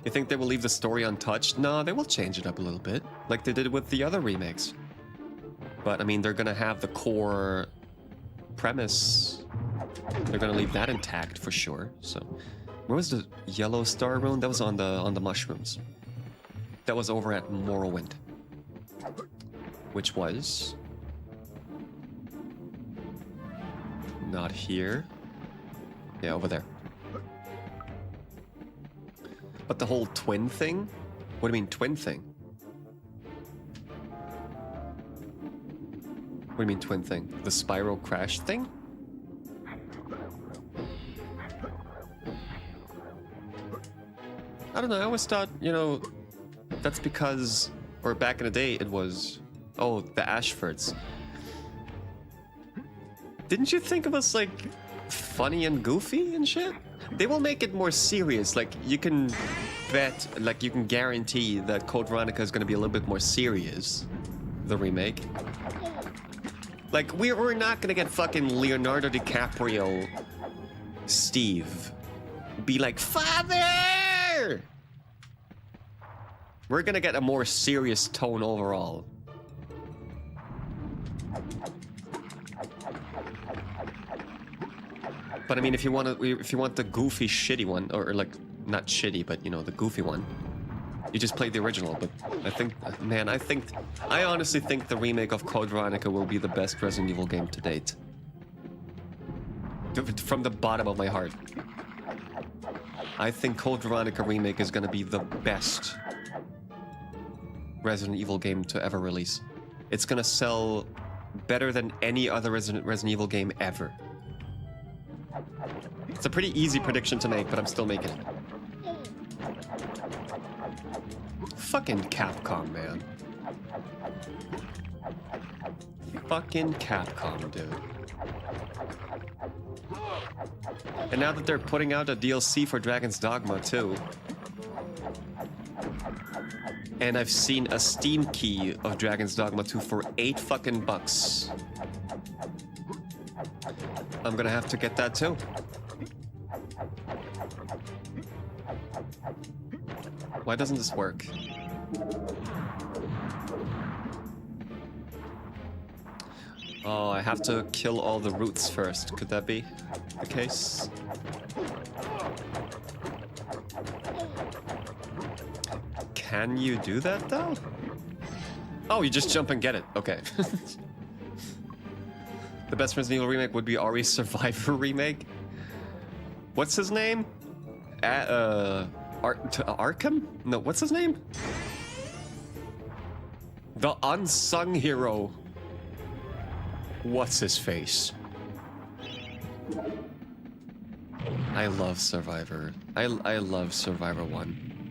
Speaker 1: You think they will leave the story untouched? No, they will change it up a little bit, like they did with the other remakes. But I mean, they're gonna have the core premise. They're gonna leave that intact for sure. So, where was the yellow star rune? That was on the mushrooms. That was over at Morrowind, which was not here. Yeah, over there. But the whole twin thing? What do you mean twin thing? What do you mean twin thing? The spiral crash thing? I don't know, I always thought, you know, that's because, or back in the day it was, oh, the Ashfords. Didn't you think of us like funny and goofy and shit? They will make it more serious. Like you can bet, like you can guarantee that Code Veronica is going to be a little bit more serious. The remake. Like we're not going to get fucking Leonardo DiCaprio, Steve, be like father. We're going to get a more serious tone overall. But I mean, if you want the goofy, shitty one, or like not shitty, but you know, the goofy one, you just play the original. But I think, man, I honestly think the remake of Code Veronica will be the best Resident Evil game to date. From the bottom of my heart, I think Code Veronica remake is gonna be the best Resident Evil game to ever release. It's gonna sell better than any other Resident Evil game ever. It's a pretty easy prediction to make, but I'm still making it. Fucking Capcom, man. Fucking Capcom, dude. And now that they're putting out a DLC for Dragon's Dogma too, and I've seen a Steam key of Dragon's Dogma 2 for $8 fucking bucks. I'm gonna have to get that too. Why doesn't this work? Oh, I have to kill all the roots first. Could that be the case? Can you do that though? Oh, you just jump and get it. Okay. The best Resident Evil remake would be Ari's Survivor remake. What's his name? Arkham? No, what's his name? The unsung hero. What's his face? I love Survivor. I love Survivor 1.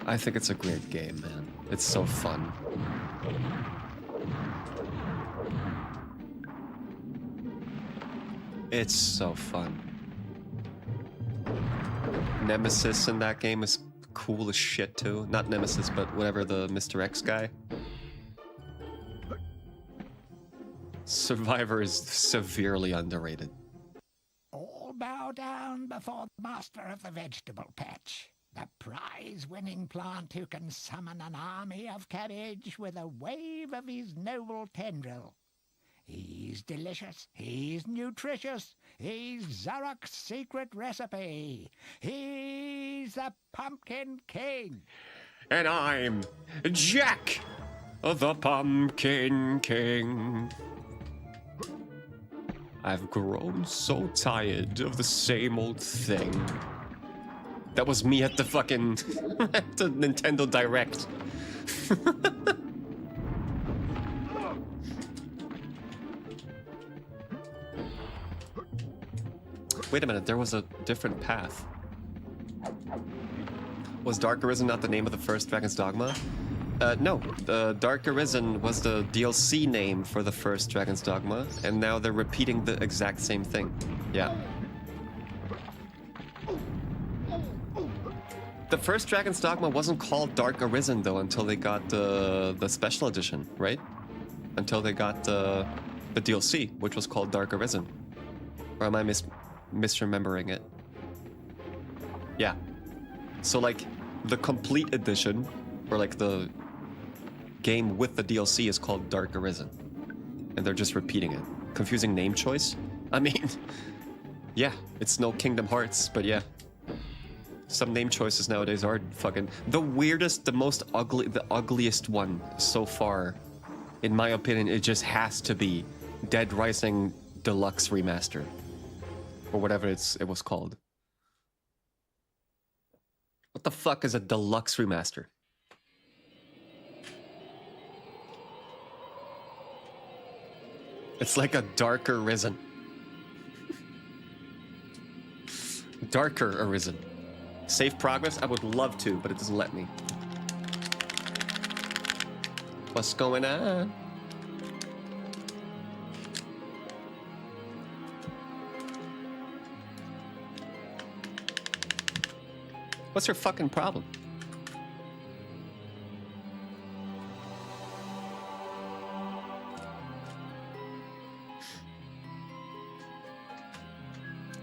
Speaker 1: I think it's a great game, man. It's so fun. It's so fun. Nemesis in that game is cool as shit too. Not Nemesis, but whatever, the Mr. X guy. Survivor is severely underrated.
Speaker 2: All bow down before the master of the vegetable patch, the prize-winning plant who can summon an army of cabbage with a wave of his noble tendril. He's delicious, he's nutritious, he's Zarok's secret recipe. He's the Pumpkin King.
Speaker 1: And I'm Jack, the Pumpkin King. I've grown so tired of the same old thing. That was me at the fucking at the Nintendo Direct. Wait a minute, there was a different path. Was Dark Arisen not the name of the first Dragon's Dogma? No, Dark Arisen was the DLC name for the first Dragon's Dogma, and now they're repeating the exact same thing. Yeah. The first Dragon's Dogma wasn't called Dark Arisen though until they got the special edition, right? Until they got the DLC, which was called Dark Arisen. Or am I misremembering it? Yeah. So like the complete edition, or like the game with the DLC, is called Dark Arisen, and they're just repeating it. Confusing name choice? I mean, yeah, it's no Kingdom Hearts, but yeah. Some name choices nowadays are fucking the weirdest, the most ugly, the ugliest one so far, in my opinion. It just has to be Dead Rising Deluxe Remaster, or whatever it was called. What the fuck is a deluxe remaster? It's like a Darker Arisen. Darker Arisen. Save progress? I would love to, but it doesn't let me. What's going on? What's your fucking problem?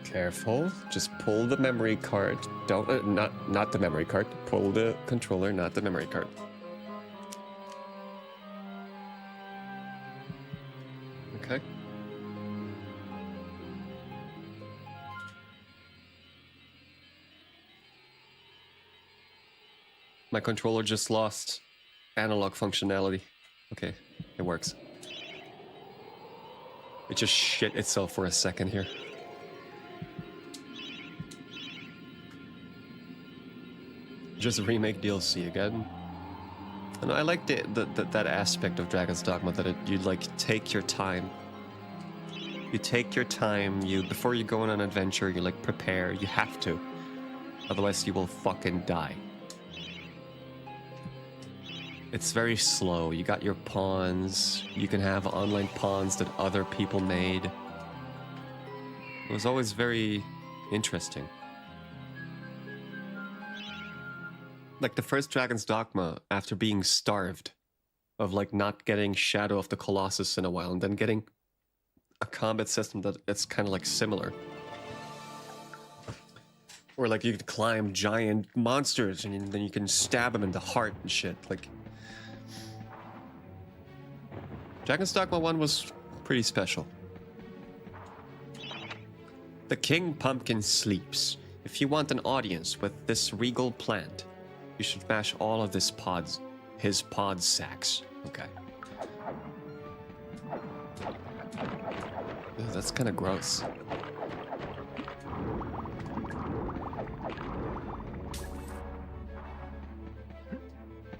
Speaker 1: Careful. Just pull the memory card. Don't not the memory card. Pull the controller, not the memory card. Okay. My controller just lost analog functionality. Okay, it works. It just shit itself for a second here. Just remake DLC again. And I like that aspect of Dragon's Dogma, that you like take your time. You take your time. Before you go on an adventure, you like prepare. You have to, otherwise you will fucking die. It's very slow. You got your pawns. You can have online pawns that other people made. It was always very interesting. Like the first Dragon's Dogma, after being starved of like not getting Shadow of the Colossus in a while, and then getting a combat system that's kind of like similar. Or like you could climb giant monsters and then you can stab them in the heart and shit. Like Dragon's Dogma 1 was pretty special. The King Pumpkin sleeps. If you want an audience with this regal plant, you should mash all of his pod sacks. Okay. Ew, that's kind of gross.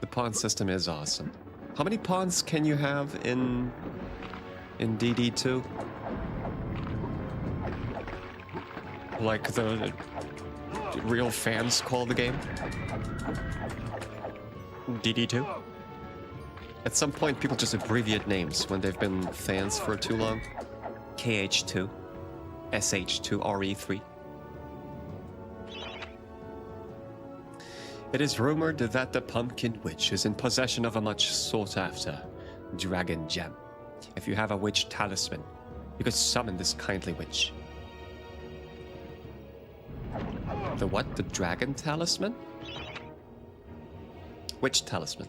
Speaker 1: The pawn system is awesome. How many pawns can you have in DD2? Like the real fans call the game? DD2? At some point, people just abbreviate names when they've been fans for too long. KH2, SH2, RE3. It is rumored that the Pumpkin Witch is in possession of a much sought-after dragon gem. If you have a witch talisman, you could summon this kindly witch. The what? The dragon talisman? Witch talisman.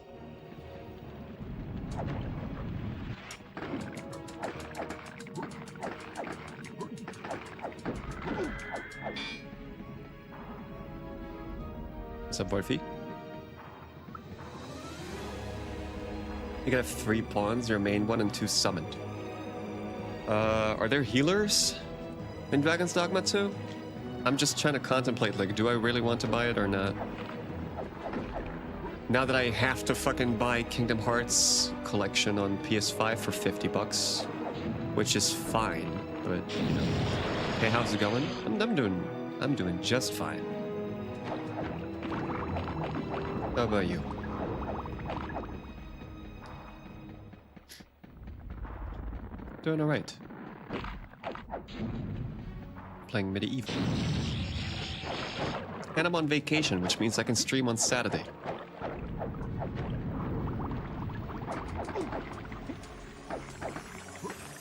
Speaker 1: What's up, Wolfie? You can have 3 pawns, your main one, and 2 summoned. Are there healers in Dragon's Dogma 2? I'm just trying to contemplate, like, do I really want to buy it or not? Now that I have to fucking buy Kingdom Hearts collection on PS5 for $50, which is fine, but you know. Hey, how's it going? I'm doing just fine. How about you? Doing alright. Playing MediEvil. And I'm on vacation, which means I can stream on Saturday.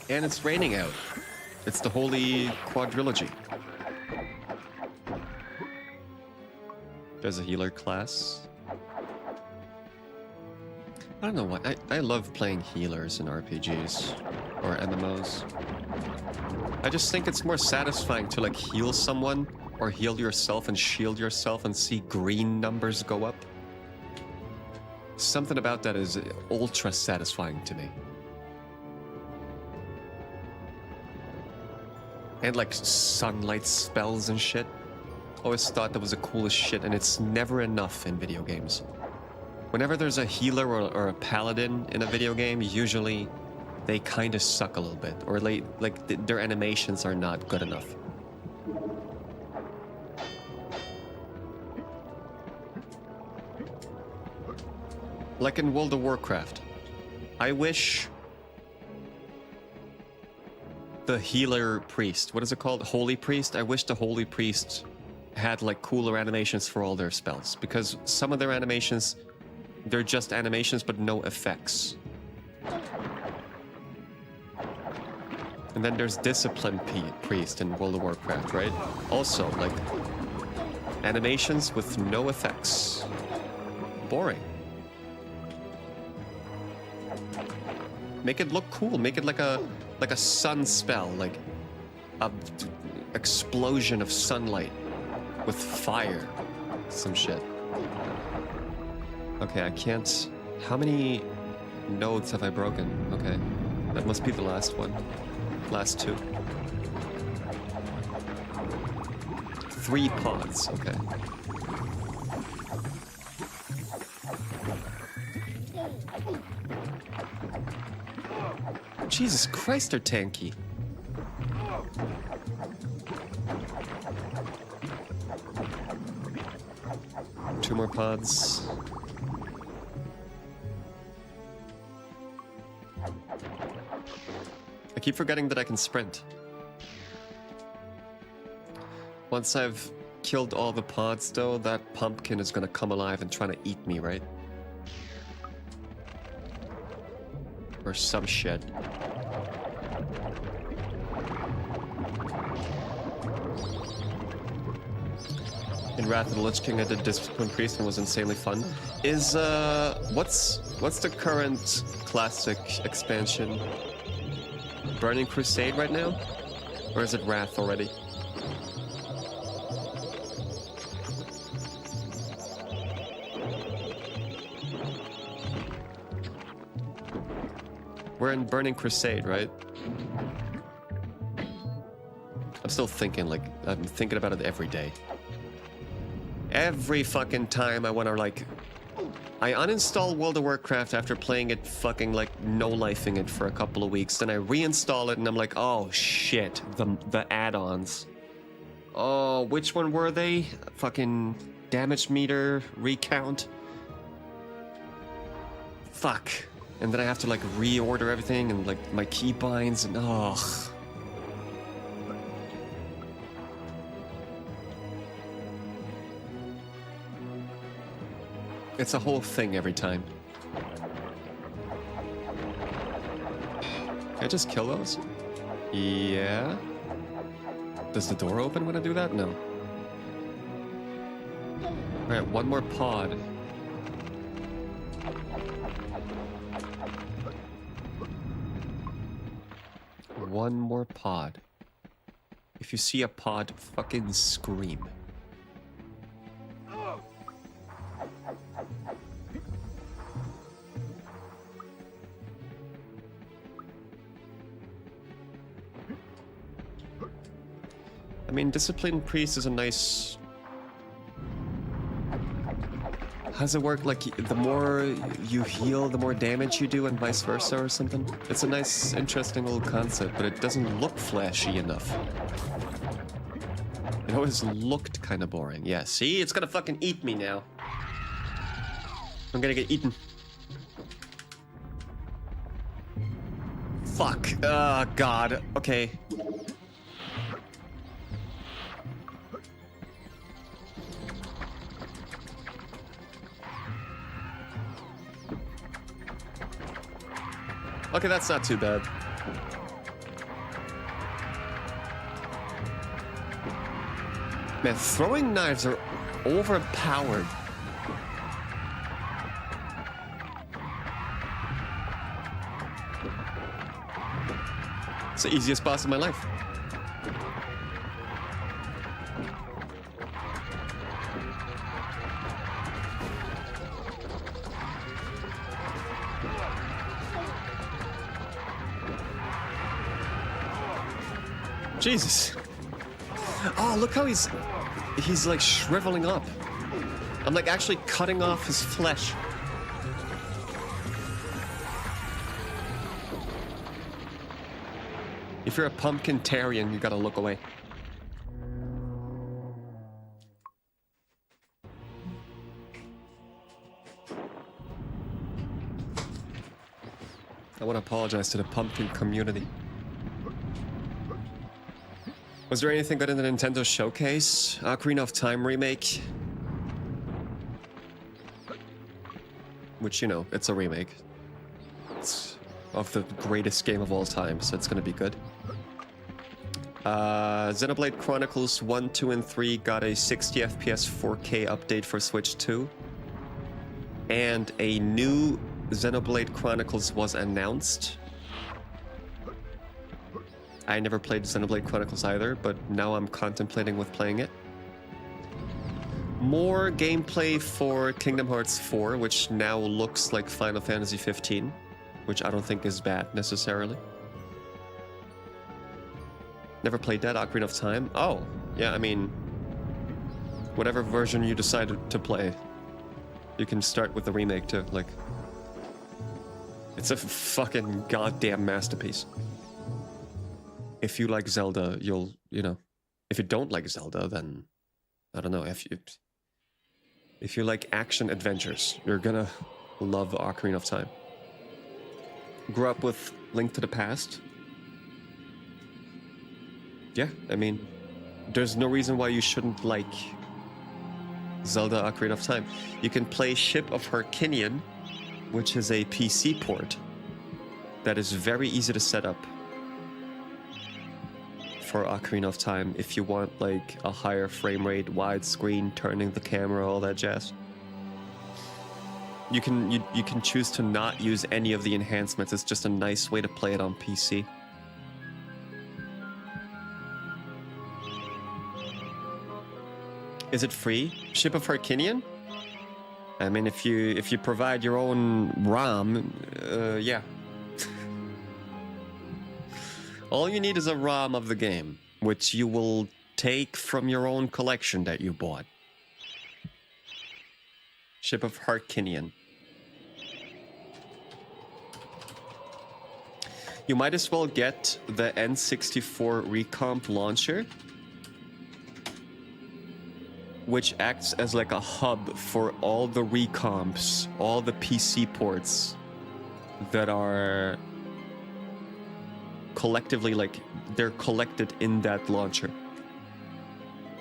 Speaker 1: And it's raining out. It's the holy quadrilogy. There's a healer class. I don't know what. I love playing healers in RPGs or MMOs. I just think it's more satisfying to like heal someone or heal yourself and shield yourself and see green numbers go up. Something about that is ultra satisfying to me. And like sunlight spells and shit. Always thought that was the coolest shit, and it's never enough in video games. Whenever there's a healer or a paladin in a video game, usually they kind of suck a little bit, or their animations are not good enough. Like in World of Warcraft, I wish the healer priest, what is it called? Holy priest? I wish the holy priest had like cooler animations for all their spells, because some of their animations, they're just animations but no effects. And then there's discipline priest in World of Warcraft, right? Also, like, animations with no effects. Boring. Make it look cool. Make it like a sun spell, like a explosion of sunlight with fire. Some shit. Okay, I can't. How many nodes have I broken? Okay, that must be the last one. Last two. 3 pods. Okay. Jesus Christ, they're tanky. Two more pods. I keep forgetting that I can sprint. Once I've killed all the pods, though, that pumpkin is gonna come alive and try to eat me, right? Or some shit. In Wrath of the Lich King, I did Discipline Priest and was insanely fun. Is, what's the current classic expansion? Burning Crusade right now? Or is it Wrath already? We're in Burning Crusade, right? I'm still thinking, like, I'm thinking about it every day. Every fucking time I want to, like... I uninstall World of Warcraft after playing it fucking, like, no-lifing it for a couple of weeks. Then I reinstall it and I'm like, oh, shit. The add-ons. Oh, which one were they? Fucking damage meter recount? Fuck. And then I have to, like, reorder everything and, like, my keybinds and... ugh. It's a whole thing every time. Can I just kill those? Yeah. Does the door open when I do that? No. Alright, one more pod. One more pod. If you see a pod, fucking scream. mean, Discipline Priest is a nice... How does it work? Like, the more you heal, the more damage you do, and vice versa or something? It's a nice, interesting little concept, but it doesn't look flashy enough. It always looked kind of boring. Yeah, see? It's gonna fucking eat me now. I'm gonna get eaten. Fuck. Oh, God. Okay. Okay, that's not too bad. Man, throwing knives are overpowered. It's the easiest boss in my life. Jesus. Oh, look how he's like shriveling up. I'm like actually cutting off his flesh. If you're a pumpkin-tarian, you gotta look away. I want to apologize to the pumpkin community. Was there anything good in the Nintendo Showcase? Ocarina of Time remake? Which, you know, it's a remake. It's of the greatest game of all time, so it's gonna be good. Xenoblade Chronicles 1, 2, and 3 got a 60 FPS 4K update for Switch 2. And a new Xenoblade Chronicles was announced. I never played Xenoblade Chronicles either, but now I'm contemplating with playing it. More gameplay for Kingdom Hearts 4, which now looks like Final Fantasy 15, which I don't think is bad necessarily. Never played that, Ocarina of Time. Oh, yeah, I mean, whatever version you decided to play, you can start with the remake too, like, it's a fucking goddamn masterpiece. If you like Zelda, you'll, you know, if you don't like Zelda, then, I don't know, if you like action adventures, you're gonna love Ocarina of Time. Grew up with Link to the Past. Yeah, I mean, there's no reason why you shouldn't like Zelda Ocarina of Time. You can play Ship of Harkinian, which is a PC port that is very easy to set up for Ocarina of Time if you want like a higher frame rate, widescreen, turning the camera, all that jazz. You can choose to not use any of the enhancements. It's just a nice way to play it on PC. Is it free? Ship of Harkinian? I mean, if you provide your own ROM, yeah. All you need is a ROM of the game, which you will take from your own collection that you bought. Ship of Harkinian. You might as well get the N64 Recomp launcher, which acts as like a hub for all the recomps, all the PC ports that are collectively, like, they're collected in that launcher.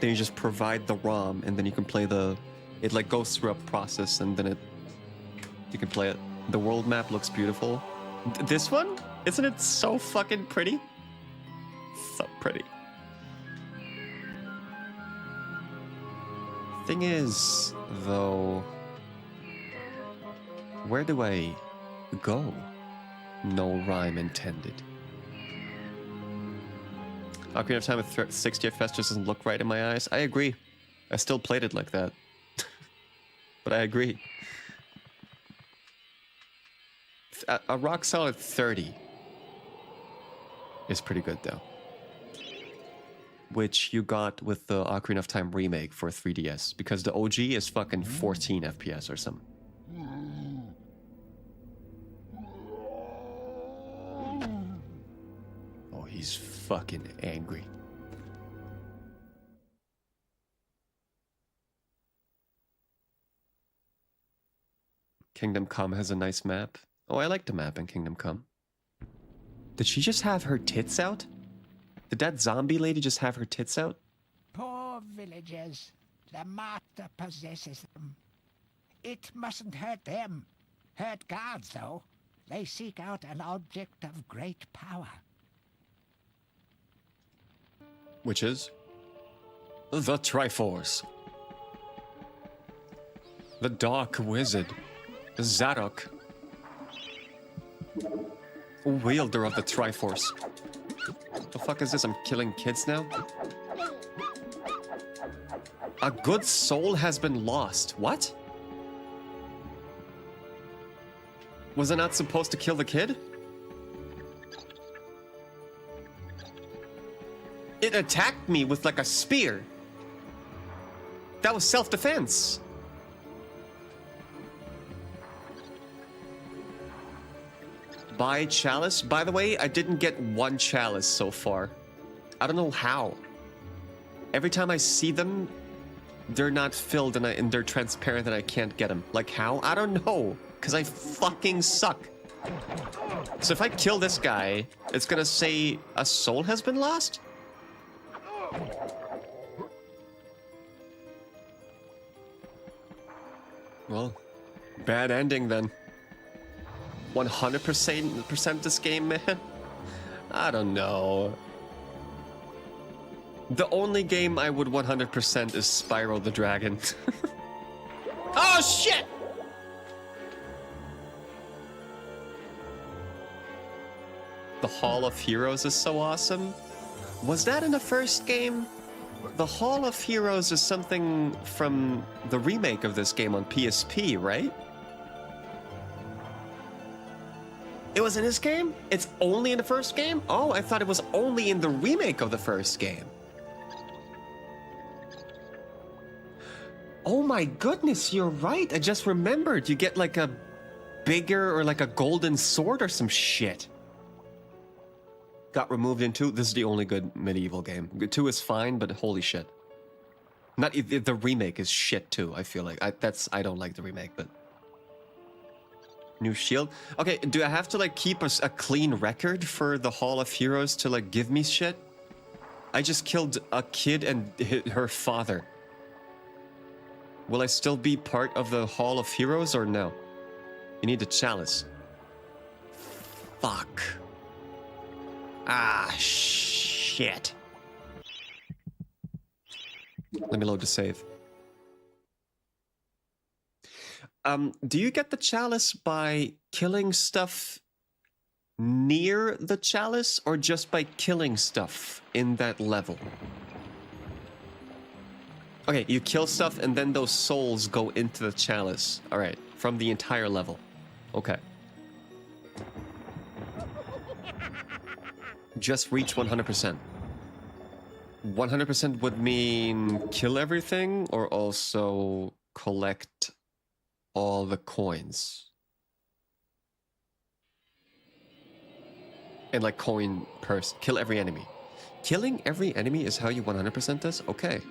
Speaker 1: Then you just provide the ROM, and then you can play it like goes through a process, and then you can play it. The world map looks beautiful. This one? Isn't it so fucking pretty? So pretty. Thing is, though, where do I go? No rhyme intended. Ocarina of Time with 60 FPS just doesn't look right in my eyes. I agree. I still played it like that. But I agree. A rock solid 30 is pretty good, though. which you got with the Ocarina of Time remake for 3DS, because the OG is fucking 14 FPS or something. Oh, he's fucking angry. Kingdom Come has a nice map. Oh, I like the map in Kingdom Come. Did she just have her tits out? Did that zombie lady just have her tits out?
Speaker 2: Poor villagers. The master possesses them. It mustn't hurt them. Hurt guards, though. They seek out an object of great power.
Speaker 1: Which is? The Triforce. The Dark Wizard. Zarok. Wielder of the Triforce. The fuck is this? I'm killing kids now? A good soul has been lost. What? Was I not supposed to kill the kid? It attacked me with like a spear. That was self-defense. Buy chalice. By the way, I didn't get one chalice so far. I don't know how. Every time I see them, they're not filled and they're transparent and I can't get them. Like how? I don't know. Because I fucking suck. So if I kill this guy, it's gonna say a soul has been lost? Well, bad ending then. 100% this game, man? I don't know. The only game I would 100% is Spyro the Dragon. Oh, shit! The Hall of Heroes is so awesome. Was that in the first game? The Hall of Heroes is something from the remake of this game on PSP, right? It was in this game? It's only in the first game? Oh, I thought it was only in the remake of the first game. Oh my goodness, you're right. I just remembered. You get like a bigger or like a golden sword or some shit. Got removed in 2. This is the only good MediEvil game. 2 is fine, but holy shit. Not the remake is shit too, I feel like. I don't like the remake, but... New shield? Okay, do I have to like keep a clean record for the Hall of Heroes to like give me shit? I just killed a kid and her father. Will I still be part of the Hall of Heroes or no? You need a chalice. Fuck. Ah, shit. Let me load the save. Do you get the chalice by killing stuff near the chalice or just by killing stuff in that level? Okay, you kill stuff and then those souls go into the chalice. All right, from the entire level. Okay. Just reach 100%. 100% would mean kill everything or also collect all the coins. And like coin purse. Kill every enemy. Killing every enemy is how you 100% this? Okay.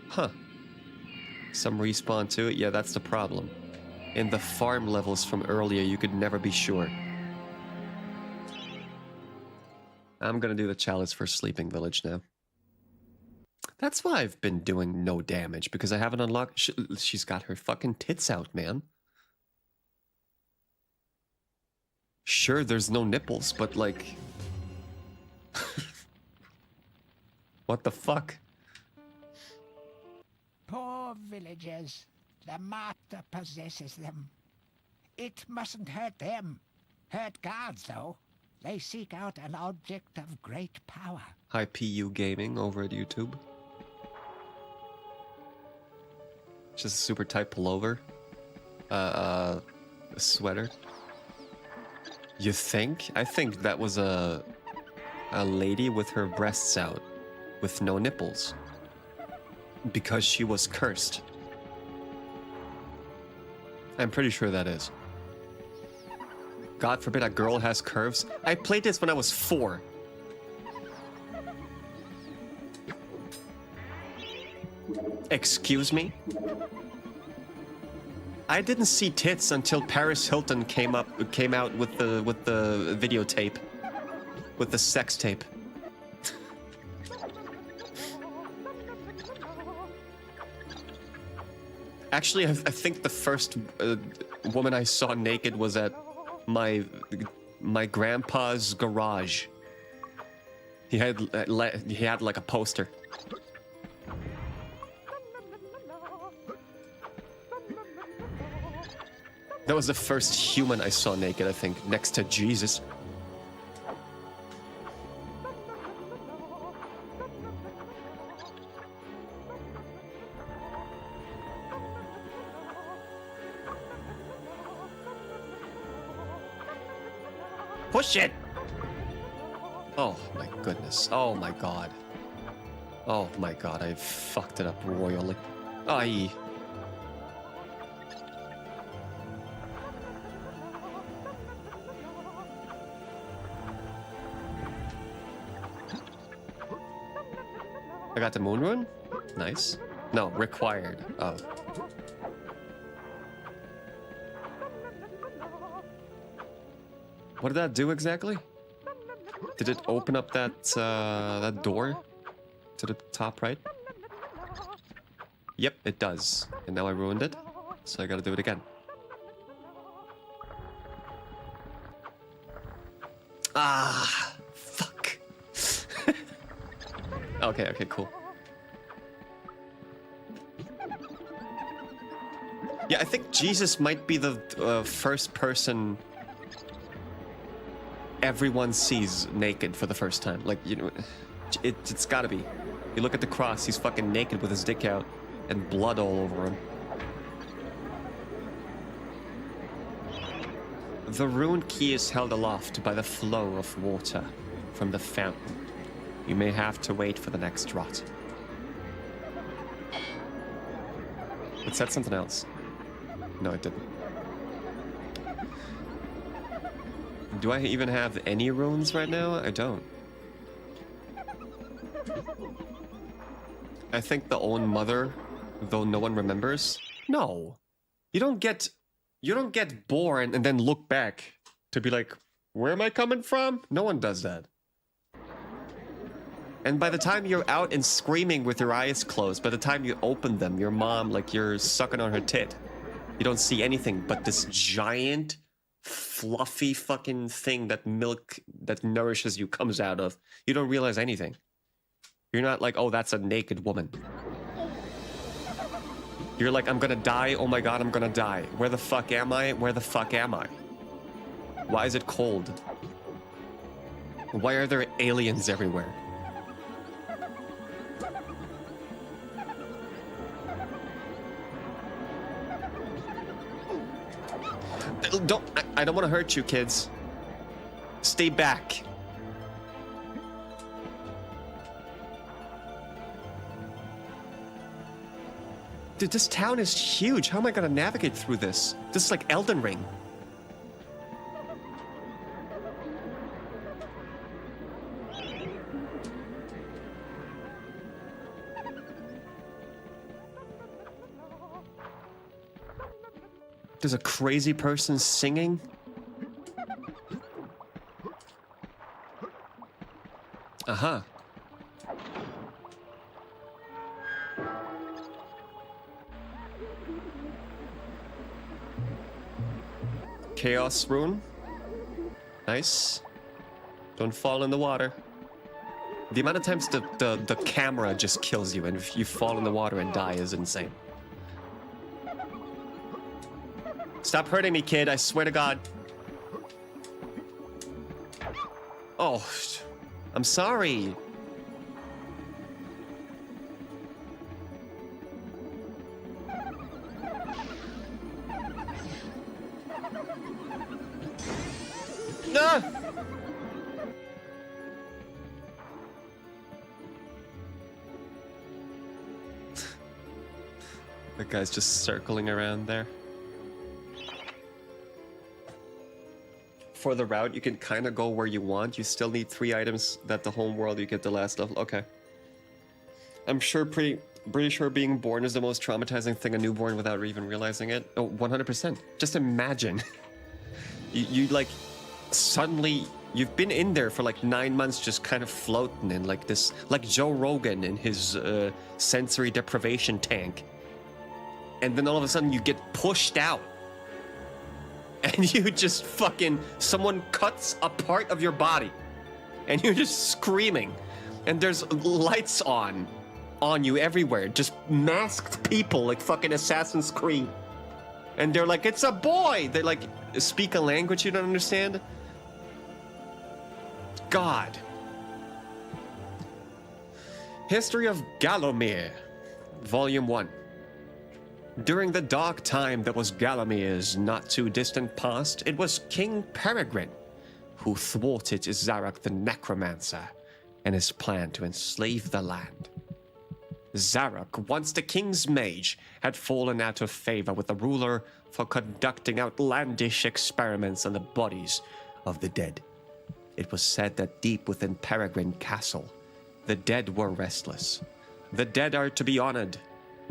Speaker 1: Huh. Some respawn to it? Yeah, that's the problem. In the farm levels from earlier, you could never be sure. I'm gonna do the chalice for Sleeping Village now. That's why I've been doing no damage, because I haven't unlocked... She's got her fucking tits out, man. Sure, there's no nipples, but like... What the fuck?
Speaker 2: Poor villagers. The master possesses them. It mustn't hurt them. Hurt guards, though. They seek out an object of great power.
Speaker 1: Hi, PU Gaming over at YouTube. Just a super tight pullover. A sweater. You think? I think that was a lady with her breasts out. with no nipples. Because she was cursed. I'm pretty sure that is. God forbid a girl has curves. I played this when I was 4. Excuse me? I didn't see tits until Paris Hilton came out with the videotape. With the sex tape. Actually, I think the first woman I saw naked was at my grandpa's garage. He had like a poster. That was the first human I saw naked, I think, next to Jesus. Push it! Oh my goodness. Oh my god. Oh my god, I fucked it up royally. Aye. I got the moon rune? Nice. No, required. Oh. What did that do exactly? Did it open up that that door to the top right? Yep, it does. And now I ruined it, so I gotta do it again. Ah, fuck. Okay, cool. Yeah, I think Jesus might be the first person everyone sees naked for the first time. Like, you know, it's gotta be. You look at the cross, he's fucking naked with his dick out and blood all over him. The rune key is held aloft by the flow of water from the fountain. You may have to wait for the next draught. It said something else. No, it didn't. Do I even have any runes right now? I don't. I think the own mother, though no one remembers. No. You don't get born and then look back to be like, where am I coming from? No one does that. And by the time you're out and screaming with your eyes closed, by the time you open them, your mom, like, you're sucking on her tit. You don't see anything but this giant, fluffy fucking thing that milk that nourishes you comes out of. You don't realize anything. You're not like, oh, that's a naked woman. You're like, I'm gonna die. Oh my god, I'm gonna die. Where the fuck am I? Where the fuck am I? Why is it cold? Why are there aliens everywhere? I don't want to hurt you, kids. Stay back. Dude, this town is huge. How am I gonna navigate through this? This is like Elden Ring. There's a crazy person singing. Uh-huh. Chaos rune. Nice. Don't fall in the water. The amount of times the camera just kills you and if you fall in the water and die is insane. Stop hurting me, kid. I swear to God. Oh, I'm sorry. Ah! The guy's just circling around there. For the route, you can kind of go where you want. You still need 3 items that the home world you get the last level. Okay. I'm sure pretty sure being born is the most traumatizing thing a newborn without even realizing it. Oh, 100%. Just imagine. you like, suddenly, you've been in there for like 9 months just kind of floating in like this, like Joe Rogan in his sensory deprivation tank. And then all of a sudden you get pushed out. And you just fucking, someone cuts a part of your body. And you're just screaming. And there's lights on you everywhere. Just masked people like fucking Assassin's Creed. And they're like, it's a boy! They like speak a language you don't understand. God. History of Gallowmere, Volume 1. During the dark time that was Gallomere's not too distant past, it was King Peregrine who thwarted Zarok the Necromancer and his plan to enslave the land. Zarok, once the king's mage, had fallen out of favor with the ruler for conducting outlandish experiments on the bodies of the dead. It was said that deep within Peregrine Castle, the dead were restless. The dead are to be honored,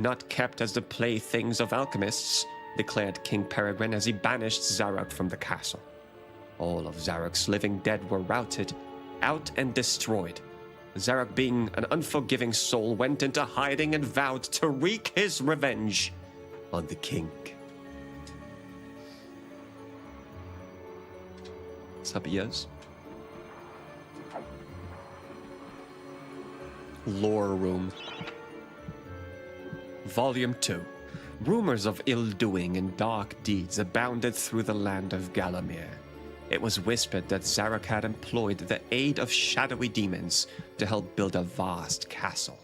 Speaker 1: not kept as the playthings of alchemists, declared King Peregrine as he banished Zarok from the castle. All of Zarok's living dead were routed out and destroyed. Zarok, being an unforgiving soul, went into hiding and vowed to wreak his revenge on the king. Sabias. Lore Room. Volume 2. Rumors of ill-doing and dark deeds abounded through the land of Gallowmere. It was whispered that Zarok had employed the aid of shadowy demons to help build a vast castle.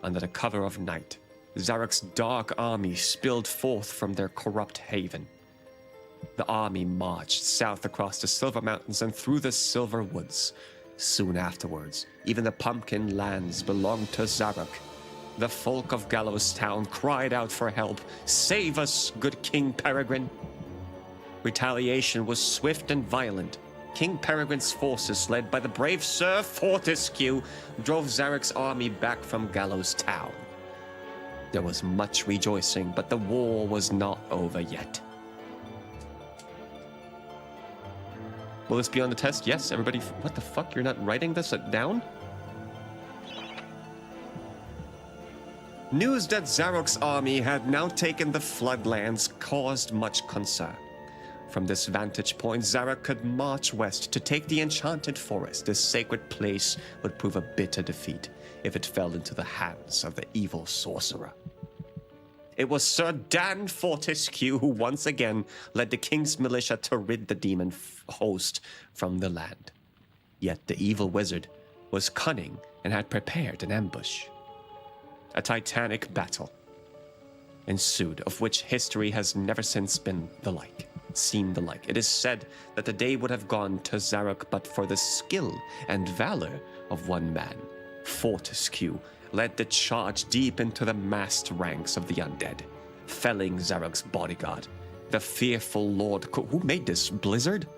Speaker 1: Under the cover of night, Zarok's dark army spilled forth from their corrupt haven. The army marched south across the Silver Mountains and through the Silver Woods. Soon afterwards, even the Pumpkin Lands belonged to Zarok. The folk of Gallows Town cried out for help. Save us, good King Peregrine! Retaliation was swift and violent. King Peregrine's forces, led by the brave Sir Fortescue, drove Zarok's army back from Gallows Town. There was much rejoicing, but the war was not over yet. Will this be on the test? Yes, everybody. What the fuck? You're not writing this down? News that Zarok's army had now taken the Floodlands caused much concern. From this vantage point, Zarok could march west to take the Enchanted Forest. This sacred place would prove a bitter defeat if it fell into the hands of the evil sorcerer. It was Sir Dan Fortescue who once again led the king's militia to rid the demon host from the land. Yet the evil wizard was cunning and had prepared an ambush. A titanic battle ensued, of which history has never since seen the like. It is said that the day would have gone to Zarok but for the skill and valor of one man. Fortescue led the charge deep into the massed ranks of the undead, felling Zarok's bodyguard, the fearful Lord... Who made this? Blizzard?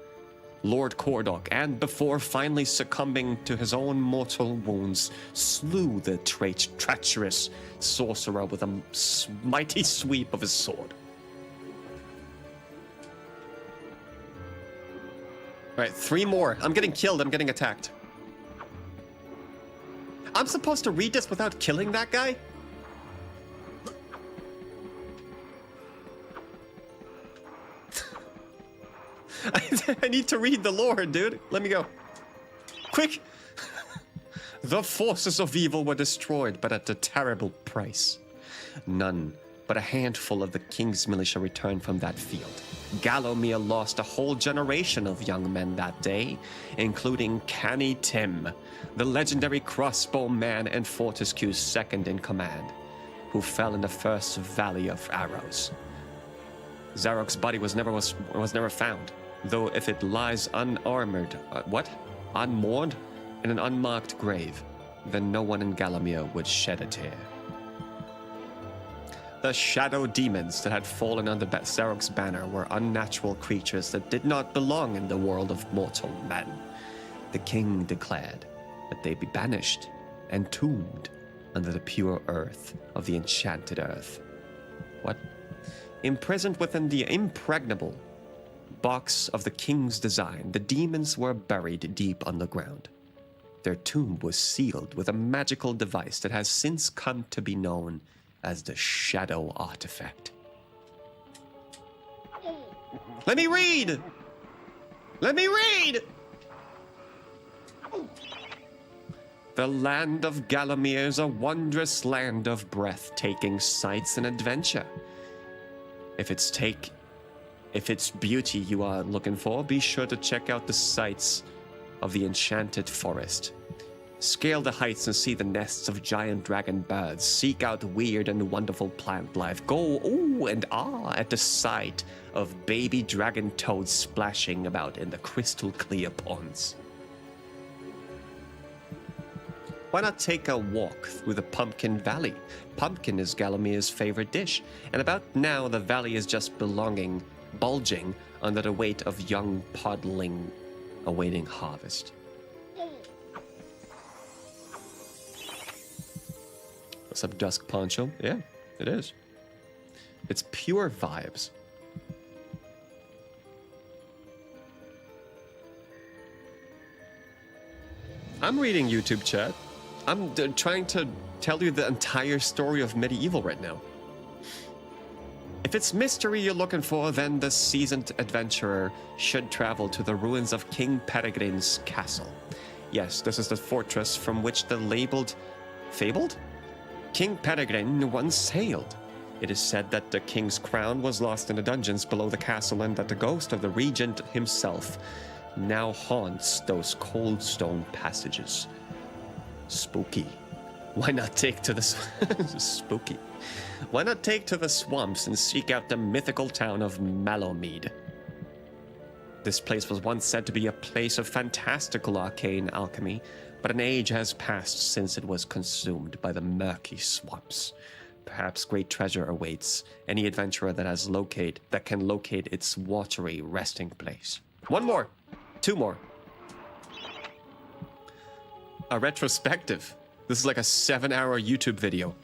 Speaker 1: Lord Cordok, and before finally succumbing to his own mortal wounds, slew the treacherous sorcerer with a mighty sweep of his sword. All right, 3 more. I'm getting killed. I'm getting attacked. I'm supposed to read this without killing that guy? I need to read the lore, dude. Let me go. Quick! The forces of evil were destroyed, but at a terrible price. None but a handful of the king's militia returned from that field. Gallowmere lost a whole generation of young men that day, including Canny Tim, the legendary crossbow man and Fortescue's second in command, who fell in the first valley of arrows. Zarok's body was never found, though if it lies unarmored, unmourned, in an unmarked grave, then no one in Gallowmere would shed a tear. The shadow demons that had fallen under Zarok's banner were unnatural creatures that did not belong in the world of mortal men. The king declared that they be banished and tombed under the pure earth of the enchanted earth. What? Imprisoned within the impregnable box of the king's design, the demons were buried deep underground. Their tomb was sealed with a magical device that has since come to be known as the Shadow Artifact. Let me read! Let me read! The land of Gallowmere is a wondrous land of breathtaking sights and adventure. If it's beauty you are looking for, be sure to check out the sights of the enchanted forest. Scale the heights and see the nests of giant dragon birds. Seek out weird and wonderful plant life. Go ooh and ah at the sight of baby dragon toads splashing about in the crystal clear ponds. Why not take a walk through the Pumpkin Valley? Pumpkin is Gallomere's favorite dish, and about now the valley is just bulging under the weight of young podling awaiting harvest. What's up, Dusk Poncho? Yeah, it is. It's pure vibes. I'm reading YouTube chat. I'm trying to tell you the entire story of MediEvil right now. If it's mystery you're looking for, then the seasoned adventurer should travel to the ruins of King Peregrine's castle. Yes, this is the fortress from which the fabled? King Peregrine once sailed. It is said that the king's crown was lost in the dungeons below the castle and that the ghost of the regent himself now haunts those cold stone passages. Spooky. Why not take to the spooky? Why not take to the swamps and seek out the mythical town of Mallowmead? This place was once said to be a place of fantastical arcane alchemy, but an age has passed since it was consumed by the murky swamps. Perhaps great treasure awaits any adventurer that can locate its watery resting place. One more. Two more. A retrospective. This is like a 7-hour YouTube video.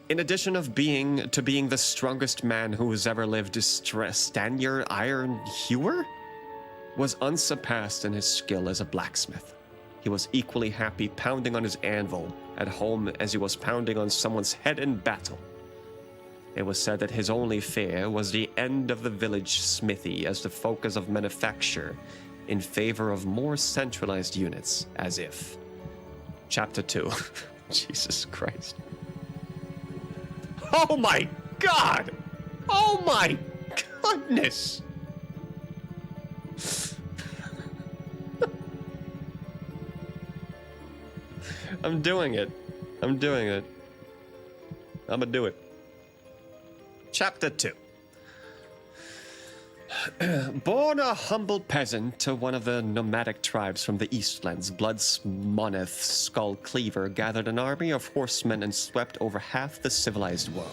Speaker 1: In addition of being the strongest man who has ever lived, Stanyer Iron Hewer was unsurpassed in his skill as a blacksmith. He was equally happy pounding on his anvil at home as he was pounding on someone's head in battle. It was said that his only fear was the end of the village smithy as the focus of manufacture in favor of more centralized units, as if. Chapter 2. Jesus Christ. Oh my God! Oh my goodness! I'm doing it. I'm gonna do it. Chapter 2. Born a humble peasant to one of the nomadic tribes from the Eastlands, Blood's Moneth Skull Cleaver gathered an army of horsemen and swept over half the civilized world.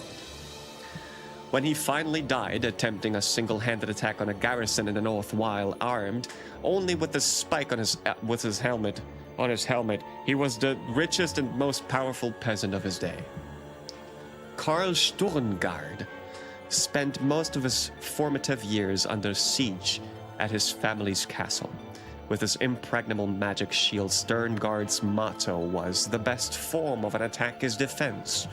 Speaker 1: When he finally died, attempting a single-handed attack on a garrison in the north while armed only with the spike on his helmet, he was the richest and most powerful peasant of his day. Karl Sturmgard spent most of his formative years under siege at his family's castle. With his impregnable magic shield, Sturmgard's motto was, "The best form of an attack is defense."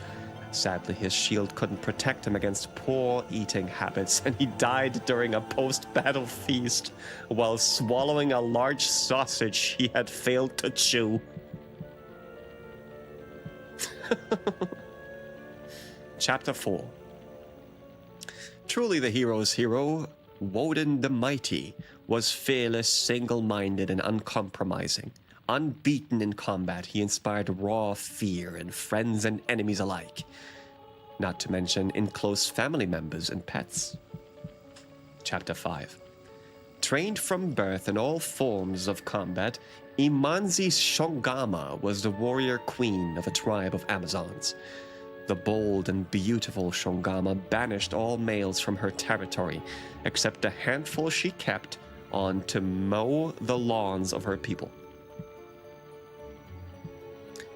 Speaker 1: Sadly, his shield couldn't protect him against poor eating habits, and he died during a post-battle feast while swallowing a large sausage he had failed to chew. Chapter 4. Truly the hero's hero, Woden the Mighty, was fearless, single-minded, and uncompromising. Unbeaten in combat, he inspired raw fear in friends and enemies alike, not to mention in close family members and pets. Chapter 5. Trained from birth in all forms of combat, Imanzi Shongama was the warrior queen of a tribe of Amazons. The bold and beautiful Shongama banished all males from her territory, except a handful she kept on to mow the lawns of her people.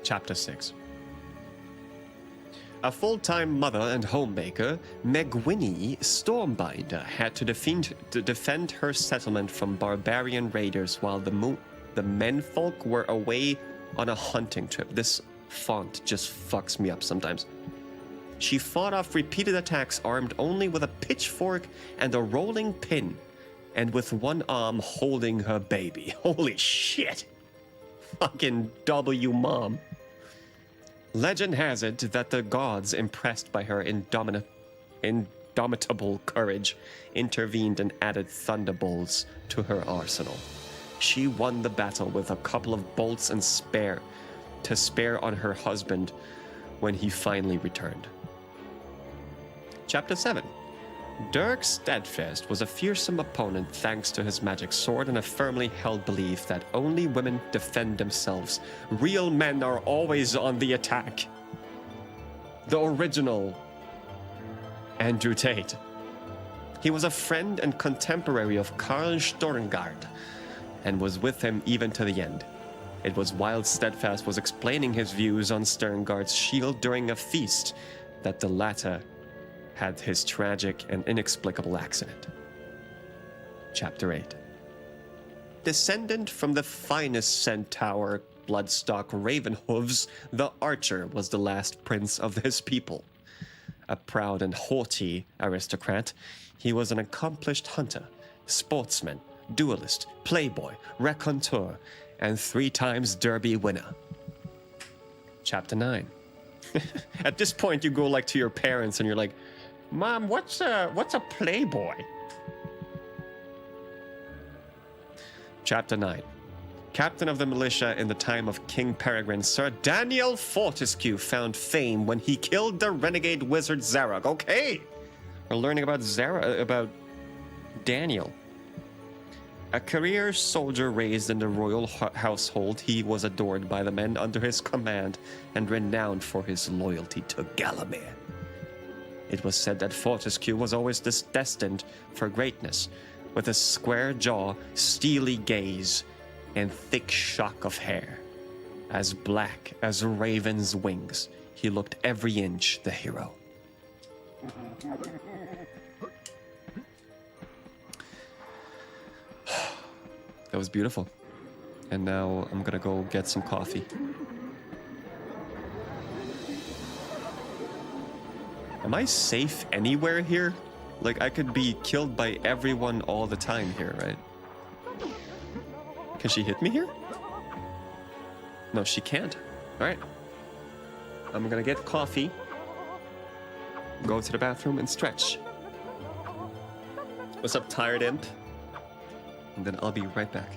Speaker 1: Chapter 6. A full-time mother and homemaker, Megwini Stormbinder had to defend her settlement from barbarian raiders while the menfolk were away on a hunting trip. This font just fucks me up sometimes. She fought off repeated attacks armed only with a pitchfork and a rolling pin, and with one arm holding her baby. Holy shit! Fucking W mom. Legend has it that the gods, impressed by her indomitable courage, intervened and added thunderbolts to her arsenal. She won the battle with a couple of bolts and spare on her husband when he finally returned. Chapter 7. Dirk Steadfast was a fearsome opponent thanks to his magic sword and a firmly held belief that only women defend themselves. Real men are always on the attack. The original Andrew Tate. He was a friend and contemporary of Karl Storengard and was with him even to the end. It was while Steadfast was explaining his views on Sterngard's shield during a feast that the latter had his tragic and inexplicable accident. Chapter 8. Descendant from the finest centaur bloodstock Ravenhooves, the Archer was the last prince of his people. A proud and haughty aristocrat, he was an accomplished hunter, sportsman, duelist, playboy, raconteur, and 3 times Derby winner. Chapter 9. At this point, you go like to your parents and you're like, Mom, what's a playboy? Chapter 9. Captain of the militia in the time of King Peregrine, Sir Daniel Fortescue found fame when he killed the renegade wizard Zarok. Okay, we're learning about about Daniel. A career soldier raised in the royal household, he was adored by the men under his command and renowned for his loyalty to Gallowmere. It was said that Fortescue was always destined for greatness, with a square jaw, steely gaze, and thick shock of hair. As black as a raven's wings, he looked every inch the hero. That was beautiful. And now I'm gonna go get some coffee. Am I safe anywhere here? Like, I could be killed by everyone all the time here, right? Can she hit me here? No, she can't. Alright. I'm gonna get coffee, go to the bathroom, and stretch. What's up, tired imp? And then I'll be right back.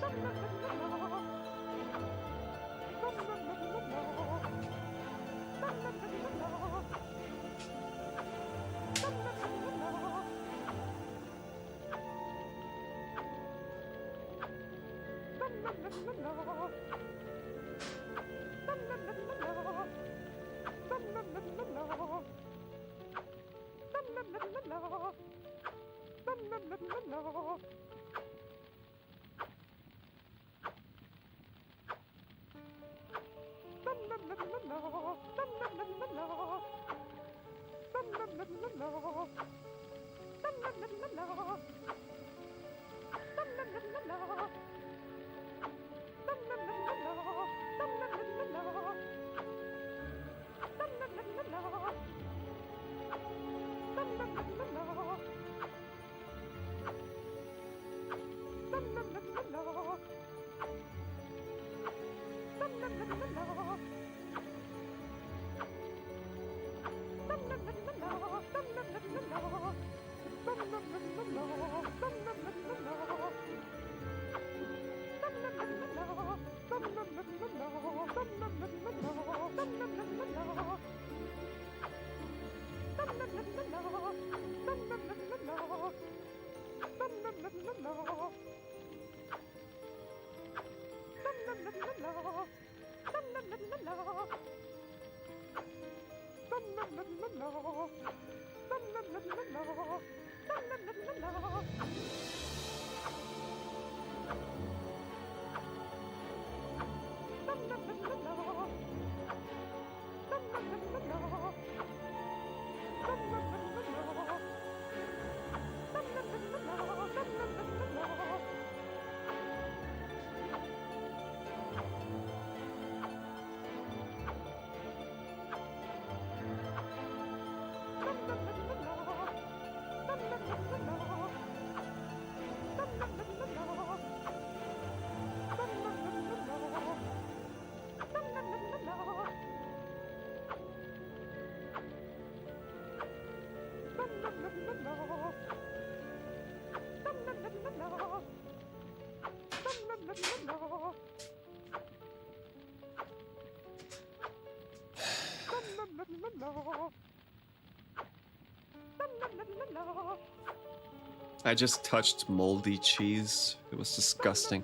Speaker 1: I just touched moldy cheese. It was disgusting.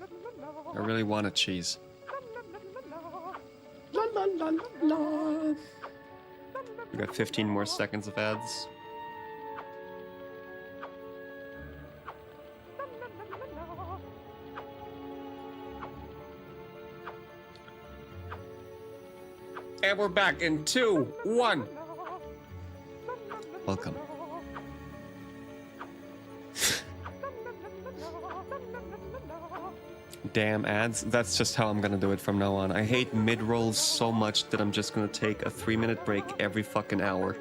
Speaker 1: I really wanted cheese. La la la la la. We got 15 more seconds of ads. And we're back in 2, 1. Welcome. Damn ads. That's just how I'm gonna do it from now on. I hate mid-rolls so much that I'm just gonna take a 3-minute break every fucking hour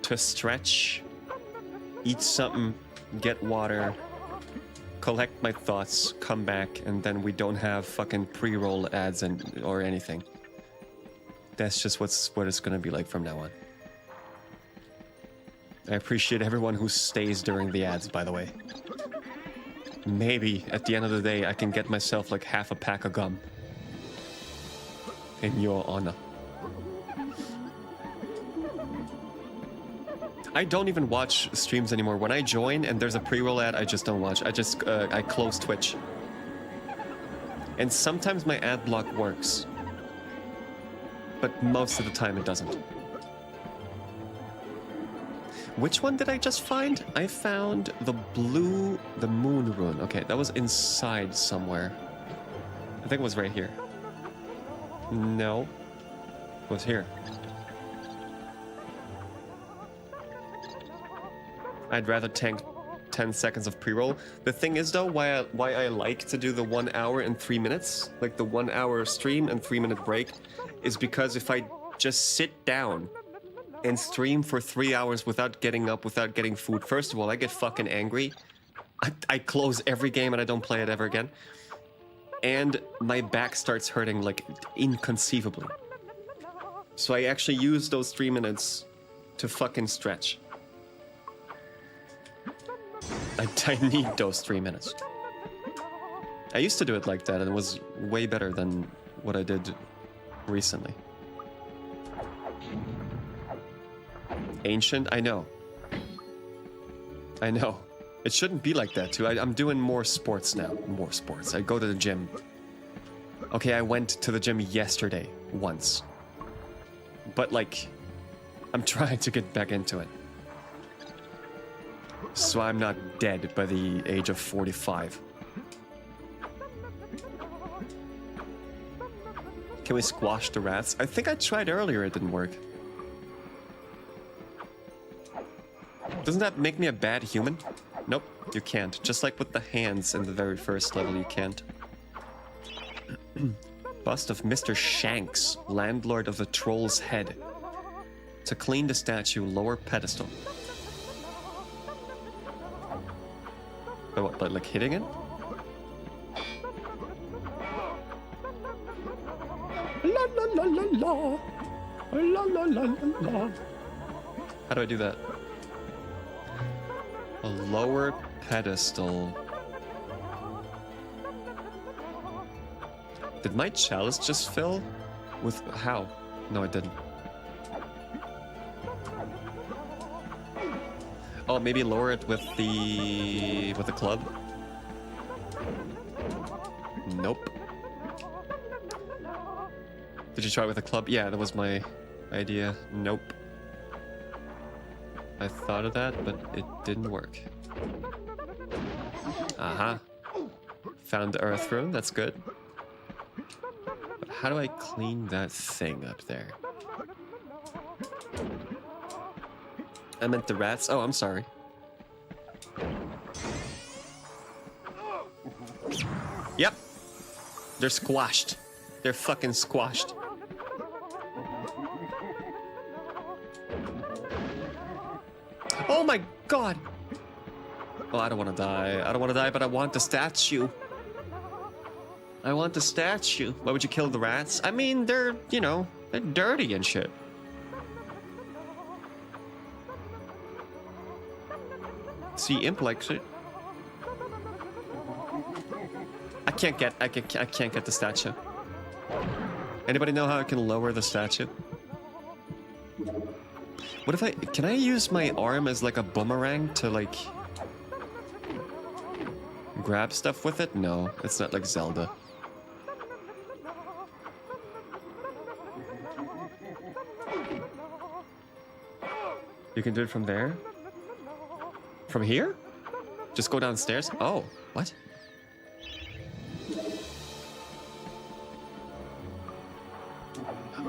Speaker 1: to stretch, eat something, get water, collect my thoughts, come back, and then we don't have fucking pre-roll ads or anything. That's just what it's gonna be like from now on. I appreciate everyone who stays during the ads, by the way. Maybe at the end of the day I can get myself like half a pack of gum. In your honor. I don't even watch streams anymore. When I join and there's a pre-roll ad, I just don't watch. I close Twitch. And sometimes my ad block works. But most of the time it doesn't. Which one did I just find? I found the moon rune. Okay, that was inside somewhere. I think it was right here. No. It was here. I'd rather tank 10 seconds of pre-roll. The thing is though, why I like to do the 1 hour and 3 minutes, like the 1 hour stream and 3-minute break, is because if I just sit down and stream for 3 hours without getting up, without getting food, first of all, I get fucking angry. I close every game and I don't play it ever again. And my back starts hurting like inconceivably. So I actually use those 3 minutes to fucking stretch. I need those 3 minutes. I used to do it like that and it was way better than what I did recently. Ancient? I know. I know. It shouldn't be like that too. I'm doing more sports now. More sports. I go to the gym. Okay, I went to the gym yesterday, once. But like, I'm trying to get back into it. So I'm not dead by the age of 45. Can we squash the rats? I think I tried earlier, it didn't work. Doesn't that make me a bad human? Nope, you can't. Just like with the hands in the very first level, you can't. Bust of Mr. Shanks, landlord of the Troll's Head. To clean the statue, lower pedestal. By what, by like hitting it? La la la la la. La la la la la. How do I do that? A lower pedestal. Did my chalice just fill? With how? No, it didn't. Oh, maybe lower it with the club? Nope. Did you try it with a club? Yeah, that was my idea. Nope. I thought of that, but it didn't work. Aha. Found the earth rune, that's good. But how do I clean that thing up there? I meant the rats. Oh, I'm sorry. Yep. They're squashed. They're fucking squashed. Oh my god! Oh, I don't want to die. I don't want to die, but I want the statue. I want the statue. Why would you kill the rats? I mean, they're, you know, they're dirty and shit. See, Imp likes it. I can't get the statue. Anybody know how I can lower the statue? What if can I use my arm as like a boomerang to like grab stuff with it? No, it's not like Zelda. You can do it from there? From here? Just go downstairs? Oh, what?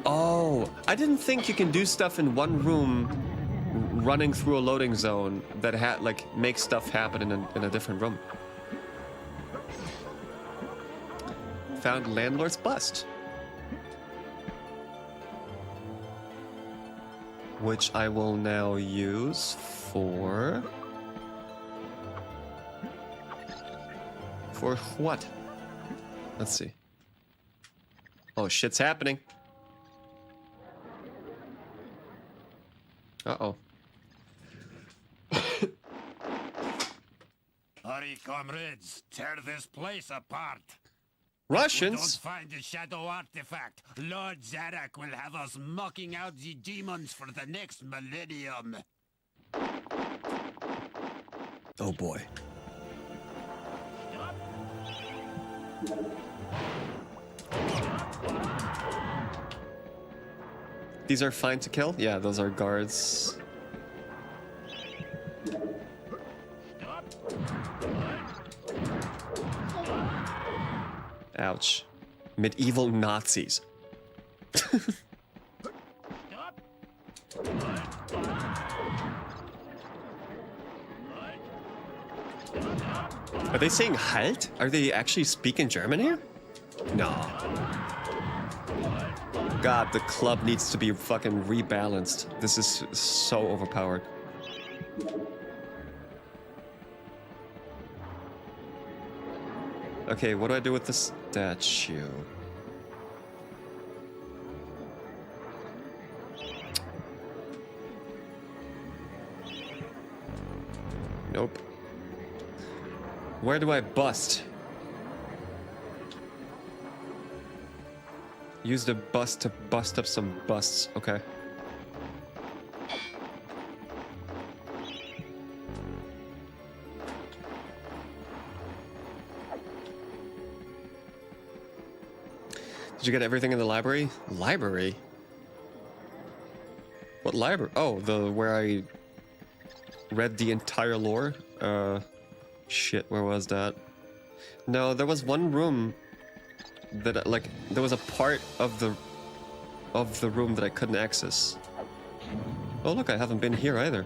Speaker 1: Oh, I didn't think you can do stuff in one room running through a loading zone that like make stuff happen in a different room. Found landlord's bust. Which I will now use for what? Let's see. Oh, shit's happening. Uh-oh.
Speaker 5: Hurry, comrades, tear this place apart.
Speaker 1: Russians?
Speaker 5: Don't find the shadow artifact. Lord Zarek will have us mocking out the demons for the next millennium.
Speaker 4: Oh boy.
Speaker 1: These are fine to kill? Yeah, those are guards. Ouch. Medieval Nazis. Are they saying halt? Are they actually speaking German here? No. God, the club needs to be fucking rebalanced. This is so overpowered. Okay, what do I do with the statue? Nope. Where do I bust? Use the bust to bust up some busts. Okay. Did you get everything in the library? Library? What library? Oh, the where I read the entire lore? Shit, where was that? No, there was one room that, like, there was a part of the room that I couldn't access. Oh, look, I haven't been here either.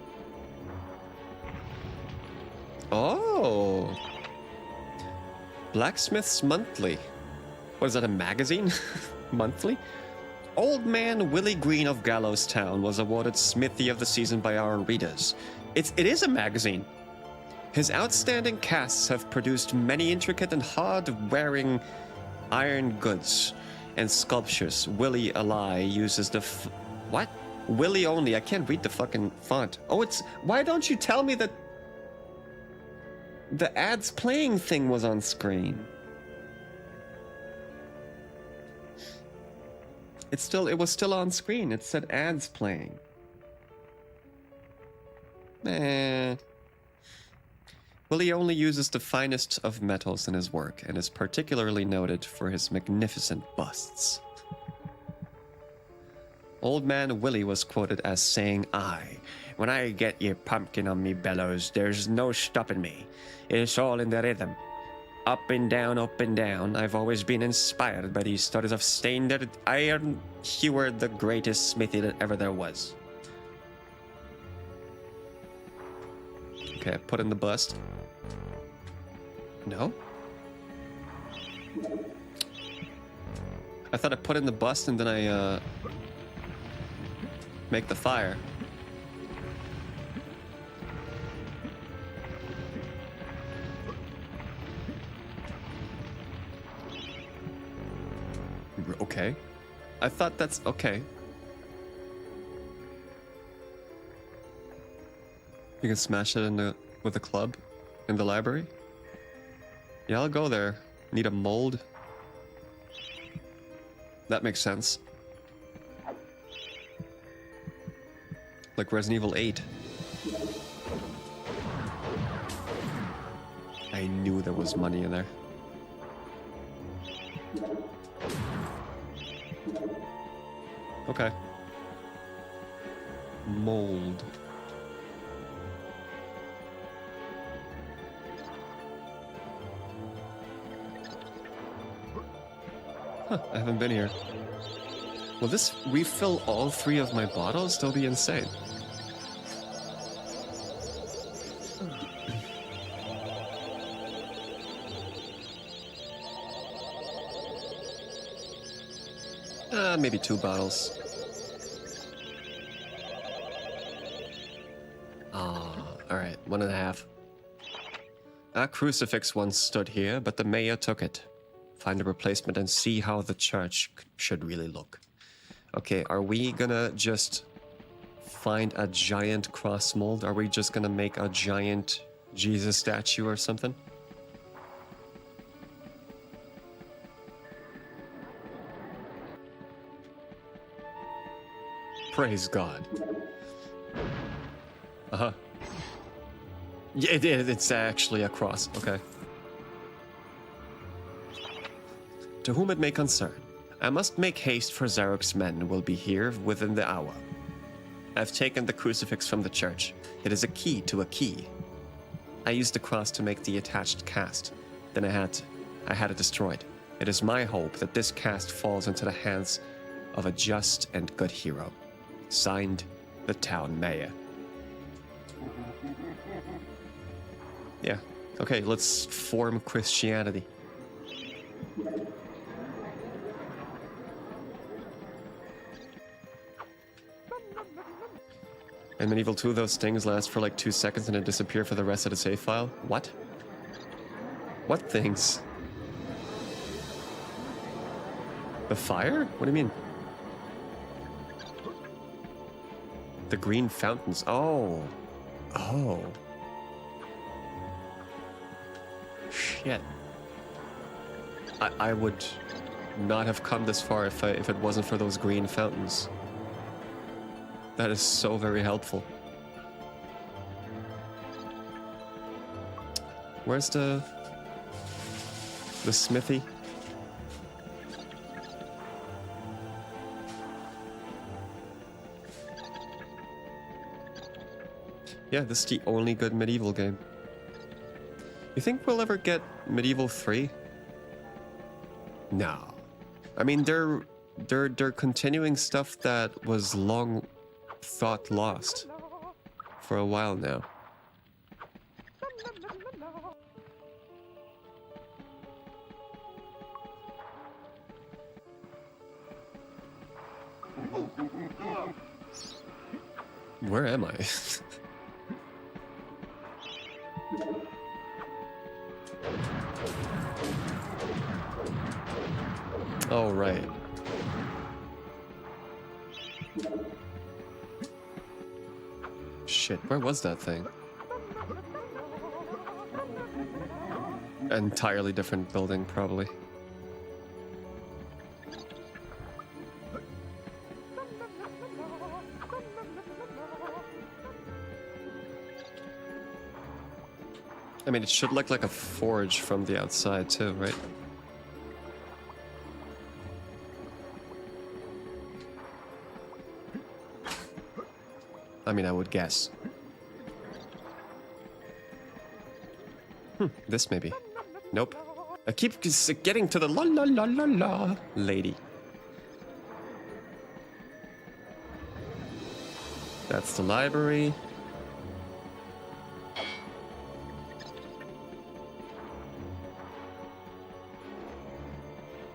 Speaker 1: Oh! Blacksmith's Monthly. What is that, a magazine? Monthly? Old Man Willie Green of Gallows Town was awarded Smithy of the Season by our readers. It is a magazine. His outstanding casts have produced many intricate and hard-wearing iron goods and sculptures. Willie Ally uses the what? Willie only. I can't read the fucking font. Oh, it's... Why don't you tell me that the ads playing thing was on screen? It was still on screen. It said ads playing. Willie only uses the finest of metals in his work and is particularly noted for his magnificent busts. Old Man Willie was quoted as saying, "Aye, when I get your pumpkin on me bellows, there's no stopping me. It's all in the rhythm. Up and down, up and down. I've always been inspired by these stories of standard iron hewer, the greatest smithy that ever there was." Okay, put in the bust. No? I thought I put in the bust and then I make the fire. Okay. I thought that's okay. You can smash it with a club in the library? Yeah, I'll go there. Need a mold. That makes sense. Like Resident Evil 8. I knew there was money in there. Okay. Mold. Huh, I haven't been here. Will this refill all 3 of my bottles? They'll be insane. Maybe 2 bottles. Alright, 1.5. A crucifix once stood here, but the mayor took it. Find a replacement and see how the church should really look. Okay, are we gonna just find a giant cross mold? Are we just gonna make a giant Jesus statue or something? Praise God. Uh-huh. Yeah, it's actually a cross. Okay. To whom it may concern, I must make haste, for Zarok's men will be here within the hour. I've taken the crucifix from the church. It is a key to a key. I used the cross to make the attached cast. Then I had it destroyed. It is my hope that this cast falls into the hands of a just and good hero. Signed, the town mayor. Yeah. Okay, let's form Christianity. In MediEvil 2, those things last for like 2 seconds and then disappear for the rest of the save file? What? What things? The fire? What do you mean? The green fountains. Oh. Oh. Shit. I would not have come this far if it wasn't for those green fountains. That is so very helpful. Where's the smithy? Yeah, this is the only good MediEvil game. You think we'll ever get MediEvil 3? No. I mean, they're continuing stuff that was long thought lost for a while now. Where am I? Oh, right. Shit, where was that thing? Entirely different building, probably. I mean, it should look like a forge from the outside, too, right? I mean, I would guess. This maybe. Nope. I keep getting to the la la la la la lady. That's the library.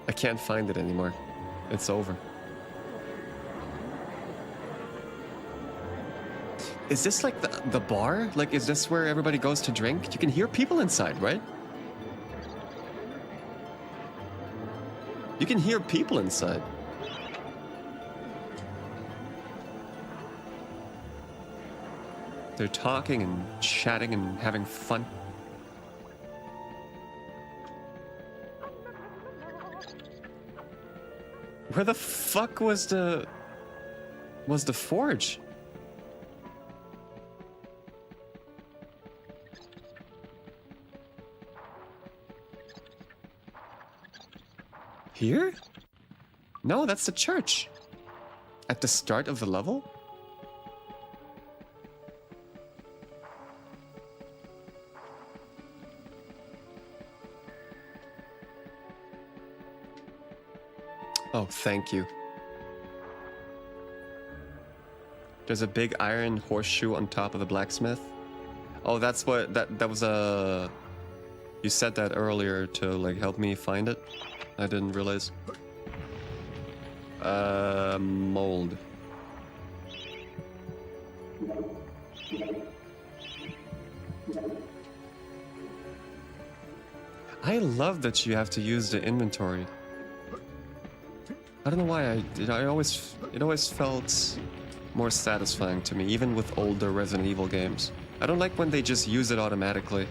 Speaker 1: I can't find it anymore. It's over. Is this like the bar? Like, is this where everybody goes to drink? You can hear people inside, right? You can hear people inside. They're talking and chatting and having fun. Where the fuck was the forge? Here? No, that's the church. At the start of the level? Oh, thank you. There's a big iron horseshoe on top of the blacksmith. Oh, that's what that was a. You said that earlier to like help me find it. I didn't realize. Mold. I love that you have to use the inventory. I don't know why it always felt more satisfying to me, even with older Resident Evil games. I don't like when they just use it automatically.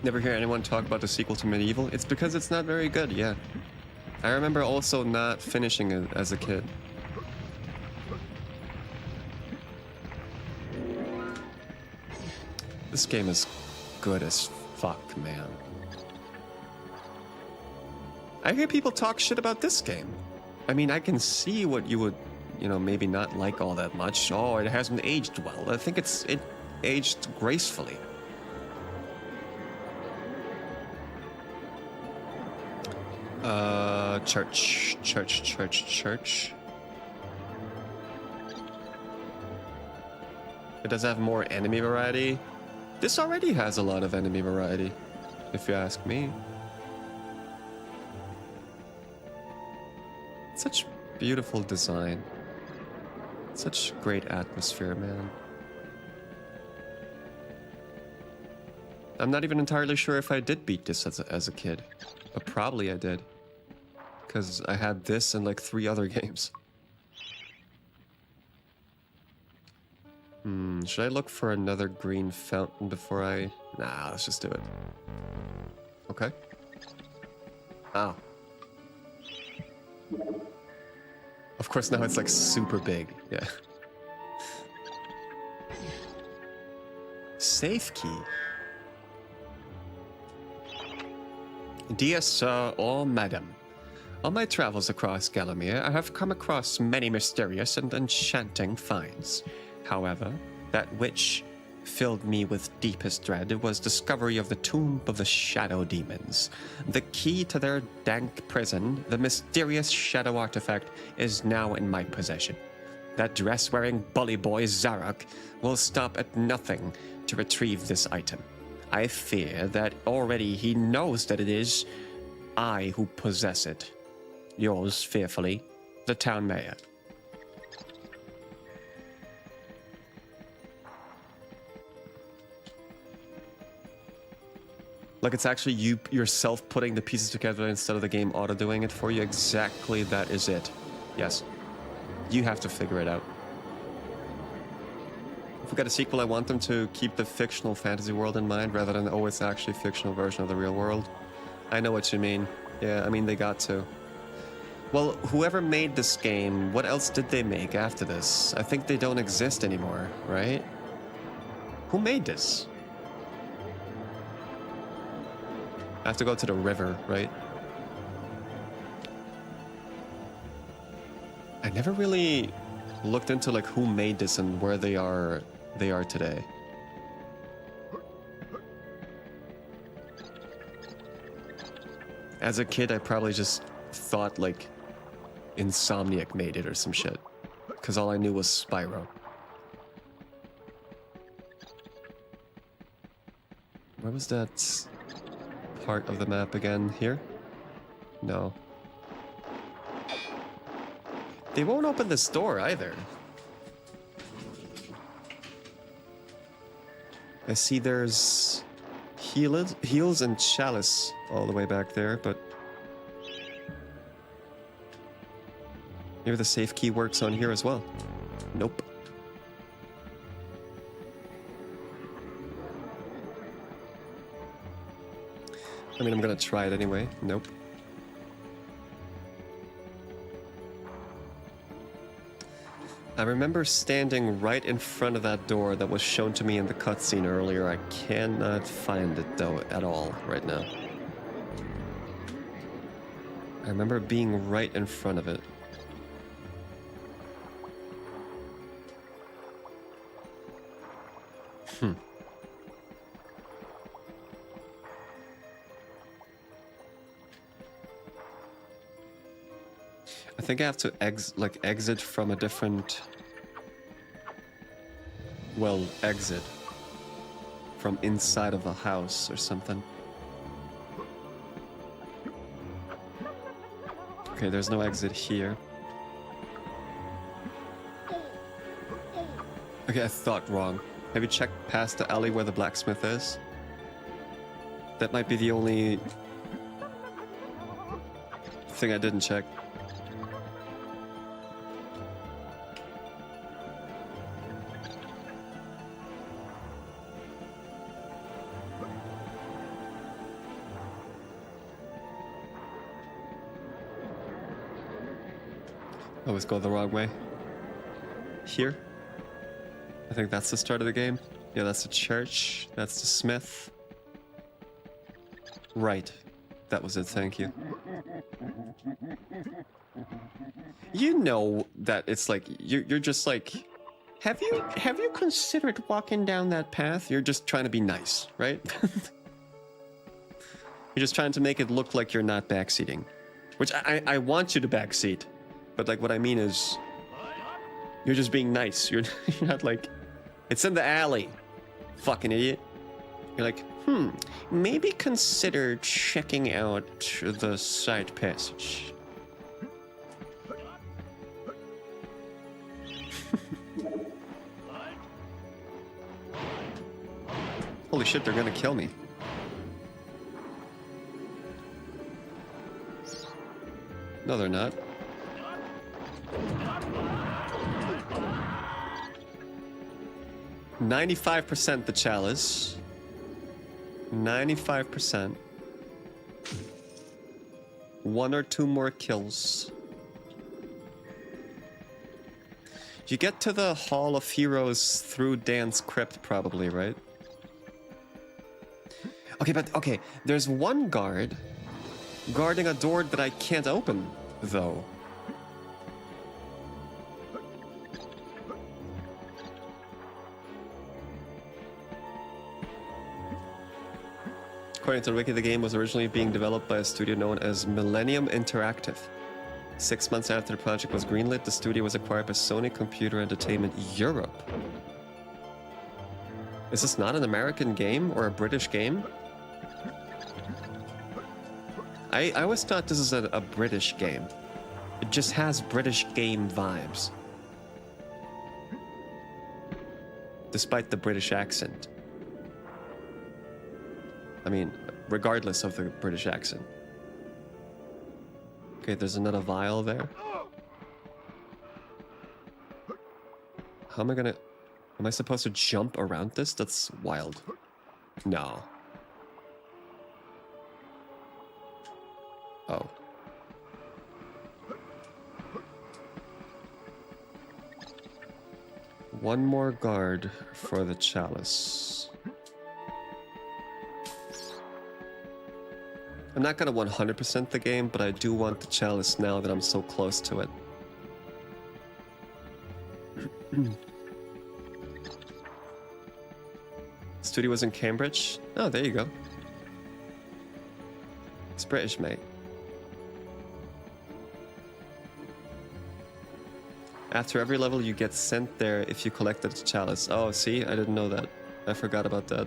Speaker 1: Never hear anyone talk about the sequel to MediEvil. It's because it's not very good, yeah. I remember also not finishing it as a kid. This game is good as fuck, man. I hear people talk shit about this game. I mean, I can see what you would, you know, maybe not like all that much. Oh, it hasn't aged well. I think it aged gracefully. Church. It does have more enemy variety. This already has a lot of enemy variety, if you ask me. Such beautiful design. Such great atmosphere, man. I'm not even entirely sure if I did beat this as a kid, but probably I did. Because I had this and like 3 other games. Should I look for another green fountain before I... Nah, let's just do it. Okay. Oh. Of course, now it's like super big. Yeah. Safe key. Dear sir or madam, on my travels across Gallowmere, I have come across many mysterious and enchanting finds. However, that which filled me with deepest dread was discovery of the tomb of the shadow demons. The key to their dank prison, the mysterious shadow artifact, is now in my possession. That dress-wearing bully boy Zarok will stop at nothing to retrieve this item. I fear that already he knows that it is I who possess it. Yours fearfully, the town mayor. Like, it's actually you yourself putting the pieces together instead of the game auto-doing it for you. Exactly, that is it. Yes. You have to figure it out. If we got a sequel, I want them to keep the fictional fantasy world in mind rather than, oh, it's actually a fictional version of the real world. I know what you mean. Yeah, I mean, they got to. Well, whoever made this game, what else did they make after this? I think they don't exist anymore, right? Who made this? I have to go to the river, right? I never really looked into like who made this and where they are today. As a kid, I probably just thought like Insomniac made it or some shit, because all I knew was Spyro. Where was that part of the map again? Here? No. They won't open this door either. I see there's heals and chalice all the way back there, but maybe the safe key works on here as well. Nope. I mean, I'm gonna try it anyway. Nope. I remember standing right in front of that door that was shown to me in the cutscene earlier. I cannot find it, though, at all right now. I remember being right in front of it. I think I have to exit from a different... Well, exit from inside of a house or something. Okay, there's no exit here. Okay, I thought wrong. Have you checked past the alley where the blacksmith is? That might be the only thing I didn't check. Always go the wrong way. Here? I think that's the start of the game. Yeah, that's the church. That's the smith. Right. That was it, thank you. You know that it's like, you're just like... Have you considered walking down that path? You're just trying to be nice, right? You're just trying to make it look like you're not backseating. Which I want you to backseat. But like what I mean is, you're just being nice. You're not like, it's in the alley, fucking idiot. You're like, maybe consider checking out the side passage. Holy shit, they're gonna kill me. No, they're not. $95% the chalice. 95%. 1 or 2 more kills. You get to the Hall of Heroes through Dan's crypt, probably, right? Okay, there's one guard guarding a door that I can't open, though. According to the wiki, the game was originally being developed by a studio known as Millennium Interactive. 6 months after the project was greenlit, the studio was acquired by Sony Computer Entertainment Europe. Is this not an American game or a British game? I always thought this is a British game. It just has British game vibes. Despite the British accent. I mean, regardless of the British accent. Okay, there's another vial there. How am I gonna... Am I supposed to jump around this? That's wild. No. Oh. One more guard for the chalice. I'm not gonna 100% the game, but I do want the chalice now that I'm so close to it. Studio was in Cambridge. Oh, there you go. It's British, mate. After every level, you get sent there if you collected the chalice. Oh, see? I didn't know that. I forgot about that.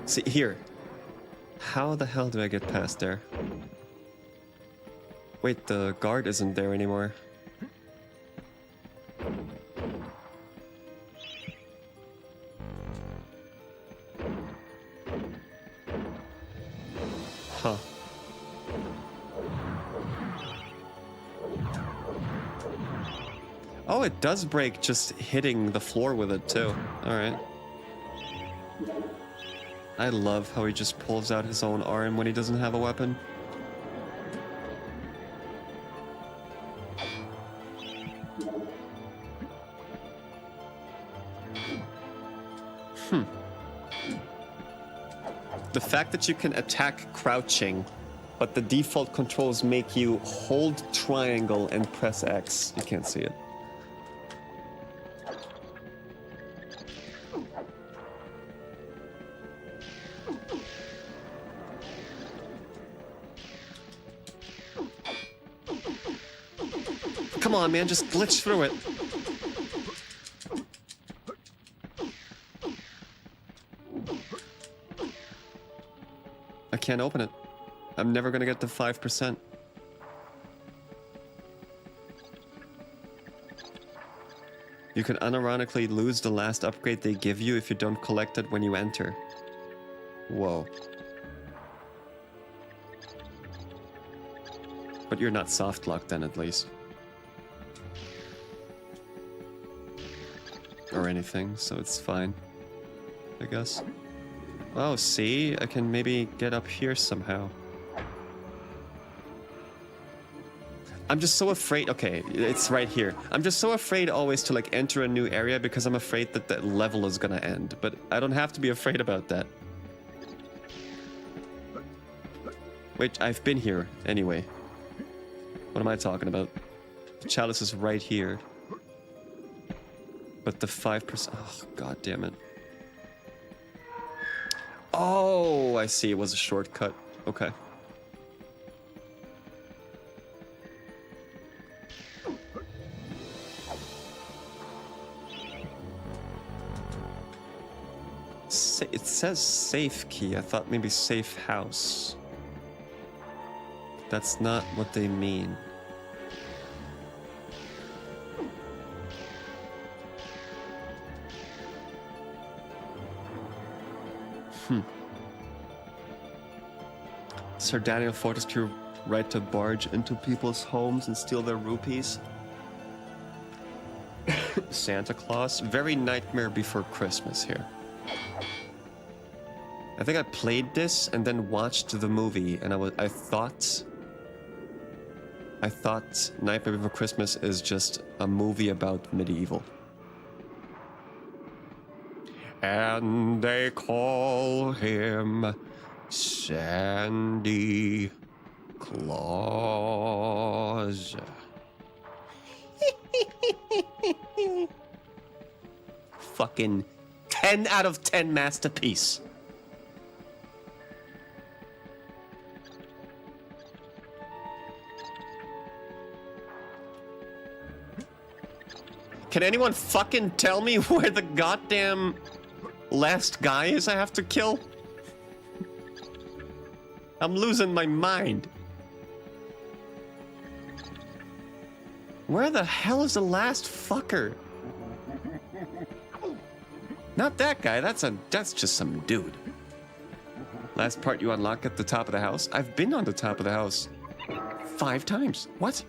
Speaker 1: See, here. How the hell do I get past there? Wait, the guard isn't there anymore. Huh. Oh, it does break just hitting the floor with it too. Alright. I love how he just pulls out his own arm when he doesn't have a weapon. The fact that you can attack crouching, but the default controls make you hold triangle and press X. You can't see it. Come on, man, just glitch through it. I can't open it. I'm never gonna get to 5%. You can unironically lose the last upgrade they give you if you don't collect it when you enter. Whoa. But you're not soft locked then, at least. Or anything, so it's fine, I guess. Oh, see? I can maybe get up here somehow. I'm just so afraid. Okay, it's right here. I'm just so afraid always to like enter a new area because I'm afraid that the level is gonna end. But I don't have to be afraid about that. Wait, I've been here anyway. What am I talking about? The chalice is right here. But the 5%... Oh, god damn it. Oh, I see. It was a shortcut. Okay. It says safe key. I thought maybe safe house. That's not what they mean. Sir Daniel Fortescue right to barge into people's homes and steal their rupees. Santa Claus. Very Nightmare Before Christmas here. I think I played this and then watched the movie, and I thought Nightmare Before Christmas is just a movie about MediEvil. And they call him Sandy Claus. Fucking 10 out of 10 masterpiece. Can anyone fucking tell me where the goddamn last guy is I have to kill? I'm losing my mind. Where the hell is the last fucker? Not that guy, that's just some dude. Last part you unlock at the top of the house? I've been on the top of the house 5 times. What?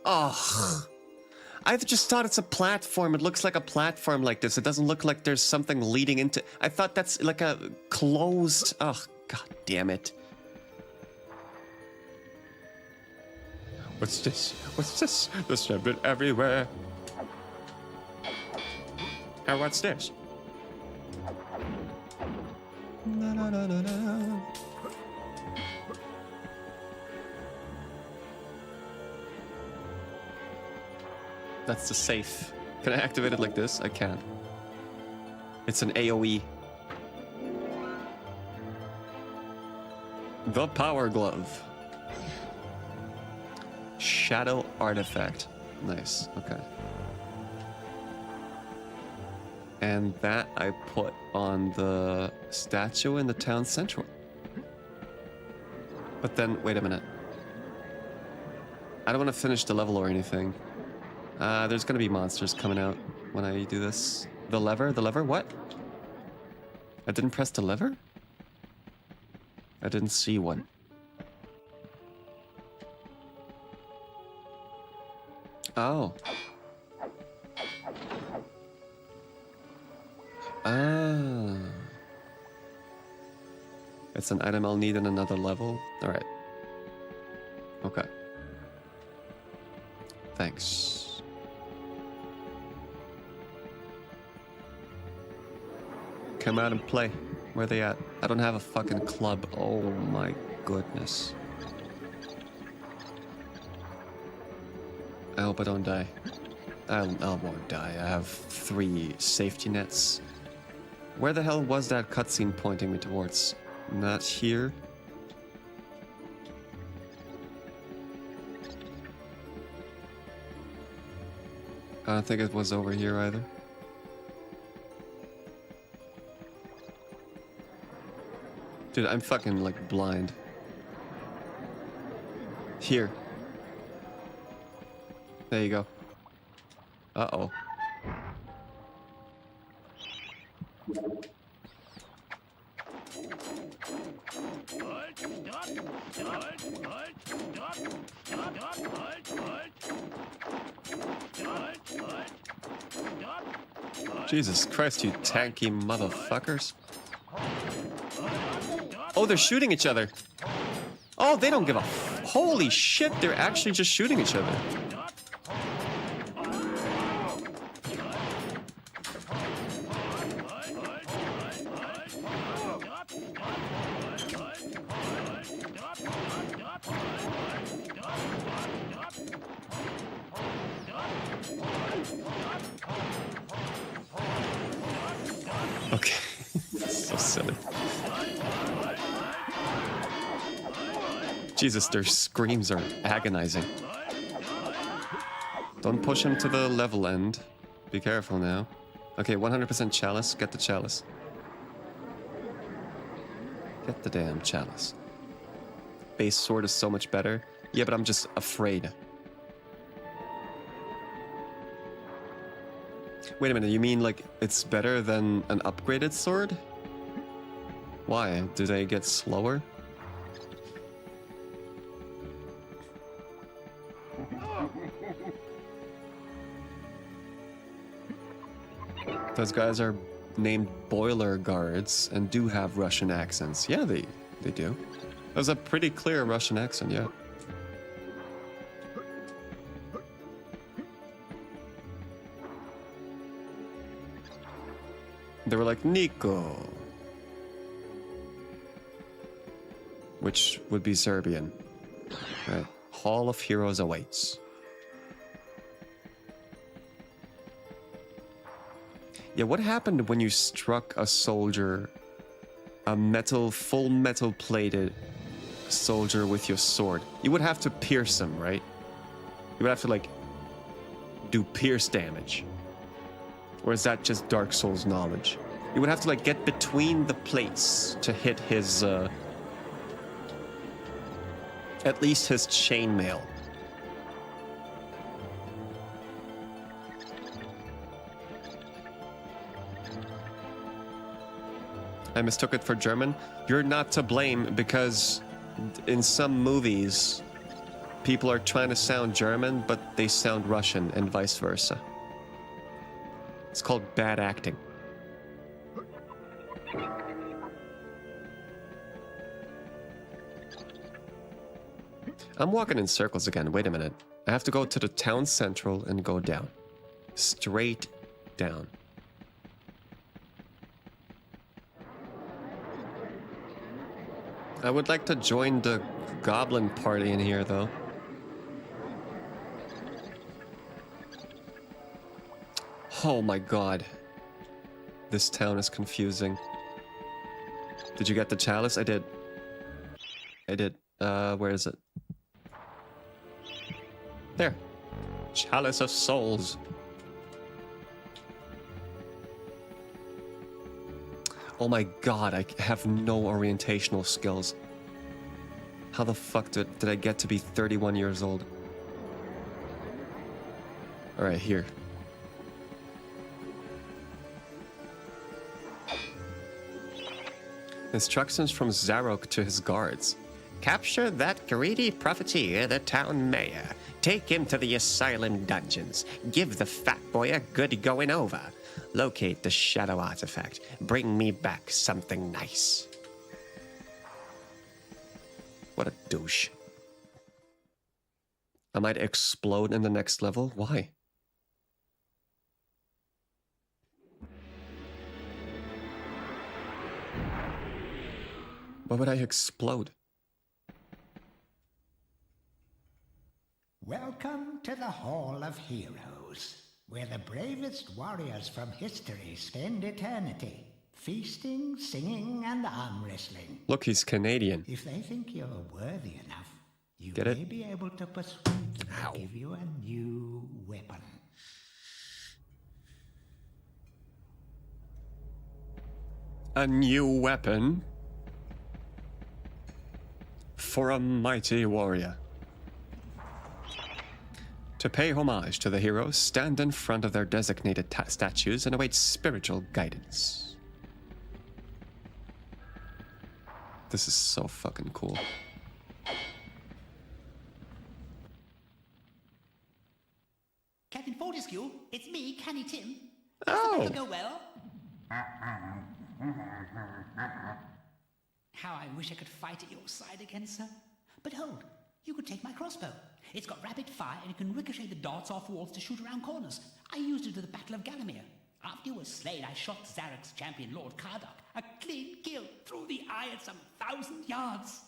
Speaker 1: Oh, I just thought it's a platform. It looks like a platform like this. It doesn't look like there's something leading into... I thought that's like a closed... Oh, god damn it. What's this? What's this? There's rabbit everywhere. Oh, what's this? Na, na, na, na, na. That's the safe. Can I activate it like this? I can't. It's an AoE. The Power Glove. Shadow Artifact. Nice, okay. And that I put on the statue in the town central. But then, wait a minute. I don't want to finish the level or anything. There's gonna be monsters coming out when I do this. The lever? The lever? What? I didn't press the lever? I didn't see one. Oh. Ah. It's an item I'll need in another level. Alright. Okay. Thanks. Come out and play. Where they at? I don't have a fucking club. Oh my goodness. I hope I don't die. I won't die. I have 3 safety nets. Where the hell was that cutscene pointing me towards? Not here. I don't think it was over here either. Dude, I'm fucking like blind. Here. There you go. Uh-oh. Jesus Christ, you tanky motherfuckers. Oh, they're shooting each other. Oh, they don't give a holy shit, they're actually just shooting each other. Okay. So silly. Jesus, their screams are agonizing. Don't push him to the level end. Be careful now. Okay, 100% chalice. Get the chalice. Get the damn chalice. Base sword is so much better. Yeah, but I'm just afraid. Wait a minute, you mean like it's better than an upgraded sword? Why? Do they get slower? Those guys are named boiler guards and do have Russian accents. Yeah, they do. That was a pretty clear Russian accent, yeah. They were like, Nico. Which would be Serbian. Right. Hall of Heroes awaits. Yeah, what happened when you struck a soldier, a full metal plated soldier with your sword? You would have to pierce him, right? You would have to, like, do pierce damage. Or is that just Dark Souls knowledge? You would have to, like, get between the plates to hit his, at least his chainmail. I mistook it for German. You're not to blame because in some movies, people are trying to sound German, but they sound Russian and vice versa. It's called bad acting. I'm walking in circles again. Wait a minute. I have to go to the town central and go down. Straight down. I would like to join the goblin party in here, though. Oh my god. This town is confusing. Did you get the chalice? I did. I did. Where is it? There. Chalice of Souls. Oh my god, I have no orientational skills. How the fuck did I get to be 31 years old? Alright, here. Instructions from Zarok to his guards. Capture that greedy profiteer, the town mayor. Take him to the asylum dungeons. Give the fat boy a good going over. Locate the shadow artifact. Bring me back something nice. What a douche. I might explode in the next level? Why? Why would I explode?
Speaker 2: Welcome to the Hall of Heroes, where the bravest warriors from history spend eternity, feasting, singing, and arm wrestling.
Speaker 1: Look, he's Canadian.
Speaker 2: If they think you're worthy enough, you
Speaker 1: Get
Speaker 2: may
Speaker 1: it?
Speaker 2: be able to persuade them to give you a new weapon.
Speaker 1: A new weapon for a mighty warrior. To pay homage to the heroes, stand in front of their designated statues and await spiritual guidance. This is so fucking cool.
Speaker 6: Captain Fortescue, it's me, Canny Tim.
Speaker 1: Oh.
Speaker 6: Does it go well? How I wish I could fight at your side again, sir. But hold, you could take my crossbow. It's got rapid fire and it can ricochet the darts off walls to shoot around corners. I used it at the Battle of Gallowmere. After you were slain, I shot Zarok's champion, Lord Kardok. A clean kill through the eye at some 1,000 yards.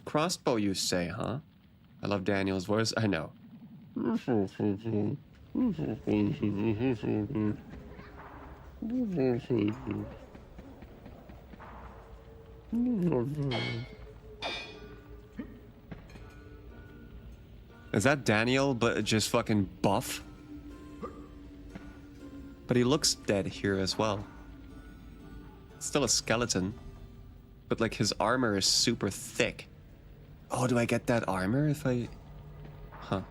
Speaker 1: Crossbow, you say, huh? I love Daniel's voice. I know. Is that Daniel, but just fucking buff? But he looks dead here as well. Still a skeleton. But like his armor is super thick. Oh, do I get that armor if I... Huh.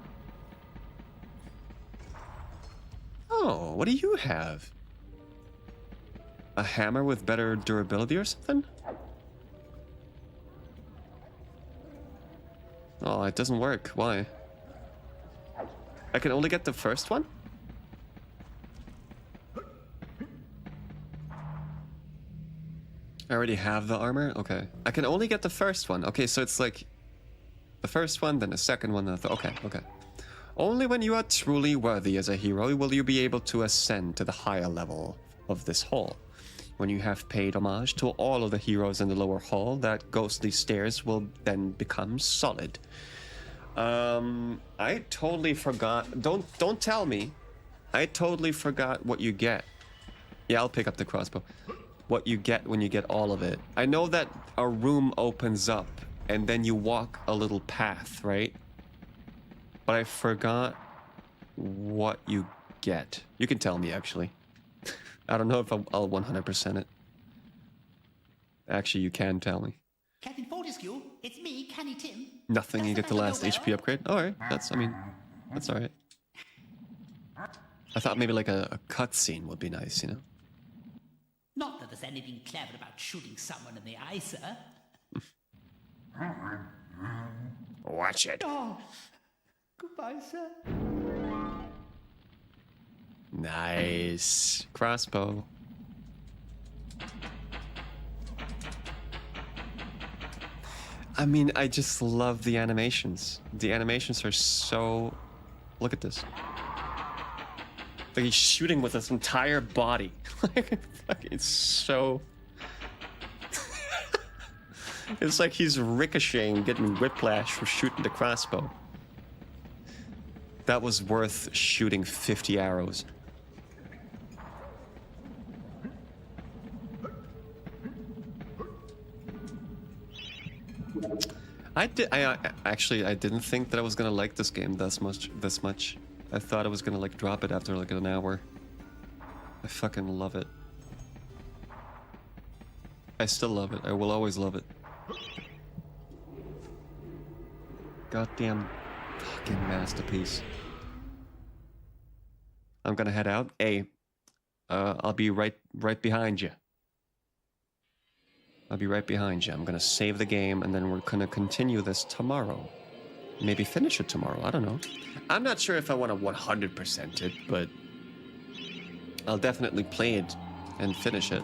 Speaker 1: Oh, what do you have? A hammer with better durability or something? Oh, it doesn't work. Why? I can only get the first one? I already have the armor? Okay. I can only get the first one. Okay, so it's like the first one, then the second one, then the okay. Only when you are truly worthy as a hero will you be able to ascend to the higher level of this hall. When you have paid homage to all of the heroes in the lower hall, that ghostly stairs will then become solid. I totally forgot. Don't tell me. I totally forgot what you get. Yeah, I'll pick up the crossbow. What you get when you get all of it. I know that a room opens up and then you walk a little path, right? But I forgot what you get. You can tell me, actually. I don't know if I'll 100% it. Actually, you can tell me.
Speaker 6: Captain Fortescue, it's me, Canny Tim.
Speaker 1: Nothing, you
Speaker 6: Does
Speaker 1: get the
Speaker 6: battle
Speaker 1: last
Speaker 6: go
Speaker 1: HP
Speaker 6: well?
Speaker 1: upgrade. Alright, that's alright. I thought maybe like a cutscene would be nice, you know?
Speaker 6: Not that there's anything clever about shooting someone in the eye, sir.
Speaker 1: Watch it.
Speaker 6: Oh, goodbye, sir.
Speaker 1: Nice. Crossbow. I mean, I just love the animations. The animations are so... Look at this. Like he's shooting with his entire body. It's so... It's like he's ricocheting, getting whiplash for shooting the crossbow. That was worth shooting 50 arrows. I didn't think that I was gonna like this game this much. I thought I was gonna like drop it after like an hour. I fucking love it. I still love it. I will always love it. Goddamn fucking masterpiece. I'm gonna head out. Hey, I'll be right behind you. I'll be right behind you. I'm gonna save the game and then we're gonna continue this tomorrow. Maybe finish it tomorrow. I don't know. I'm not sure if I want to 100% it, but I'll definitely play it and finish it.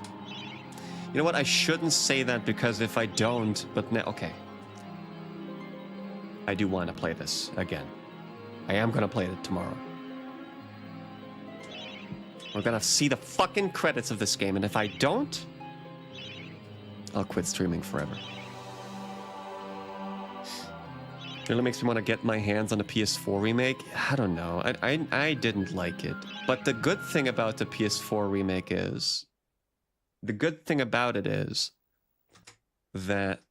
Speaker 1: You know what? I shouldn't say that because if I don't, but now, okay. I do want to play this again. I am gonna play it tomorrow. We're gonna see the fucking credits of this game, and if I don't, I'll quit streaming forever. It really makes me want to get my hands on a PS4 remake. I don't know. I didn't like it. But the good thing about the PS4 remake is... The good thing about it is that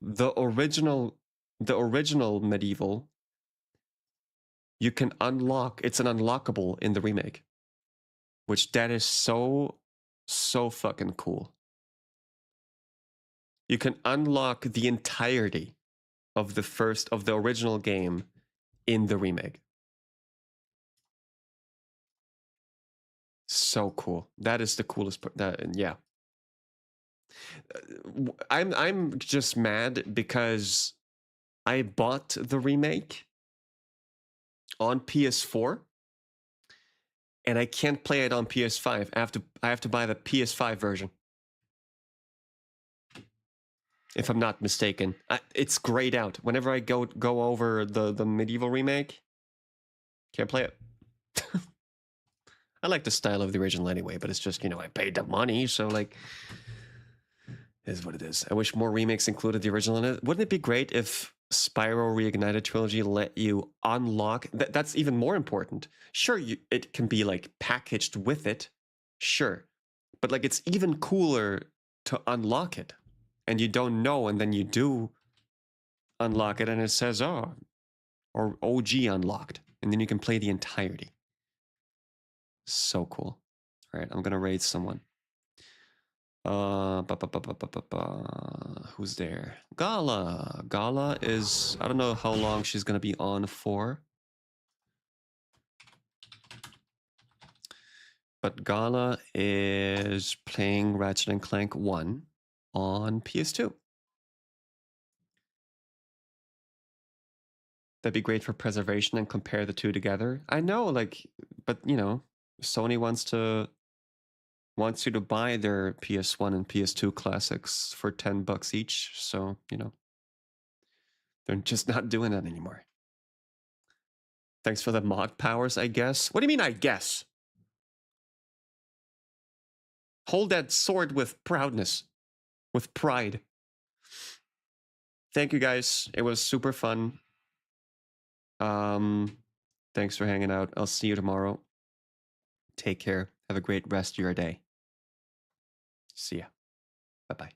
Speaker 1: the original MediEvil, you can unlock. It's an unlockable in the remake. Which that is so fucking cool. You can unlock the entirety of the original game in the remake. So cool. That is the coolest part. Yeah. I'm just mad because I bought the remake on PS4 and I can't play it on PS5. I have to buy the PS5 version. If I'm not mistaken. It's grayed out. Whenever I go over the MediEvil remake, can't play it. I like the style of the original anyway, but it's just, you know, I paid the money, so like, it is what it is. I wish more remakes included the original in it. Wouldn't it be great if Spyro Reignited Trilogy let you unlock... That's even more important. Sure, it can be like packaged with it, sure. But like, it's even cooler to unlock it. And you don't know, and then you do unlock it, and it says, oh, or OG unlocked. And then you can play the entirety. So cool. All right, I'm going to raid someone. Who's there? Gala. Gala is... I don't know how long she's going to be on for. But Gala is playing Ratchet & Clank 1. On PS2. That'd be great for preservation and compare the two together. I know, like, but you know, Sony wants you to buy their PS1 and PS2 classics for $10 each. So, you know, they're just not doing that anymore. Thanks for the mod powers, I guess. What do you mean, I guess? Hold that sword with proudness. With pride. Thank you guys. It was super fun. Thanks for hanging out. I'll see you tomorrow. Take care. Have a great rest of your day. See ya. Bye-bye.